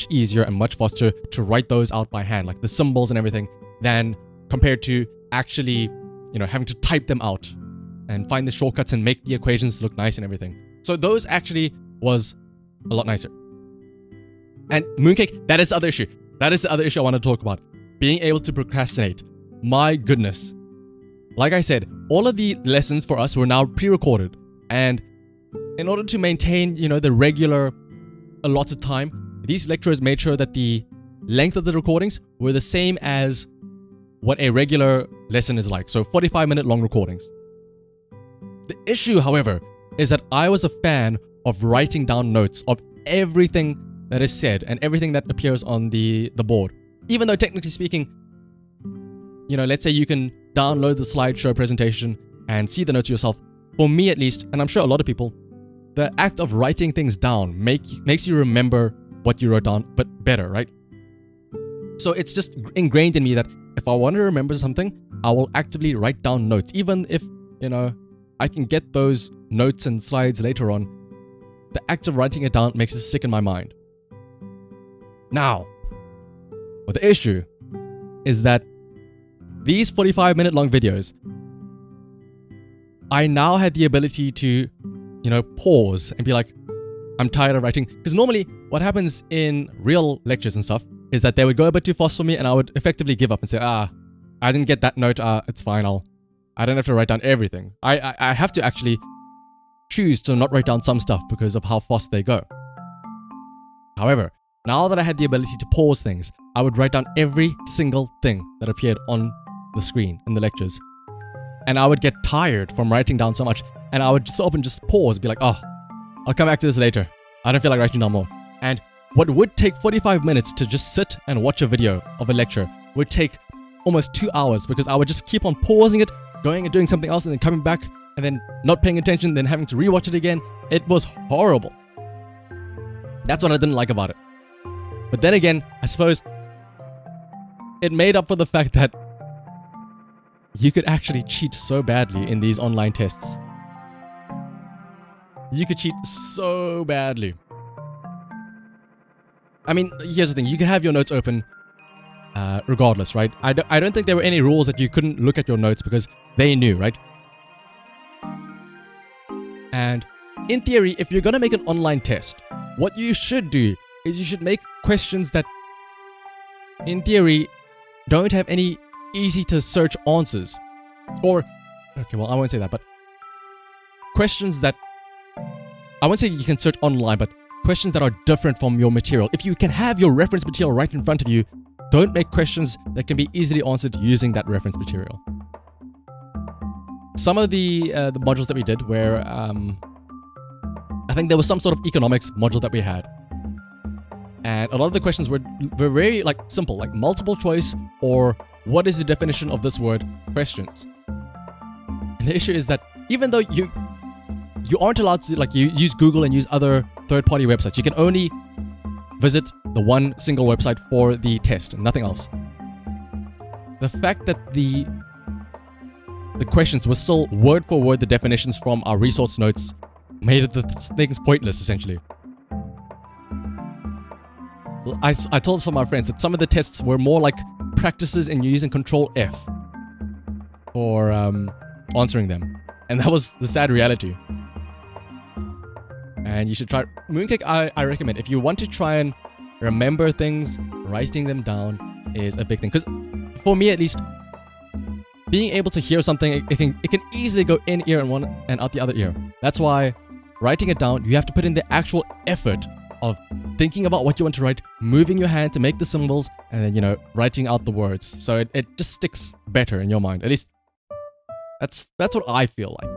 easier and much faster to write those out by hand, like the symbols and everything, than compared to actually, you know, having to type them out and find the shortcuts and make the equations look nice and everything. So those actually was a lot nicer. And Mooncake, that is the other issue. That is the other issue I want to talk about. Being able to procrastinate. My goodness. Like I said, all of the lessons for us were now pre-recorded. And in order to maintain, you know, the regular allotted time, these lecturers made sure that the length of the recordings were the same as what a regular lesson is like. So 45-minute long recordings. The issue, however, is that I was a fan of writing down notes of everything that is said and everything that appears on the board. Even though technically speaking, you know, let's say you can download the slideshow presentation and see the notes yourself. For me at least, and I'm sure a lot of people, the act of writing things down makes you remember what you wrote down, but better, right? So it's just ingrained in me that if I want to remember something, I will actively write down notes. Even if, you know, I can get those notes and slides later on, the act of writing it down makes it stick in my mind. Now, well, the issue is that these 45-minute long videos, I now had the ability to, you know, pause and be like, I'm tired of writing. Because normally what happens in real lectures and stuff is that they would go a bit too fast for me and I would effectively give up and say, I didn't get that note, it's fine, I don't have to write down everything. I have to actually choose to not write down some stuff because of how fast they go. However, now that I had the ability to pause things, I would write down every single thing that appeared on the screen in the lectures. And I would get tired from writing down so much, and I would stop and just pause, be like, I'll come back to this later. I don't feel like writing down more. And what would take 45 minutes to just sit and watch a video of a lecture would take almost 2 hours, because I would just keep on pausing it, going and doing something else, and then coming back, and then not paying attention, then having to rewatch it again. It was horrible. That's what I didn't like about it. But then again, I suppose it made up for the fact that you could actually cheat so badly in these online tests. You could cheat so badly. I mean, here's the thing. You can have your notes open regardless, right? I don't think there were any rules that you couldn't look at your notes because they knew, right? And in theory, if you're going to make an online test, what you should do is you should make questions that, in theory, don't have any easy-to-search answers. Or, okay, well, I won't say that, but questions that, I won't say you can search online, but questions that are different from your material. If you can have your reference material right in front of you, don't make questions that can be easily answered using that reference material. Some of the modules that we did were, I think there was some sort of economics module that we had. And a lot of the questions were very like simple, like multiple choice or what is the definition of this word questions. And the issue is that even though you aren't allowed to like you use Google and use other third-party websites. You can only visit the one single website for the test, nothing else. The fact that the questions were still word for word the definitions from our resource notes made the things pointless, essentially. I told some of my friends that some of the tests were more like practices in using Control F for answering them. And that was the sad reality. And you should try... Mooncake, I recommend. If you want to try and remember things, writing them down is a big thing. Because for me, at least, being able to hear something, it can easily go in ear and one and out the other ear. That's why writing it down, you have to put in the actual effort of thinking about what you want to write, moving your hand to make the symbols, and then, you know, writing out the words. So it just sticks better in your mind. At least, that's what I feel like.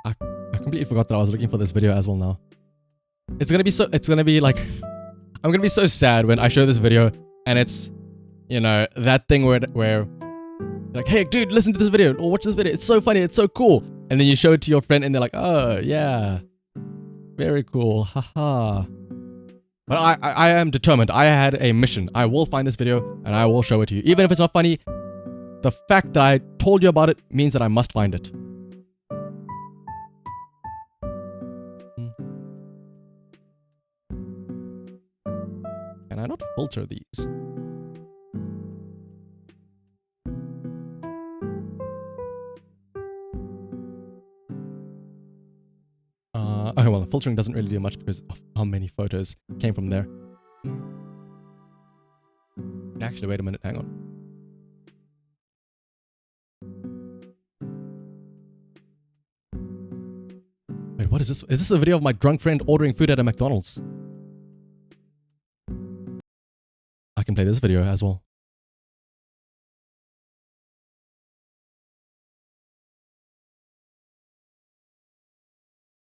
I completely forgot that I was looking for this video as well now. It's gonna be like, I'm gonna be so sad when I show this video and it's, you know, that thing where like, hey dude, listen to this video or watch this video. It's so funny, it's so cool. And then you show it to your friend and they're like, oh yeah, very cool, haha. But I am determined. I had a mission. I will find this video and I will show it to you. Even if it's not funny, the fact that I told you about it means that I must find it. Can I not filter these? Okay, well, filtering doesn't really do much because of how many photos came from there. Actually, wait a minute, hang on. Wait, what is this? Is this a video of my drunk friend ordering food at a McDonald's? I can play this video as well.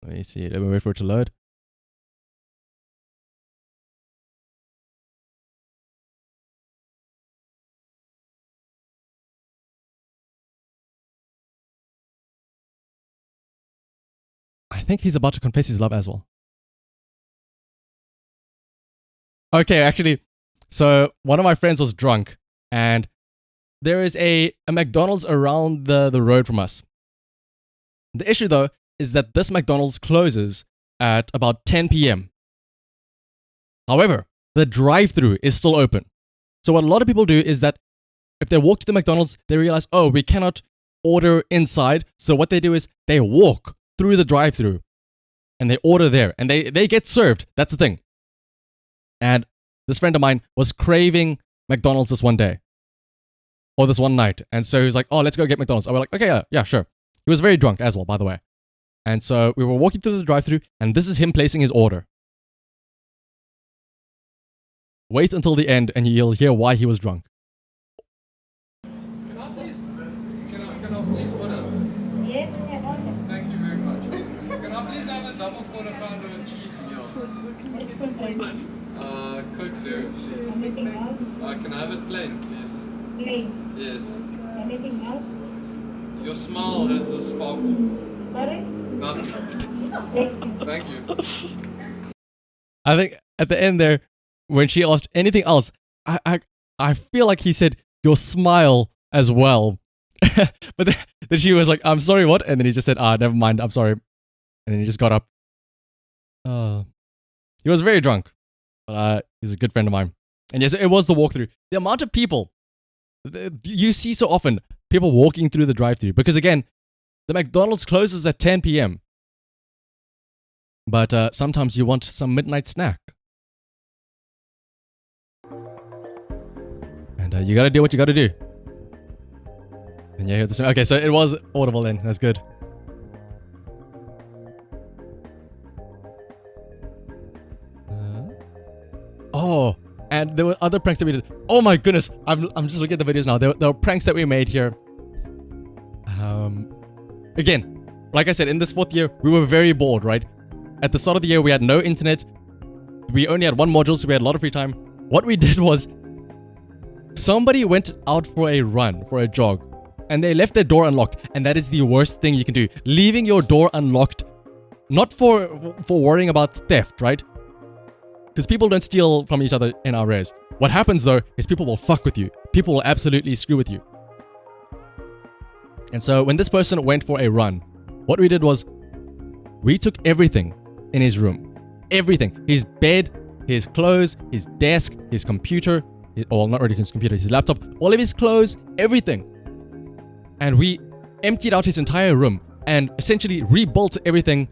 Let me see. Let me wait for it to load. I think he's about to confess his love as well. Okay, actually, so one of my friends was drunk, and there is a McDonald's around the road from us. The issue, though, is that this McDonald's closes at about 10 p.m. However, the drive-thru is still open. So what a lot of people do is that if they walk to the McDonald's, they realize, oh, we cannot order inside. So what they do is they walk through the drive-thru and they order there and they get served. That's the thing. And this friend of mine was craving McDonald's this one day or this one night. And so he was like, oh, let's go get McDonald's. And we're like, okay, yeah, sure. He was very drunk as well, by the way. And so we were walking through the drive-thru, and this is him placing his order. Wait until the end, and you'll hear why he was drunk. Can I please order? Yes, Thank you very much. Can I please have a double quarter pounder with cheese meal? Coke zero, please. anything else? Can I have it plain, please? Plain. Yes. Anything else? Your smile has the sparkle. Sorry? Nothing. Thank you. I think at the end there, when she asked anything else, I feel like he said, your smile as well. But then she was like, I'm sorry, what? And then he just said, never mind, I'm sorry. And then he just got up. He was very drunk. But he's a good friend of mine. And yes, it was the walkthrough. The amount of people you see so often, people walking through the drive-thru. Because again, the McDonald's closes at 10 p.m. But sometimes you want some midnight snack. And you gotta do what you gotta do. And yeah, okay, so it was audible then. That's good. Oh, and there were other pranks that we did. Oh my goodness, I'm just looking at the videos now. There were pranks that we made here. Again, like I said, in this 4th year, we were very bored, right? At the start of the year, we had no internet. We only had one module, so we had a lot of free time. What we did was, Somebody went out for a run, for a jog, and they left their door unlocked, and that is the worst thing you can do. Leaving your door unlocked, not for worrying about theft, right? Because people don't steal from each other in our res. What happens though is people will fuck with you. People will absolutely screw with you. And so when this person went for a run, what we did was we took everything in his room. Everything. His bed, his clothes, his desk, his computer, well, not really his computer, his laptop, all of his clothes, everything. And we emptied out his entire room and essentially rebuilt everything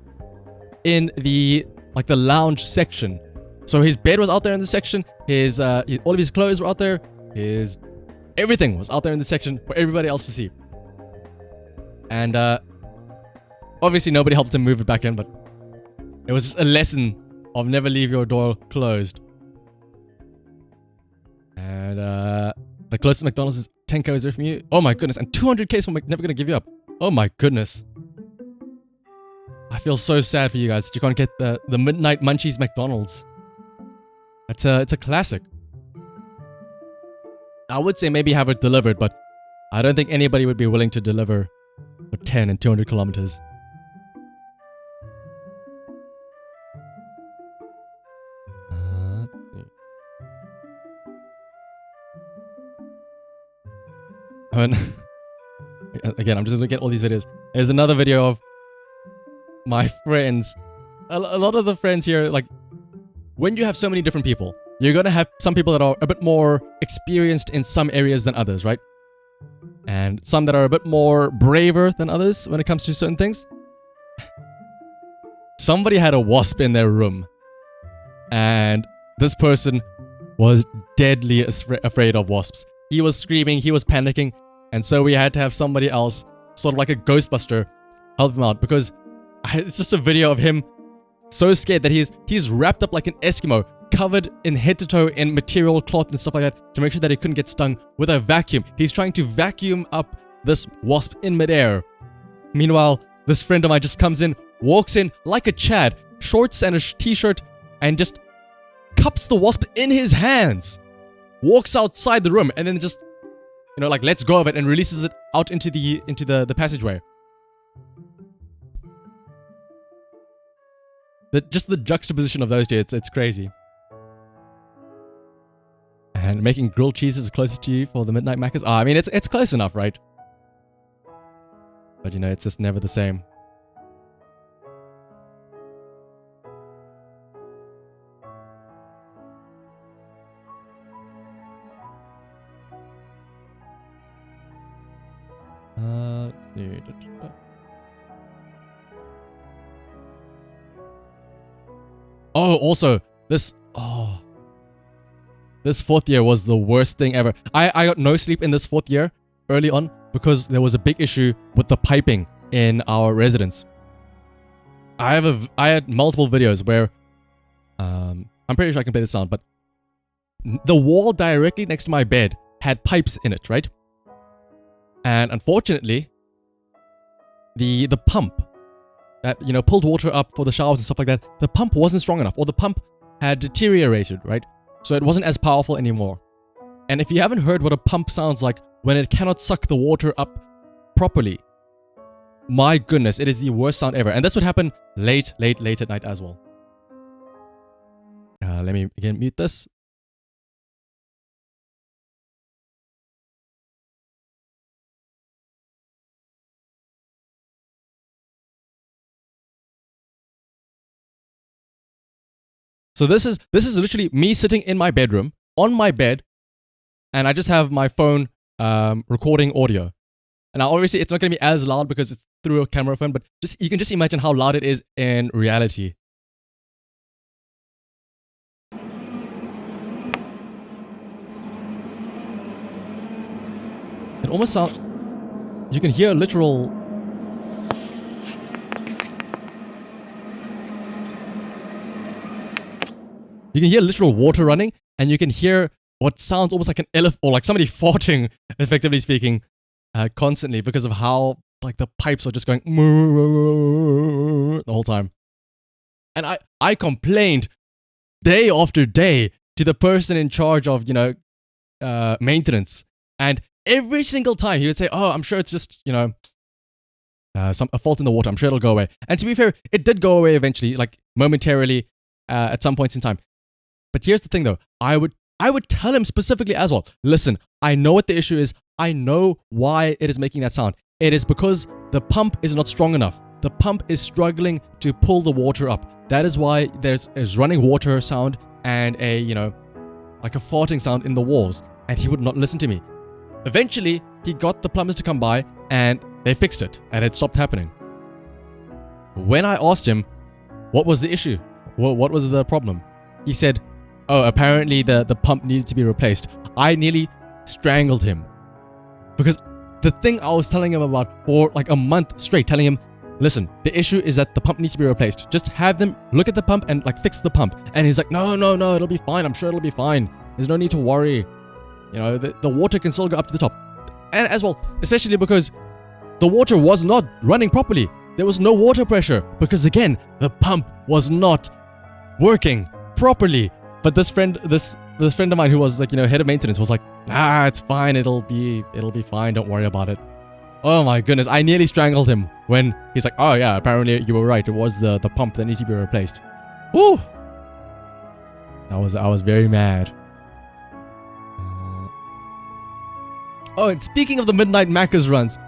in the lounge section. So his bed was out there in the section, all of his clothes were out there, everything was out there in the section for everybody else to see. And obviously nobody helped him move it back in, but it was just a lesson of never leave your door closed. And the closest McDonald's is 10 k's away from you. Oh my goodness, and 200 k's from Never Gonna Give You Up. Oh my goodness. I feel so sad for you guys that you can't get the Midnight Munchies McDonald's. It's a classic. I would say maybe have it delivered, but I don't think anybody would be willing to deliver for 10 and 200 kilometers. Again, I'm just looking at all these videos. There's another video of my friends. A lot of the friends here, like, when you have so many different people, you're gonna have some people that are a bit more experienced in some areas than others, right? And some that are a bit more braver than others when it comes to certain things. Somebody had a wasp in their room, and this person was deadly afraid of wasps. He was screaming, he was panicking, and so we had to have somebody else, sort of like a Ghostbuster, help him out, because it's just a video of him so scared that he's wrapped up like an Eskimo, covered in head to toe in material, cloth and stuff like that, to make sure that he couldn't get stung, with a vacuum. He's trying to vacuum up this wasp in midair. Meanwhile, this friend of mine just comes in, walks in like a Chad, shorts and a t-shirt, and just cups the wasp in his hands, walks outside the room, and then just, you know, like lets go of it and releases it out into the passageway. Just the juxtaposition of those two, it's crazy. And making grilled cheeses closest to you for the midnight Maccas. I mean, it's close enough, right? But you know, it's just never the same. Oh, also, this fourth year was the worst thing ever. I got no sleep in this fourth year early on because there was a big issue with the piping in our residence. I had multiple videos where I'm pretty sure I can play the sound, but the wall directly next to my bed had pipes in it, right? And unfortunately, the pump that, you know, pulled water up for the showers and stuff like that, the pump wasn't strong enough, or the pump had deteriorated, right? So it wasn't as powerful anymore. And if you haven't heard what a pump sounds like when it cannot suck the water up properly, my goodness, it is the worst sound ever. And that's what happened late at night as well. Let me again mute this. So this is literally me sitting in my bedroom, on my bed, and I just have my phone recording audio. And now obviously it's not going to be as loud because it's through a camera phone, but you can just imagine how loud it is in reality. It almost sounds... You can hear literal... You can hear literal water running, and you can hear what sounds almost like an elephant, or like somebody farting, effectively speaking, constantly, because of how, like, the pipes are just going the whole time. And I complained day after day to the person in charge of, you know, maintenance. And every single time he would say, "Oh, I'm sure it's just, a fault in the water. I'm sure it'll go away." And to be fair, it did go away eventually, like momentarily, at some points in time. But here's the thing though, I would tell him specifically as well, listen, I know what the issue is. I know why it is making that sound. It is because the pump is not strong enough. The pump is struggling to pull the water up. That is why there's running water sound and a, like a farting sound in the walls. And he would not listen to me. Eventually, he got the plumbers to come by and they fixed it and it stopped happening. When I asked him, what was the issue? What was the problem? He said, oh, apparently the pump needed to be replaced. I nearly strangled him. Because the thing I was telling him about for like a month straight, telling him, listen, the issue is that the pump needs to be replaced. Just have them look at the pump and like fix the pump. And he's like, no, it'll be fine. I'm sure it'll be fine. There's no need to worry. The water can still go up to the top. And as well, especially because the water was not running properly. There was no water pressure because again, the pump was not working properly. But this friend of mine who was like, head of maintenance was like, it's fine. It'll be fine. Don't worry about it. Oh my goodness. I nearly strangled him when he's like, oh yeah, apparently you were right. It was the pump that needed to be replaced. Woo! I was very mad. Oh, and speaking of the midnight Macca's runs,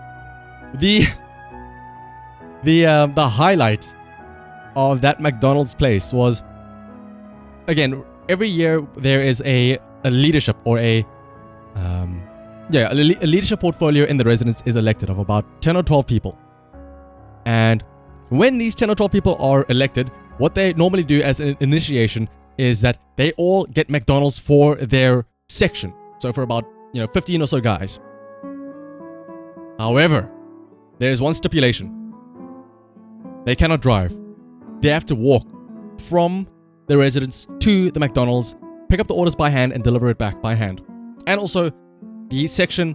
the highlight of that McDonald's place was, again, every year there is a leadership or a leadership portfolio in the residence is elected of about 10 or 12 people. And when these 10 or 12 people are elected, what they normally do as an initiation is that they all get McDonald's for their section. So for about 15 or so guys. However, there's one stipulation. They cannot drive. They have to walk from the residence to the McDonald's, pick up the orders by hand and deliver it back by hand. And also, the section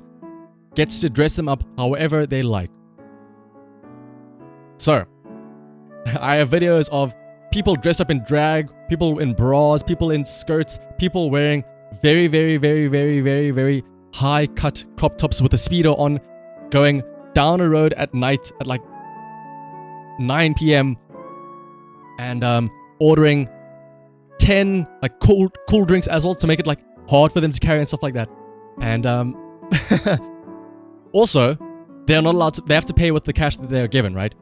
gets to dress them up however they like. So, I have videos of people dressed up in drag, people in bras, people in skirts, people wearing very, very, very, very, very, very high-cut crop tops with a Speedo on, going down a road at night at like 9 p.m. and ordering 10 like cool drinks as well to make it like hard for them to carry and stuff like that. And also, they're not allowed to, they have to pay with the cash that they're given, right?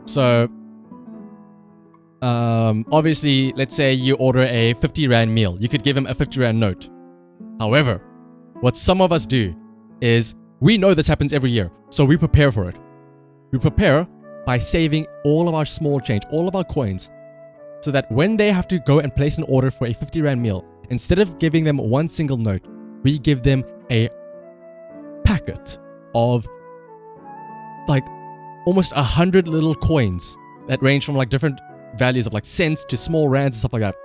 So obviously, let's say you order a 50 Rand meal. You could give him a 50 Rand note. However, what some of us do is we know this happens every year, so we prepare for it. We prepare by saving all of our small change, all of our coins, so that when they have to go and place an order for a 50 Rand meal, instead of giving them one single note, we give them a packet of like almost 100 little coins that range from like different values of like cents to small rands and stuff like that.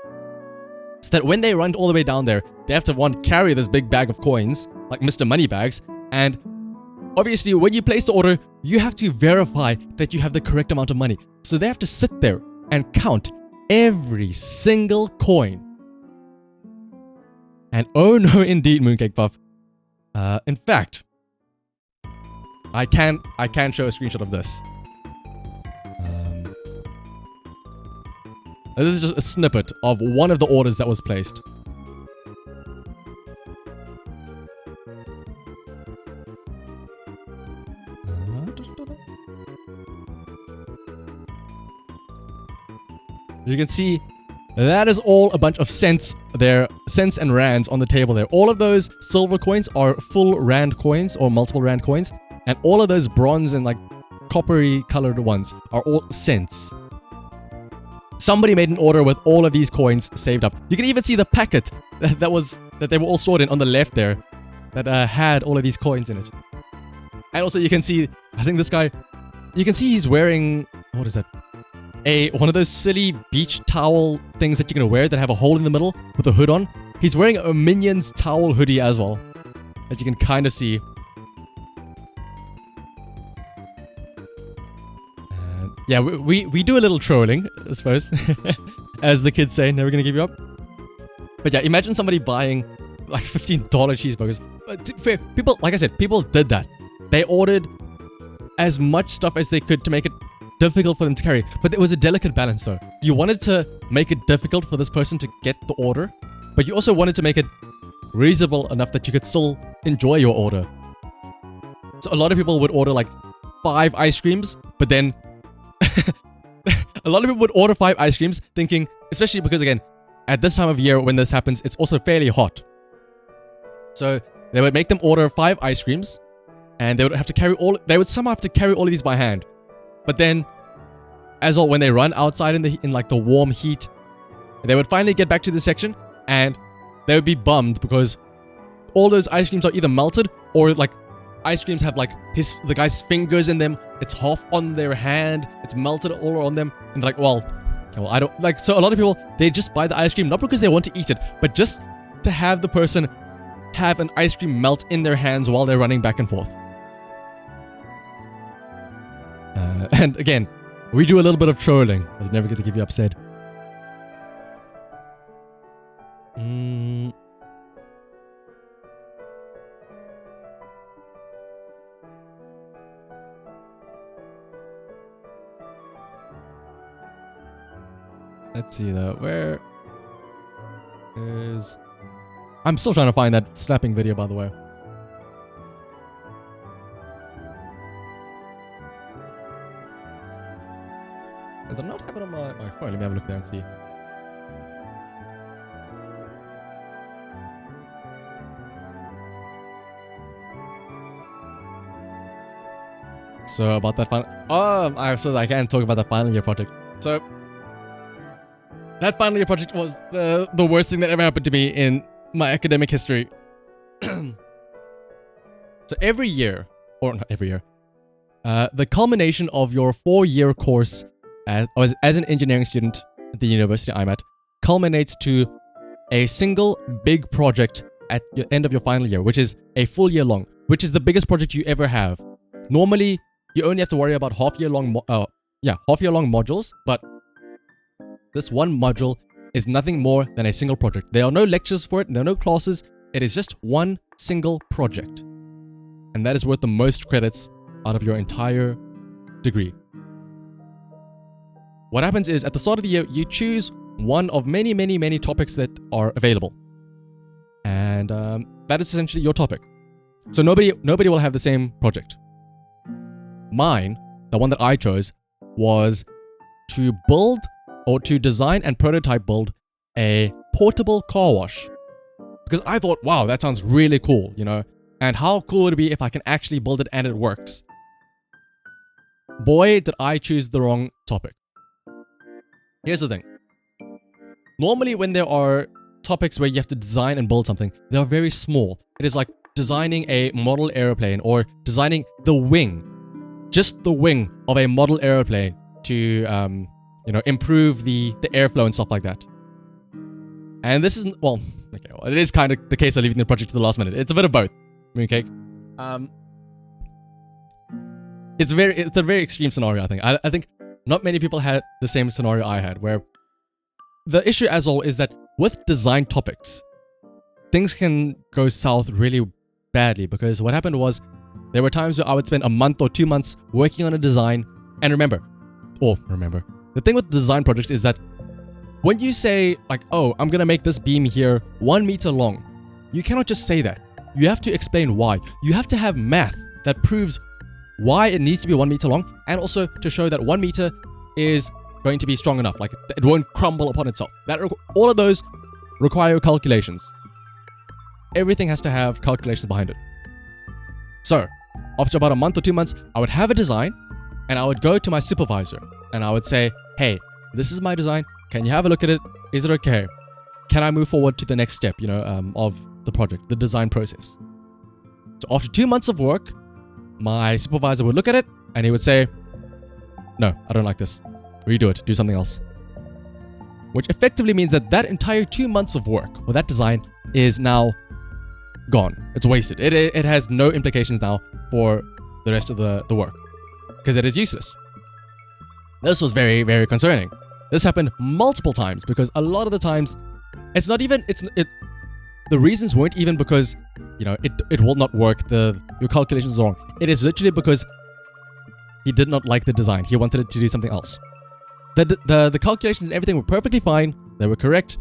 So that when they run all the way down there, they have to carry this big bag of coins, like Mr. Moneybags. And obviously, when you place the order, you have to verify that you have the correct amount of money. So they have to sit there and count every single coin. And oh no, indeed, Mooncake Puff. In fact, I can show a screenshot of this. This is just a snippet of one of the orders that was placed. You can see that is all a bunch of cents there, cents and rands on the table there. All of those silver coins are full rand coins or multiple rand coins, and all of those bronze and like coppery colored ones are all cents. Somebody made an order with all of these coins saved up. You can even see the packet that they were all stored in on the left there that had all of these coins in it. And also you can see, I think this guy, you can see he's wearing, what is that? One of those silly beach towel things that you can wear that have a hole in the middle with a hood on. He's wearing a Minions towel hoodie as well, that you can kind of see. Yeah, we do a little trolling, I suppose. As the kids say, never gonna give you up. But yeah, imagine somebody buying like $15 cheeseburgers. But people, like I said, people did that. They ordered as much stuff as they could to make it difficult for them to carry. But it was a delicate balance though. You wanted to make it difficult for this person to get the order, but you also wanted to make it reasonable enough that you could still enjoy your order. So a lot of people would order like 5 ice creams, but then a lot of people would order 5 ice creams thinking, especially because again, at this time of year when this happens, it's also fairly hot. So they would make them order 5 ice creams, and they would somehow have to carry all of these by hand. But then, as well, when they run outside in like the warm heat, they would finally get back to the section, and they would be bummed because all those ice creams are either melted or like ice creams have like the guy's fingers in them. It's half on their hand. It's melted all on them, and they're like, well, I don't like. So a lot of people, they just buy the ice cream not because they want to eat it, but just to have the person have an ice cream melt in their hands while they're running back and forth. And again, we do a little bit of trolling. I was never going to give you upset. Let's see though. Where is... I'm still trying to find that snapping video, by the way. I do not have it on my phone. Let me have a look there and see. So about that so I can't talk about the final year project. So that final year project was the worst thing that ever happened to me in my academic history. So every year, or not every year, the culmination of your 4-year course as an engineering student at the university I'm at culminates to a single big project at the end of your final year, which is a full year long, which is the biggest project you ever have. Normally, you only have to worry about half-year long modules, but this one module is nothing more than a single project. There are no lectures for it, there are no classes. It is just one single project. And that is worth the most credits out of your entire degree. What happens is, at the start of the year, you choose one of many, many, many topics that are available. And that is essentially your topic. So nobody will have the same project. Mine, the one that I chose, was to build or to design and prototype build a portable car wash. Because I thought, wow, that sounds really cool, you know? And how cool would it be if I can actually build it and it works? Boy, did I choose the wrong topic. Here's the thing. Normally when there are topics where you have to design and build something, they are very small. It is like designing a model airplane or designing the wing, just the wing of a model airplane to, improve the airflow and stuff like that. And this isn't, well, it is kind of the case of leaving the project to the last minute. It's a bit of both. Mooncake. It's a very extreme scenario, I think. I think not many people had the same scenario I had, where the issue as well is that with design topics, things can go south really badly, because what happened was there were times where I would spend a month or 2 months working on a design, and remember, the thing with design projects is that when you say like, oh, I'm gonna make this beam here 1 meter long, you cannot just say that. You have to explain why. You have to have math that proves why it needs to be 1 meter long, and also to show that 1 meter is going to be strong enough, like it won't crumble upon itself. All of those require calculations. Everything has to have calculations behind it. So, after about a month or 2 months, I would have a design, and I would go to my supervisor, and I would say, hey, this is my design. Can you have a look at it? Is it okay? Can I move forward to the next step, of the project, the design process? So after 2 months of work, my supervisor would look at it, and he would say, no, I don't like this. Redo it. Do something else. Which effectively means that that entire 2 months of work for that design is now gone. It's wasted. It has no implications now for the rest of the work, because it is useless. This was very, very concerning. This happened multiple times, because a lot of the times, the reasons weren't even because, it will not work, your calculations are wrong. It is literally because he did not like the design. He wanted it to do something else. The calculations and everything were perfectly fine. They were correct,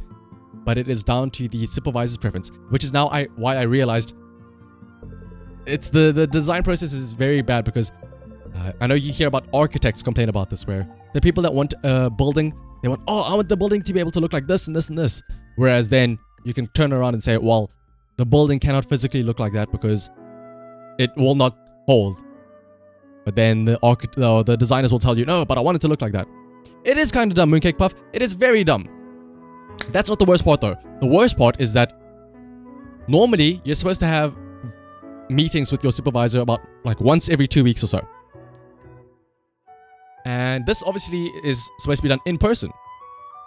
but it is down to the supervisor's preference, which is now why I realized it's the design process is very bad, because I know you hear about architects complain about this, where the people that want a building, they want, I want the building to be able to look like this and this and this. Whereas then you can turn around and say, well, the building cannot physically look like that because it will not hold. But then the designers will tell you, no, but I want it to look like that. It is kind of dumb, Mooncake Puff. It is very dumb. That's not the worst part, though. The worst part is that normally you're supposed to have meetings with your supervisor about like once every 2 weeks or so. And this obviously is supposed to be done in person.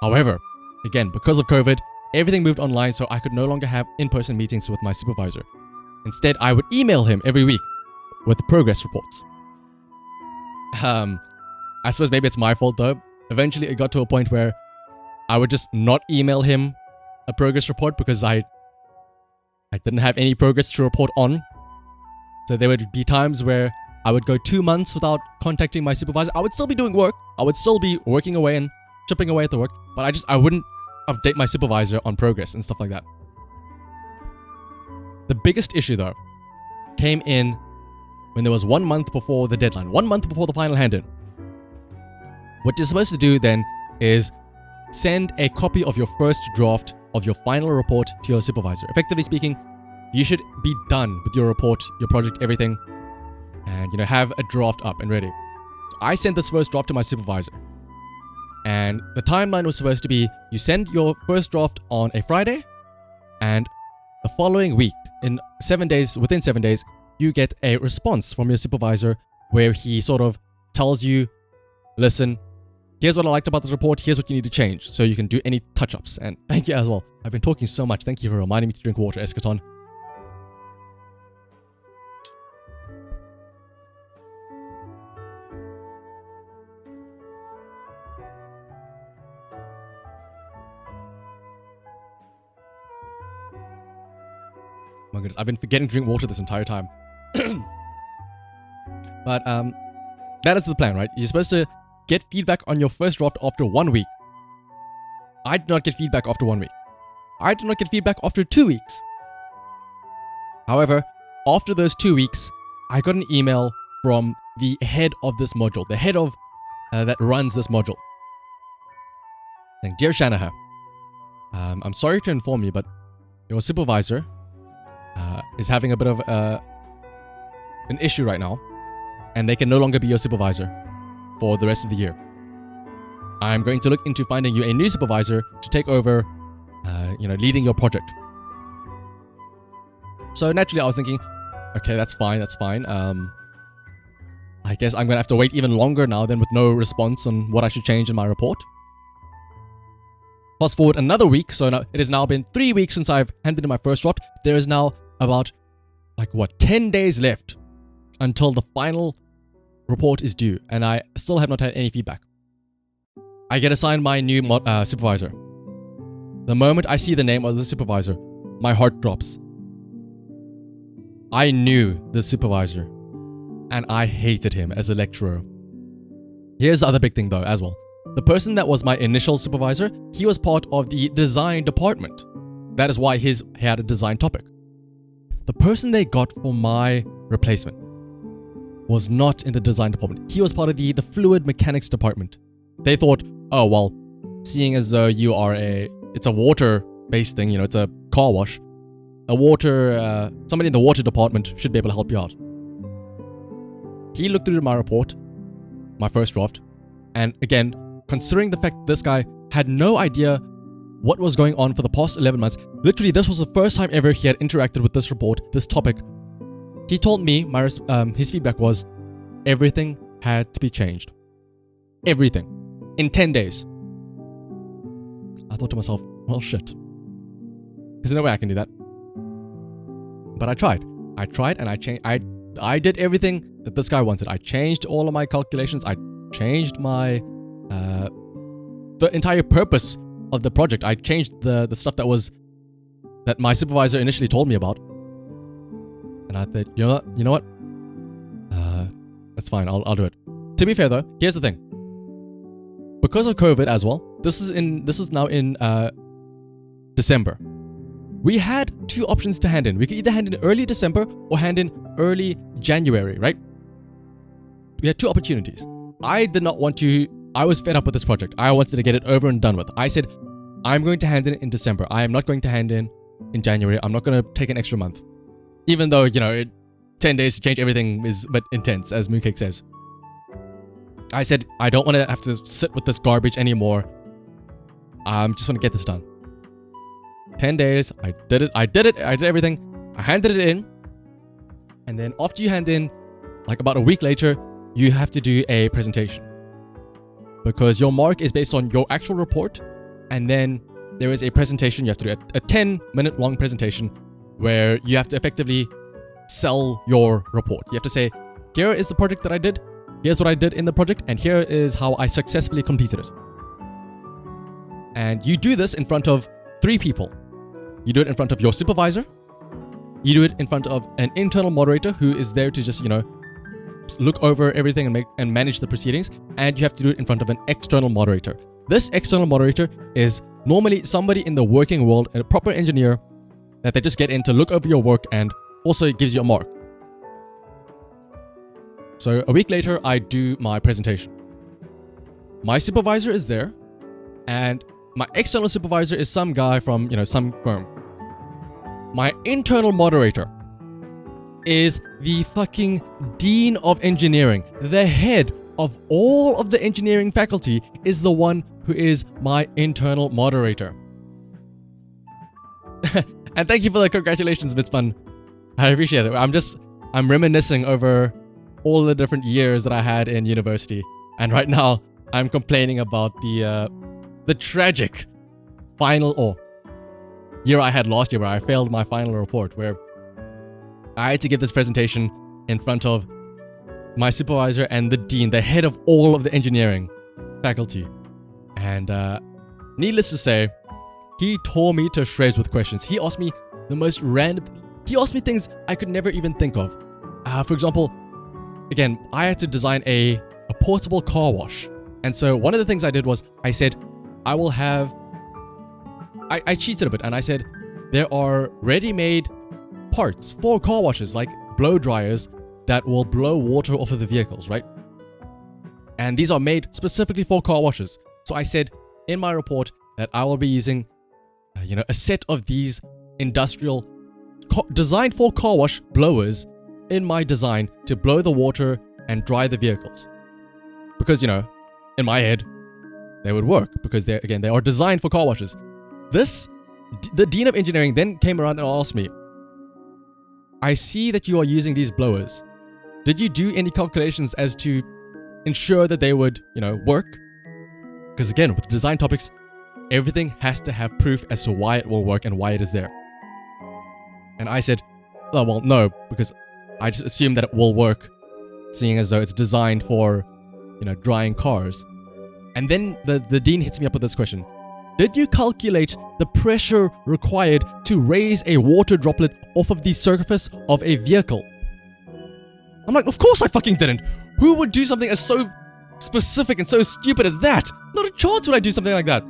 However, again, because of COVID, everything moved online, so I could no longer have in-person meetings with my supervisor. Instead, I would email him every week with progress reports. I suppose maybe it's my fault, though. Eventually, it got to a point where I would just not email him a progress report because I didn't have any progress to report on. So there would be times where I would go 2 months without contacting my supervisor. I would still be doing work. I would still be working away and chipping away at the work, but I wouldn't update my supervisor on progress and stuff like that. The biggest issue, though, came in when there was 1 month before the deadline, 1 month before the final hand-in. What you're supposed to do then is send a copy of your first draft of your final report to your supervisor. Effectively speaking, you should be done with your report, your project, everything, and have a draft up and ready. So I sent this first draft to my supervisor, and the timeline was supposed to be you send your first draft on a Friday, and the following week, within 7 days, you get a response from your supervisor where he sort of tells you, listen, here's what I liked about the report, here's what you need to change, so you can do any touch-ups. And thank you as well. I've been talking so much. Thank you for reminding me to drink water, Eschaton. My goodness, I've been forgetting to drink water this entire time. But that is the plan, right? You're supposed to get feedback on your first draft after 1 week. I did not get feedback after 1 week. I did not get feedback after 2 weeks. However, after those 2 weeks, I got an email from the head of this module, the head of that runs this module, saying, Dear Shanahan, I'm sorry to inform you, but your supervisor is having a bit of an issue right now, and they can no longer be your supervisor for the rest of the year. I'm going to look into finding you a new supervisor to take over, leading your project. So naturally, I was thinking, okay, that's fine. I guess I'm going to have to wait even longer now then with no response on what I should change in my report. Fast forward another week, so now it has now been 3 weeks since I've handed in my first draft. There is now about, 10 days left until the final report is due, and I still have not had any feedback. I get assigned my new supervisor. The moment I see the name of the supervisor, my heart drops. I knew the supervisor, and I hated him as a lecturer. Here's the other big thing though as well. The person that was my initial supervisor, he was part of the design department. That is why he had a design topic. The person they got for my replacement was not in the design department. He was part of the fluid mechanics department. They thought, oh, well, seeing as though you are it's a water-based thing, it's a car wash, somebody in the water department should be able to help you out. He looked through my report, my first draft, and again, considering the fact this guy had no idea what was going on for the past 11 months, literally this was the first time ever he had interacted with this report, this topic. He told me his feedback was everything had to be changed. Everything. In 10 days. I thought to myself, well, shit. There's no way I can do that. But I tried. And I changed. I did everything that this guy wanted. I changed all of my calculations. I changed the entire purpose of the project. I changed the stuff that was that my supervisor initially told me about. And I thought, you know what? That's fine. I'll do it. To be fair though, here's the thing. Because of COVID as well, this is now in December. We had two options to hand in. We could either hand in early December or hand in early January, right? We had two opportunities. I did not want to. I was fed up with this project. I wanted to get it over and done with. I said, I'm going to hand in December. I am not going to hand in January. I'm not going to take an extra month. Even though, 10 days to change everything is a bit intense, as Mooncake says. I said, I don't want to have to sit with this garbage anymore. I'm just want to get this done. 10 days. I did it. I did everything. I handed it in. And then after you hand in, like about a week later, you have to do a presentation. Because your mark is based on your actual report. And then there is a presentation. You have to do a 10-minute long presentation where you have to effectively sell your report. You have to say, here is the project that I did. Here's what I did in the project. And here is how I successfully completed it. And you do this in front of 3 people. You do it in front of your supervisor. You do it in front of an internal moderator who is there to just, look over everything and manage the proceedings. And you have to do it in front of an external moderator. This external moderator is normally somebody in the working world, a proper engineer that they just get in to look over your work and also gives you a mark. So a week later, I do my presentation. My supervisor is there, and my external supervisor is some guy from, some firm. My internal moderator is the fucking dean of engineering. The head of all of the engineering faculty is the one who is my internal moderator. And thank you for the congratulations, it's fun. I appreciate it. I'm reminiscing over all the different years that I had in university. And right now, I'm complaining about the tragic final year I had last year where I failed my final report, where I had to give this presentation in front of my supervisor and the dean, the head of all of the engineering faculty. And needless to say, he tore me to shreds with questions. He asked me the most random... He asked me things I could never even think of. For example, again, I had to design a portable car wash. And so one of the things I did was I said, I will have... I cheated a bit and I said, there are ready-made parts for car washes, like blow dryers that will blow water off of the vehicles, right? And these are made specifically for car washes. So I said in my report that I will be using, a set of these industrial designed for car wash blowers in my design to blow the water and dry the vehicles. Because, in my head, they would work because they are designed for car washes. The dean of engineering then came around and asked me, I see that you are using these blowers. Did you do any calculations as to ensure that they would, work? Because again, with design topics, everything has to have proof as to why it will work and why it is there. And I said, oh, well, no, because I just assume that it will work, seeing as though it's designed for, drying cars. And then the dean hits me up with this question. Did you calculate the pressure required to raise a water droplet off of the surface of a vehicle? I'm like, of course I fucking didn't. Who would do something as so specific and so stupid as that? Not a chance would I do something like that.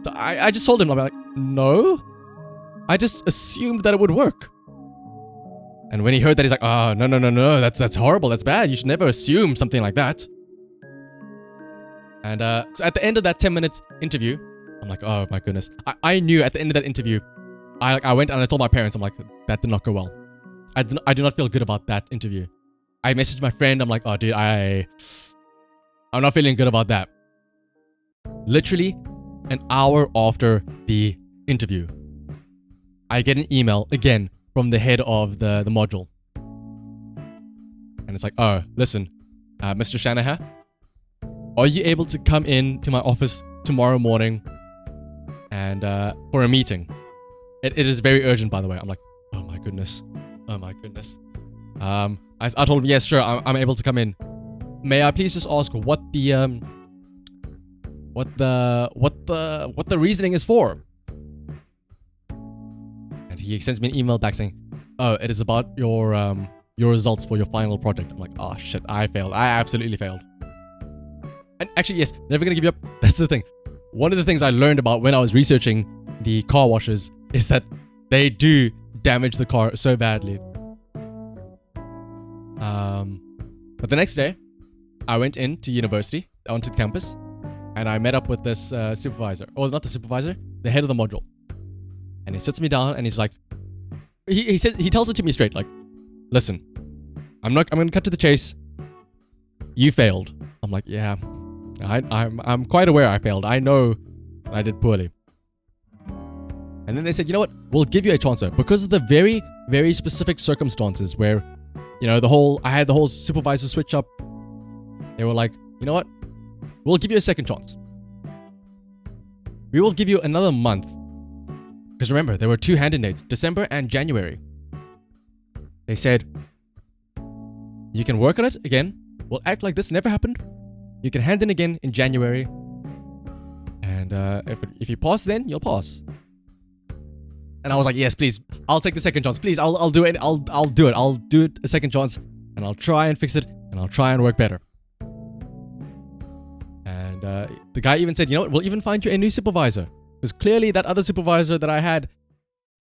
So I just told him, I'm like, no. I just assumed that it would work. And when he heard that, he's like, oh, no, that's horrible, that's bad. You should never assume something like that. And so at the end of that 10-minute interview, I'm like, oh my goodness. I knew at the end of that interview, I went and I told my parents, I'm like, that did not go well. I do not feel good about that interview. I messaged my friend, I'm like, oh dude, I'm not feeling good about that. Literally an hour after the interview, I get an email again from the head of the module. And it's like, oh, listen, Mr. Shanahan, are you able to come in to my office tomorrow morning and for a meeting? It is very urgent, by the way. I'm like, oh my goodness. I told him, yes, sure, I'm able to come in. May I please just ask what the reasoning is for? And And he sends me an email back saying, "Oh, it is about your results for your final project." I'm like, "Oh shit, I failed. I absolutely failed." And actually, yes, never gonna give you up. That's the thing. One of the things I learned about when I was researching the car washes is that they do damage the car so badly. But the next day, I went into university, onto the campus, and I met up with this supervisor. Or not the supervisor, the head of the module. And he sits me down and he's like, he tells it to me straight, like, "Listen, I'm gonna cut to the chase. You failed." I'm like, "Yeah, I'm quite aware I failed. I know I did poorly." And then they said, "You know what? We'll give you a chance, sir, because of the very, very specific circumstances where, I had the whole supervisor switch up. They were like, you know what? We'll give you a second chance. We will give you another month." Because remember, there were 2 hand-in dates, December and January. They said, "You can work on it again. We'll act like this never happened. You can hand in again in January. And if you pass then, you'll pass." And I was like, "Yes, please. I'll take the second chance. Please, I'll do it. I'll do it. I'll do it a second chance. And I'll try and fix it. And I'll try and work better." And the guy even said, "You know what? We'll even find you a new supervisor. Because clearly that other supervisor that I had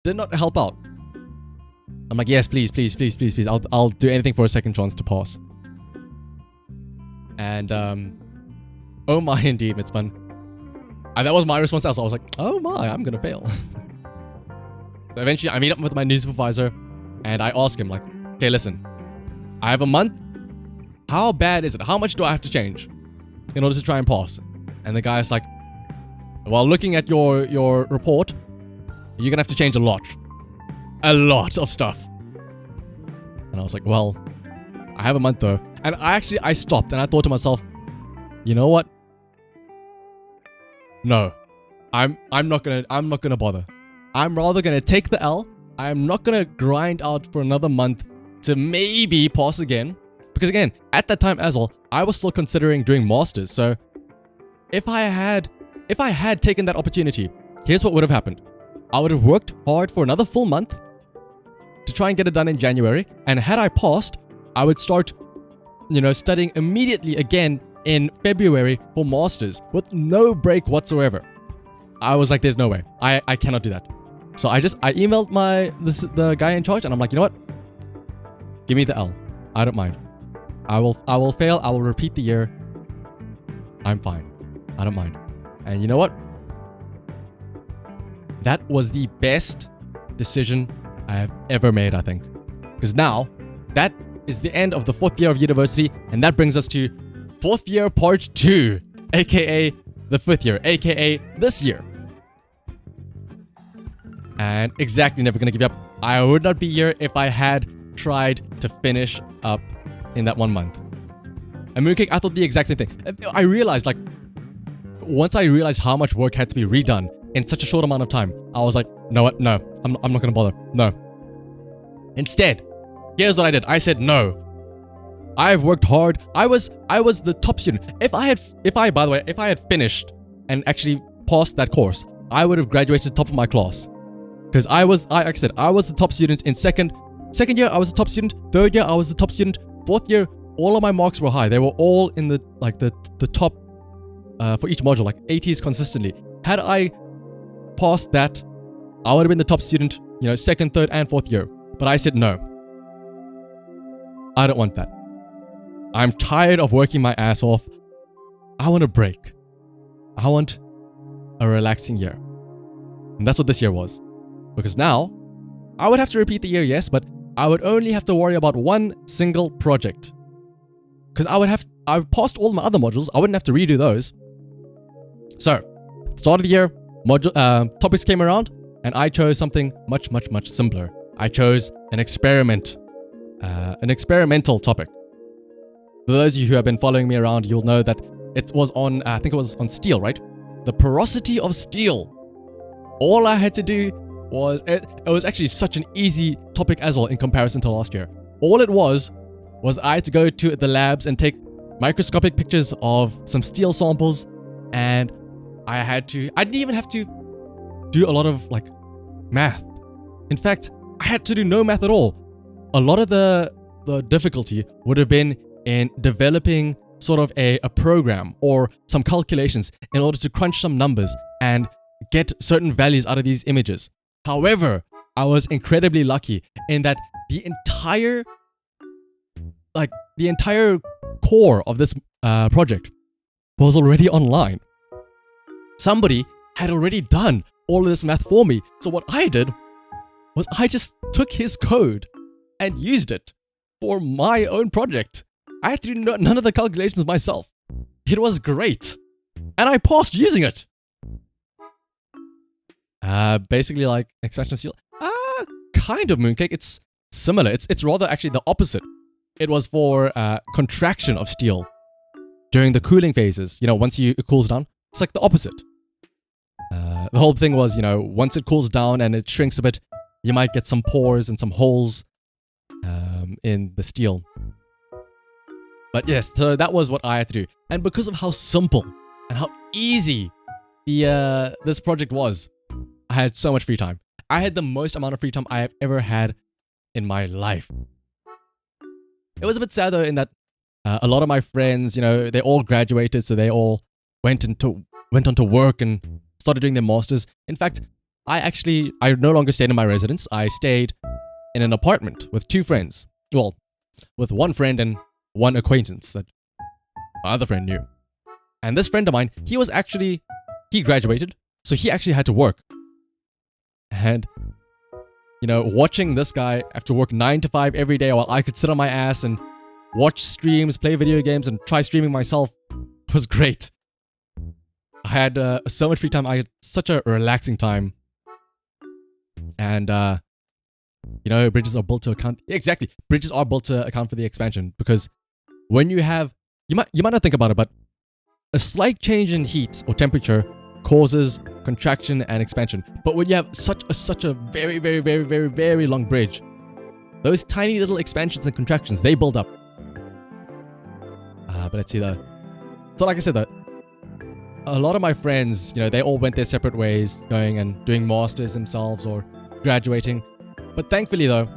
did not help out." I'm like, "Yes, please, please, please, please, please. I'll do anything for a second chance to pass." And oh my, indeed, it's fun. And that was my response also. I was like, "Oh my, I'm gonna fail." So eventually I meet up with my new supervisor and I ask him, like, "Okay, listen, I have a month. How bad is it? How much do I have to change in order to try and pass?" And the guy's like, "Well, looking at your report, you're gonna have to change a lot of stuff." And I was like, "Well, I have a month though." And I stopped and I thought to myself, "You know what? No, I'm not gonna bother. I'm rather gonna take the L. I'm not gonna grind out for another month to maybe pass again." Because again, at that time as well, I was still considering doing masters. So if I had taken that opportunity, here's what would have happened. I would have worked hard for another full month to try and get it done in January. And had I passed, I would start, studying immediately again in February for masters with no break whatsoever. I was like, "There's no way. I cannot do that." So I emailed the guy in charge and I'm like, "You know what? Give me the L. I don't mind. I will fail. I will repeat the year. I'm fine. I don't mind." And you know what? That was the best decision I have ever made, I think. Because now, that is the end of the 4th year of university, and that brings us to 4th year part 2, aka the 5th year, aka this year. And exactly, never gonna give up. I would not be here if I had tried to finish up in that 1 month. And Mooncake, I thought the exact same thing. I realized, once I realized how much work had to be redone in such a short amount of time, I was like, "No, what? No, I'm not gonna bother. No." Instead, here's what I did. I said, "No. I've worked hard. I was the top student. If I had finished and actually passed that course, I would have graduated top of my class. Because like I said, I was the top student in second year. I was the top student. 3rd year, I was the top student. 4th year, all of my marks were high. They were all in the top for each module, like 80s consistently. Had I passed that, I would have been the top student, 2nd, 3rd, and 4th year. But I said no. I don't want that. I'm tired of working my ass off. I want a break. I want a relaxing year." And that's what this year was. Because now, I would have to repeat the year, yes, but I would only have to worry about one single project. Because I've passed all my other modules, I wouldn't have to redo those. So, start of the year, topics came around, and I chose something much, much, much simpler. I chose an experimental topic. For those of you who have been following me around, you'll know that it was on, I think it was on steel, right? The porosity of steel. All I had to do was, it was actually such an easy topic as well in comparison to last year. All it was I had to go to the labs and take microscopic pictures of some steel samples, and I didn't even have to do a lot of math. In fact, I had to do no math at all. A lot of the difficulty would have been in developing sort of a program or some calculations in order to crunch some numbers and get certain values out of these images. However, I was incredibly lucky in that the entire core of this project was already online. Somebody had already done all of this math for me. So what I did was I just took his code and used it for my own project. I had to do none of the calculations myself. It was great. And I passed using it. Basically like expansion of steel. Kind of Mooncake. It's similar. It's rather actually the opposite. It was for contraction of steel during the cooling phases. You know, once it cools down, it's like the opposite. The whole thing was, you know, once it cools down and it shrinks a bit, you might get some pores and some holes in the steel. But yes, so that was what I had to do. And because of how simple and how easy this project was, I had so much free time. I had the most amount of free time I have ever had in my life. It was a bit sad though in that a lot of my friends, you know, they all graduated, so they all went on to work and started doing their masters. In fact, I no longer stayed in my residence. I stayed in an apartment with two friends. Well, with one friend and one acquaintance that my other friend knew. And this friend of mine, he graduated, so he actually had to work. And, you know, watching this guy have to work 9 to 5 every day while I could sit on my ass and watch streams, play video games, and try streaming myself was great. I had so much free time. I had such a relaxing time. And, you know, bridges are built to account... Exactly. Bridges are built to account for the expansion. Because when you have... You might not think about it, but a slight change in heat or temperature causes contraction and expansion. But when you have such a very, very, very, very, very long bridge, those tiny little expansions and contractions, they build up. But let's see though. So like I said though, a lot of my friends, you know, they all went their separate ways, going and doing masters themselves or graduating. But thankfully though,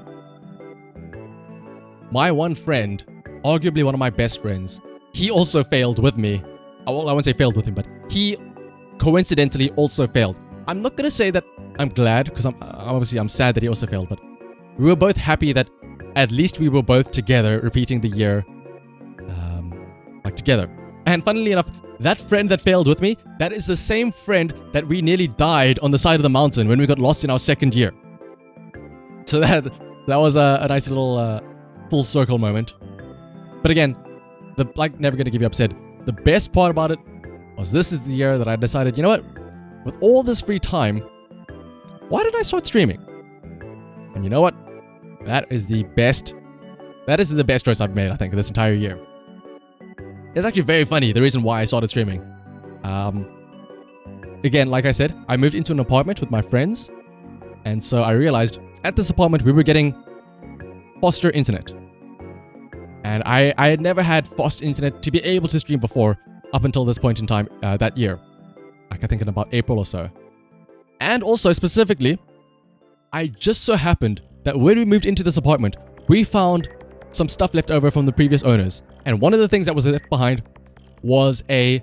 my one friend, arguably one of my best friends, he also failed with me. Well, I won't say failed with him, but he coincidentally also failed. I'm not gonna say that I'm glad, because I'm sad that he also failed, but we were both happy that at least we were both together repeating the year, like together. And funnily enough, that friend that failed with me, that is the same friend that we nearly died on the side of the mountain when we got lost in our second year. So that was a nice little full circle moment. But again, never gonna give you up said, the best part about it was this is the year that I decided, you know what? With all this free time, why did I start streaming? And you know what? That is the best choice I've made, I think, this entire year. It's actually very funny, the reason why I started streaming. Again, like I said, I moved into an apartment with my friends. And so I realized at this apartment, we were getting faster internet. And I had never had fast internet to be able to stream before up until this point in time that year. Like I think in about April or so. And also specifically, I just so happened that when we moved into this apartment, we found some stuff left over from the previous owners. And one of the things that was left behind was a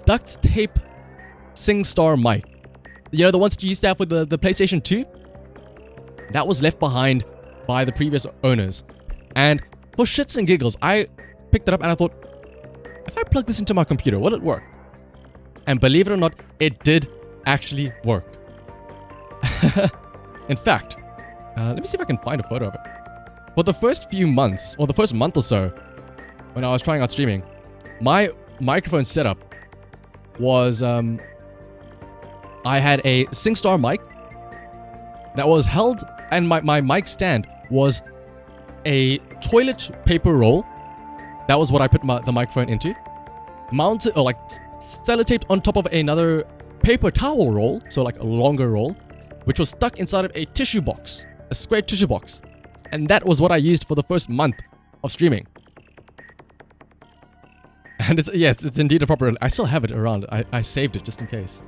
duct tape SingStar mic. You know, the ones that you used to have with the PlayStation 2? That was left behind by the previous owners. And for shits and giggles, I picked it up and I thought, if I plug this into my computer, will it work? And believe it or not, it did actually work. In fact, let me see if I can find a photo of it. For the first few months, or the first month or so, when I was trying out streaming, my microphone setup was, I had a SingStar mic that was held, and my mic stand was a toilet paper roll. That was what I put the microphone into. Mounted, or like sellotaped on top of another paper towel roll, so like a longer roll, which was stuck inside of a tissue box, a square tissue box. And that was what I used for the first month of streaming. And it's indeed a proper... I still have it around. I saved it just in case.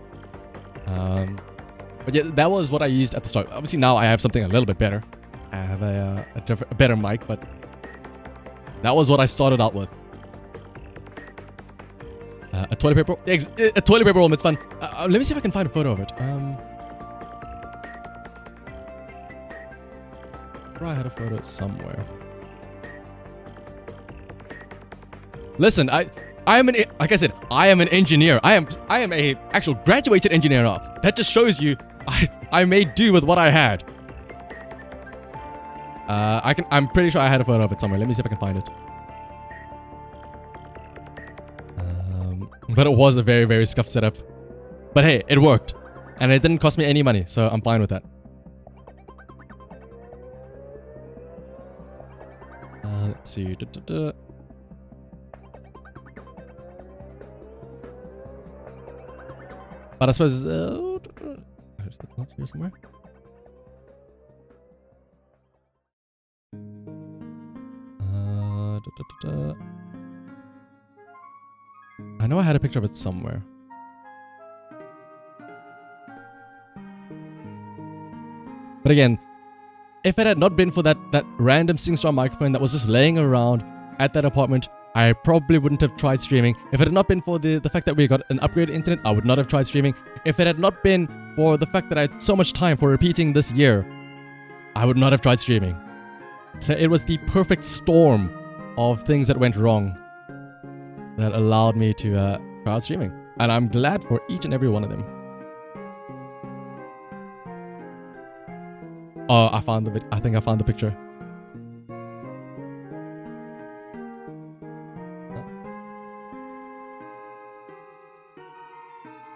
But yeah, that was what I used at the start. Obviously now I have something a little bit better. I have a better mic, but that was what I started out with. A toilet paper roll. A toilet paper roll, it's fun. Let me see if I can find a photo of it. I had a photo somewhere. Listen, I am like I said, I am an engineer. I am a actual graduated engineer now. That just shows you I made do with what I had. I'm pretty sure I had a photo of it somewhere. Let me see if I can find it. But it was a very, very scuffed setup. But hey, it worked. And it didn't cost me any money, so I'm fine with that. Let's see. But I suppose... Is it not here somewhere? I know I had a picture of it somewhere. But again, if it had not been for that random SingStar microphone that was just laying around at that apartment, I probably wouldn't have tried streaming. If it had not been for the fact that we got an upgraded internet, I would not have tried streaming. If it had not been for the fact that I had so much time for repeating this year, I would not have tried streaming. So it was the perfect storm of things that went wrong that allowed me to try out streaming. And I'm glad for each and every one of them. Oh, I think I found the picture.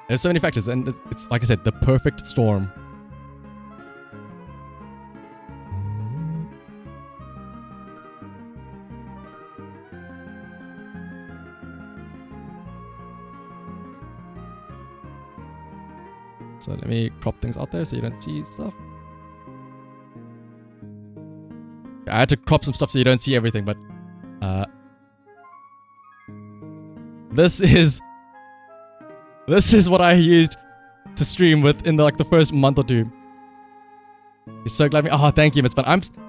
There's so many factors, and it's like I said, the perfect storm. So let me crop things out there so you don't see stuff. I had to crop some stuff so you don't see everything, but this is what I used to stream with in the first month or two. You're so glad thank you, Miss Fun.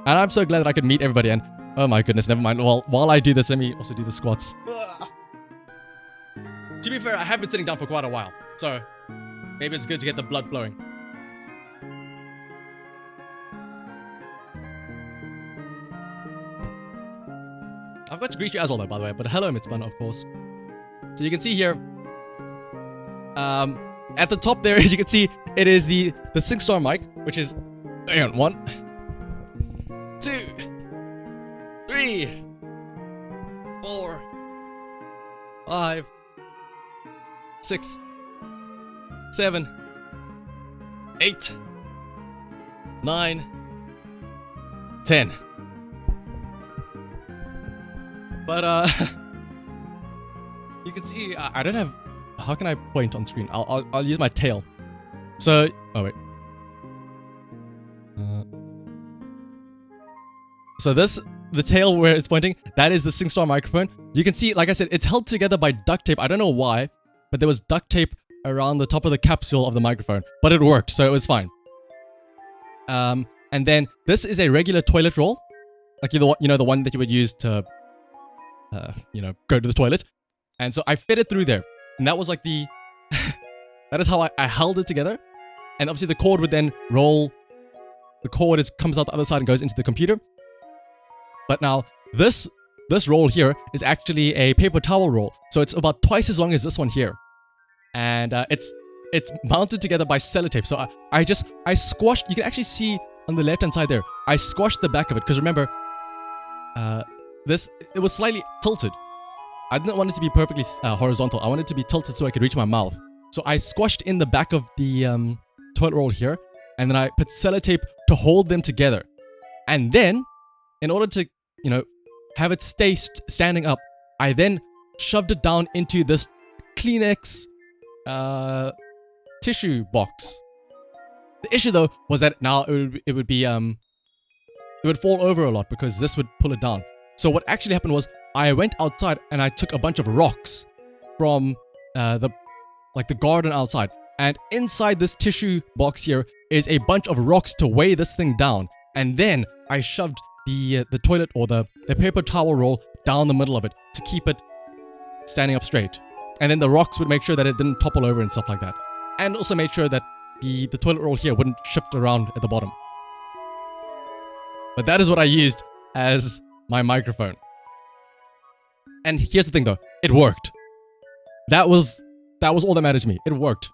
I'm so glad that I could meet everybody. And oh my goodness, never mind. Well, while I do this, let me also do the squats. To be fair, I have been sitting down for quite a while, so maybe it's good to get the blood flowing. I've got to greet you as well, though, by the way. But hello, Miss Fun, of course. So you can see here, at the top there, as you can see, it is the SingStar mic, which is, hang on, 1, 2, 3, 4, 5, 6, 7, 8, 9, 10. But you can see I don't have. How can I point on screen? I'll use my tail. So oh wait. So the tail where it's pointing, that is the SingStar microphone. You can see, like I said, it's held together by duct tape. I don't know why, but there was duct tape around the top of the capsule of the microphone, but it worked, so it was fine. And then this is a regular toilet roll, like the one that you would use to go to the toilet. And so I fit it through there. And that was like that is how I held it together. And obviously the cord would then roll. The cord comes out the other side and goes into the computer. But now this roll here is actually a paper towel roll. So it's about twice as long as this one here. And it's mounted together by sellotape. So I squashed, you can actually see on the left hand side there, I squashed the back of it. Because remember, it was slightly tilted. I didn't want it to be perfectly horizontal. I wanted it to be tilted so I could reach my mouth. So I squashed in the back of the toilet roll here, and then I put sellotape to hold them together. And then, in order to, have it stay standing up, I then shoved it down into this Kleenex tissue box. The issue though was that now it would fall over a lot because this would pull it down. So what actually happened was I went outside and I took a bunch of rocks from the garden outside, And inside this tissue box here is a bunch of rocks to weigh this thing down. And then I shoved the toilet or the paper towel roll down the middle of it to keep it standing up straight. And then the rocks would make sure that it didn't topple over and stuff like that. And also made sure that the toilet roll here wouldn't shift around at the bottom. But that is what I used as my microphone. And here's the thing though, it worked. That was all that mattered to me. It worked.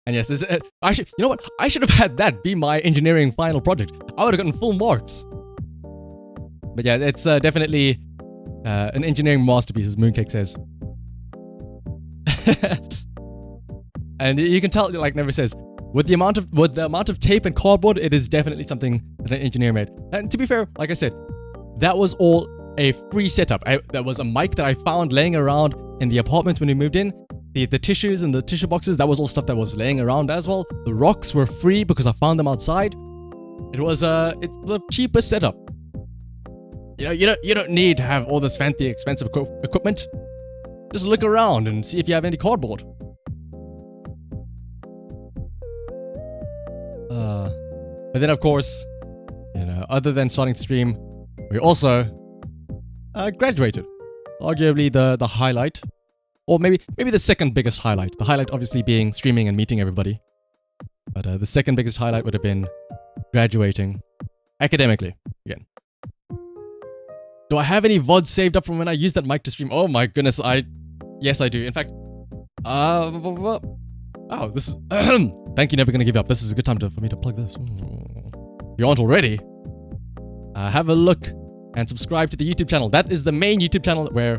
And yes, actually, you know what? I should have had that be my engineering final project. I would have gotten full marks. But yeah, it's definitely an engineering masterpiece, as Mooncake says. And you can tell, like Never says, with the amount of tape and cardboard, it is definitely something that an engineer made. And to be fair, like I said, that was all a free setup. That was a mic that I found laying around in the apartment when we moved in. The tissues and the tissue boxes, that was all stuff that was laying around as well. The rocks were free because I found them outside. It was it's the cheapest setup. You don't need to have all this fancy, expensive equipment. Just look around and see if you have any cardboard. But then of course, other than starting to stream, we also graduated. Arguably the highlight, or maybe the second biggest highlight. The highlight obviously being streaming and meeting everybody. But the second biggest highlight would have been graduating academically again. Do I have any VODs saved up from when I used that mic to stream? Oh my goodness, yes I do. In fact, oh, this is thank you, Never Gonna Give Up. This is a good time for me to plug this. If you aren't already, have a look and subscribe to the YouTube channel. That is the main YouTube channel where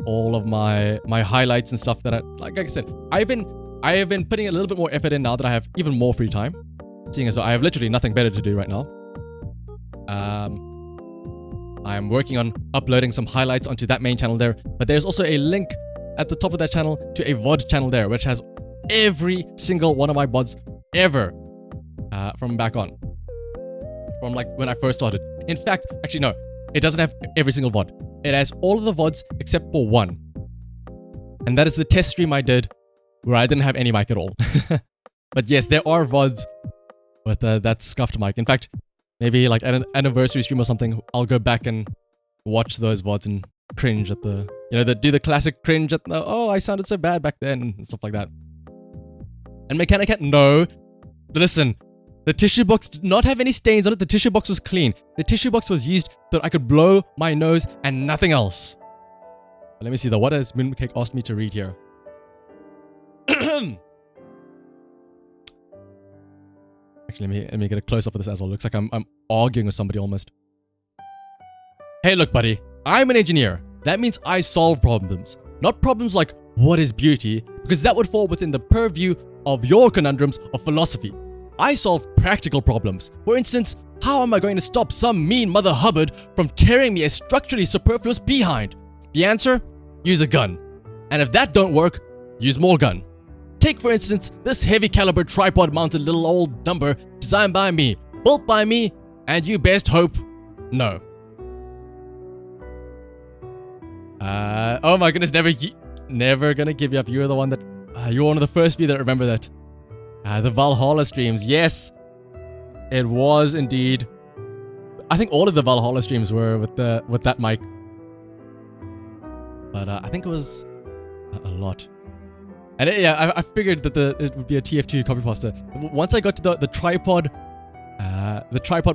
all of my highlights and stuff that like I said, I have been putting a little bit more effort in now that I have even more free time, seeing as though I have literally nothing better to do right now. I'm working on uploading some highlights onto that main channel there, but there's also a link at the top of that channel to a VOD channel there, which has every single one of my VODs ever from back on. From like when I first started. In fact, actually no, it doesn't have every single VOD. It has all of the VODs except for one. And that is the test stream I did where I didn't have any mic at all. But yes, there are VODs with that scuffed mic. In fact, maybe like at an anniversary stream or something, I'll go back and watch those VODs and cringe at the, do the classic cringe at the, oh, I sounded so bad back then and stuff like that. And Mechanicat, no. Listen, the tissue box did not have any stains on it. The tissue box was clean. The tissue box was used so that I could blow my nose and nothing else. Let me see though. What has Mooncake asked me to read here? Actually, let me get a close up of this as well. Looks like I'm arguing with somebody almost. Hey, look, buddy. I'm an engineer. That means I solve problems. Not problems like what is beauty, because that would fall within the purview of your conundrums of philosophy. I solve practical problems. For instance, how am I going to stop some mean Mother Hubbard from tearing me a structurally superfluous behind? The answer? Use a gun. And if that don't work, use more gun. Take, for instance, this heavy caliber tripod mounted little old number designed by me, built by me, and you best hope no. Oh my goodness, never gonna give you up. You're the one that, you're one of the first few that remember that. The Valhalla streams, yes. It was indeed. I think all of the Valhalla streams were with that mic. But I think it was a lot. And I figured that it would be a TF2 copy pasta. Once I got to the tripod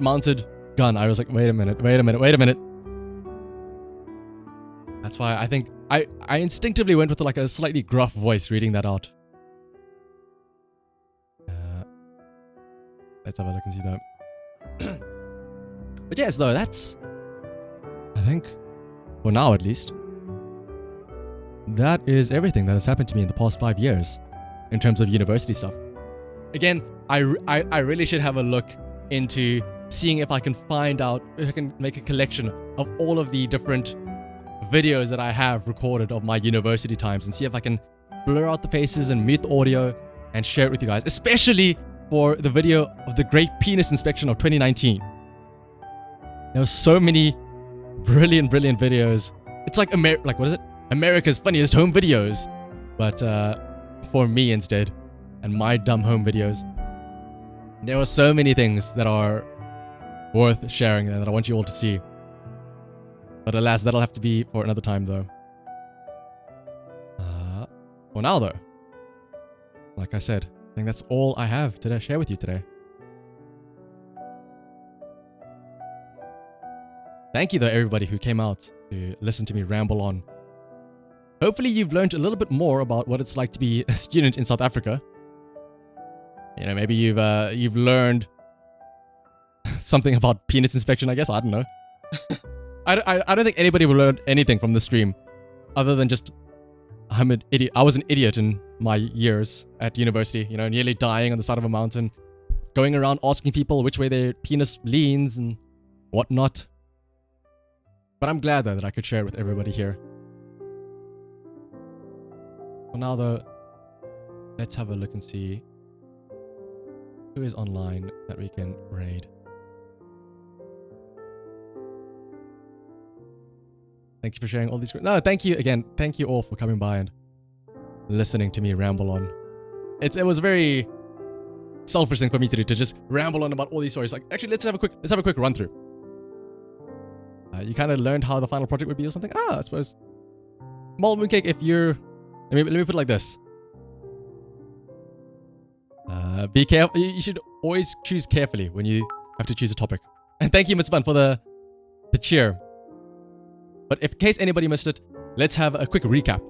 mounted gun, I was like, wait a minute. That's why I think I instinctively went with like a slightly gruff voice reading that out. Let's have a look and see that. But yes, though, that's, I think, for now at least, that is everything that has happened to me in the past 5 years in terms of university stuff. Again, I really should have a look into seeing if I can find out, if I can make a collection of all of the different videos that I have recorded of my university times and see if I can blur out the faces and mute the audio and share it with you guys, especially for the video of the Great Penis Inspection of 2019. There were so many brilliant videos. It's like like what is it? America's funniest home videos, but for me instead, and my dumb home videos. There are so many things that are worth sharing and that I want you all to see. But alas, that'll have to be for another time though. For now though, like I said, I think that's all I have to share with you today. Thank you though everybody who came out to listen to me ramble on. Hopefully you've learned a little bit more about what it's like to be a student in South Africa. You know, maybe you've learned something about penis inspection, I guess. I don't know. I don't think anybody will learn anything from this stream other than just I'm an idiot. I was an idiot in my years at university, you know, nearly dying on the side of a mountain, going around asking people which way their penis leans and whatnot. But I'm glad though that I could share it with everybody here. For now though, let's have a look and see who is online that we can raid. Thank you for sharing all these. No, thank you again. Thank you all for coming by and listening to me ramble on. It was a very selfish thing for me to do, to just ramble on about all these stories. Like, actually, let's have a quick run through. You kind of learned how the final project would be or something. I suppose. Malt Mooncake, if you're, let me put it like this. Be careful. You should always choose carefully when you have to choose a topic. And thank you, Mitzban, for the cheer. But if in case anybody missed it, let's have a quick recap.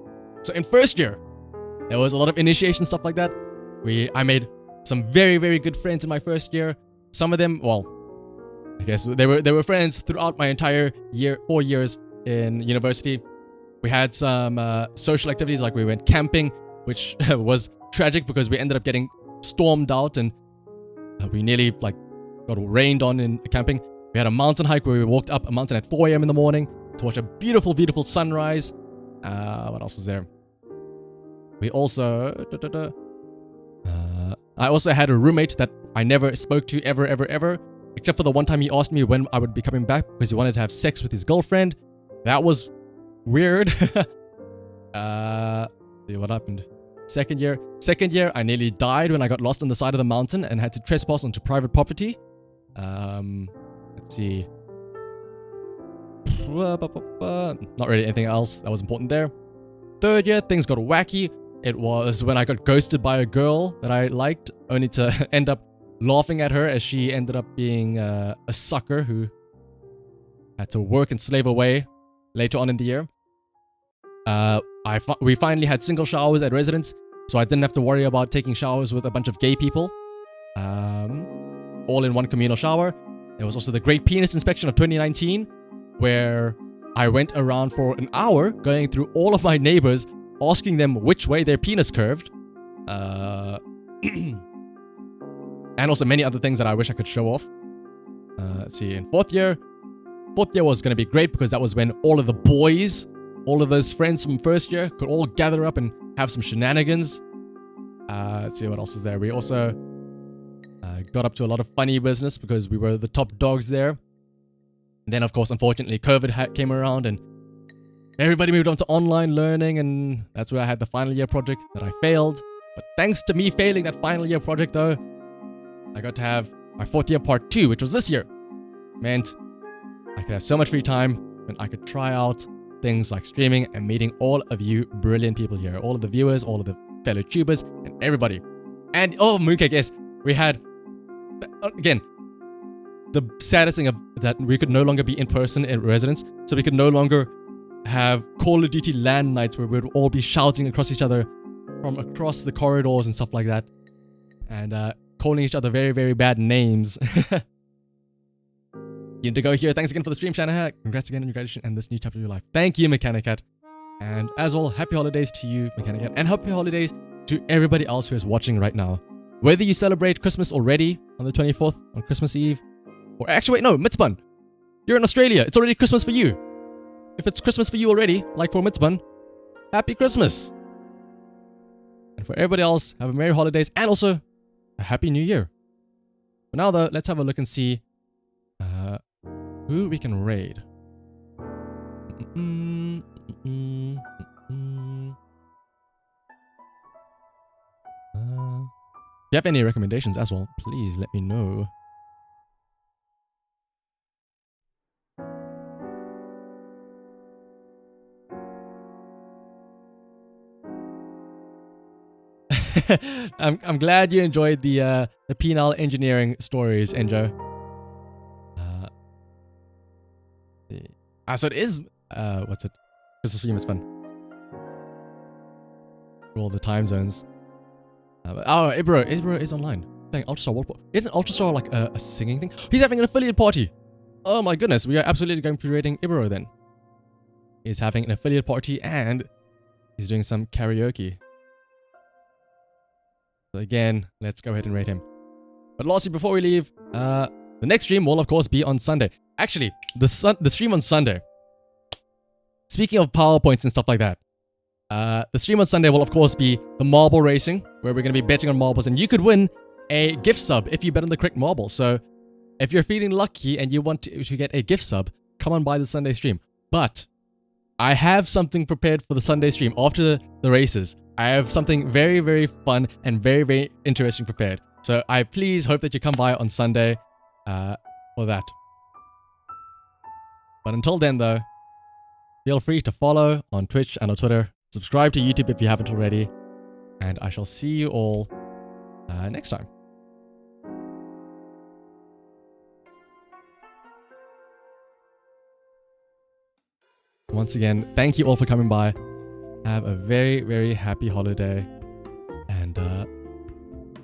So in first year, there was a lot of initiation stuff like that. I made some very good friends in my first year. Some of them, well, I guess they were friends throughout my entire year, 4 years in university. We had some social activities, like we went camping, which was tragic because we ended up getting stormed out and we nearly like got rained on in camping. We had a mountain hike where we walked up a mountain at 4 a.m. in the morning to watch a beautiful sunrise. What else was there? We also I also had a roommate that I never spoke to ever, except for the one time he asked me when I would be coming back because he wanted to have sex with his girlfriend. That was weird. See what happened. Second year, I nearly died when I got lost on the side of the mountain and had to trespass onto private property. Let's see. Not really anything else that was important there. Third year, things got wacky. It was when I got ghosted by a girl that I liked, only to end up laughing at her as she ended up being a sucker who had to work and slave away later on in the year. We finally had single showers at residence, so I didn't have to worry about taking showers with a bunch of gay people. All in one communal shower. There was also the Great Penis Inspection of 2019, where I went around for an hour going through all of my neighbors, asking them which way their penis curved. And also many other things that I wish I could show off. Let's see, in fourth year was going to be great because that was when all of the boys, all of those friends from first year could all gather up and have some shenanigans. Let's see what else is there. We also got up to a lot of funny business because we were the top dogs there. And then, of course, unfortunately, COVID came around and everybody moved on to online learning, and that's where I had the final year project that I failed. But thanks to me failing that final year project, though, I got to have my fourth year part 2, which was this year. Meant I could have so much free time and I could try out things like streaming and meeting all of you brilliant people here. All of the viewers, all of the fellow tubers, and everybody. And, oh, Mooncake, yes, we had, again, the saddest thing of that we could no longer be in person in residence, so we could no longer have Call of Duty LAN nights where we'd all be shouting across each other from across the corridors and stuff like that, and calling each other very bad names. You need to go here. Thanks again for the stream, Shanahan. Congrats again on your graduation and this new chapter of your life. Thank you, Mechanicat. And as well, happy holidays to you, Mechanicat, and happy holidays to everybody else who is watching right now. Whether you celebrate Christmas already on the 24th, on Christmas Eve, or actually, wait, no, Mitzban. You're in Australia. It's already Christmas for you. If it's Christmas for you already, like for Mitzban, happy Christmas. And for everybody else, have a Merry Holidays and also a Happy New Year. But now, though, let's have a look and see who we can raid. If you have any recommendations as well, please let me know. I'm glad you enjoyed the penile engineering stories, Enjo. So it is what's it? Christmas theme is fun. All the time zones. Ibro is online playing Ultrastar World. Isn't Ultrastar like a singing thing? He's having an affiliate party. Oh my goodness, we are absolutely going to be rating Ibro then. He's having an affiliate party and he's doing some karaoke. So again, let's go ahead and rate him. But lastly, before we leave, the next stream will of course be on Sunday. Actually, the stream on Sunday. Speaking of PowerPoints and stuff like that, the stream on Sunday will of course be the marble racing, where we're going to be betting on marbles, and you could win a gift sub if you bet on the correct marble. So if you're feeling lucky and you want to get a gift sub, come on by the Sunday stream. But I have something prepared for the Sunday stream after the races. I have something very, very fun and very, very interesting prepared. So I please hope that you come by on Sunday for that. But until then though, feel free to follow on Twitch and on Twitter. Subscribe to YouTube if you haven't already. And I shall see you all next time. Once again, thank you all for coming by. Have a very, very happy holiday. And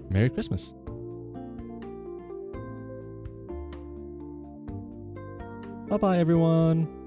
Merry Christmas. Bye-bye, everyone.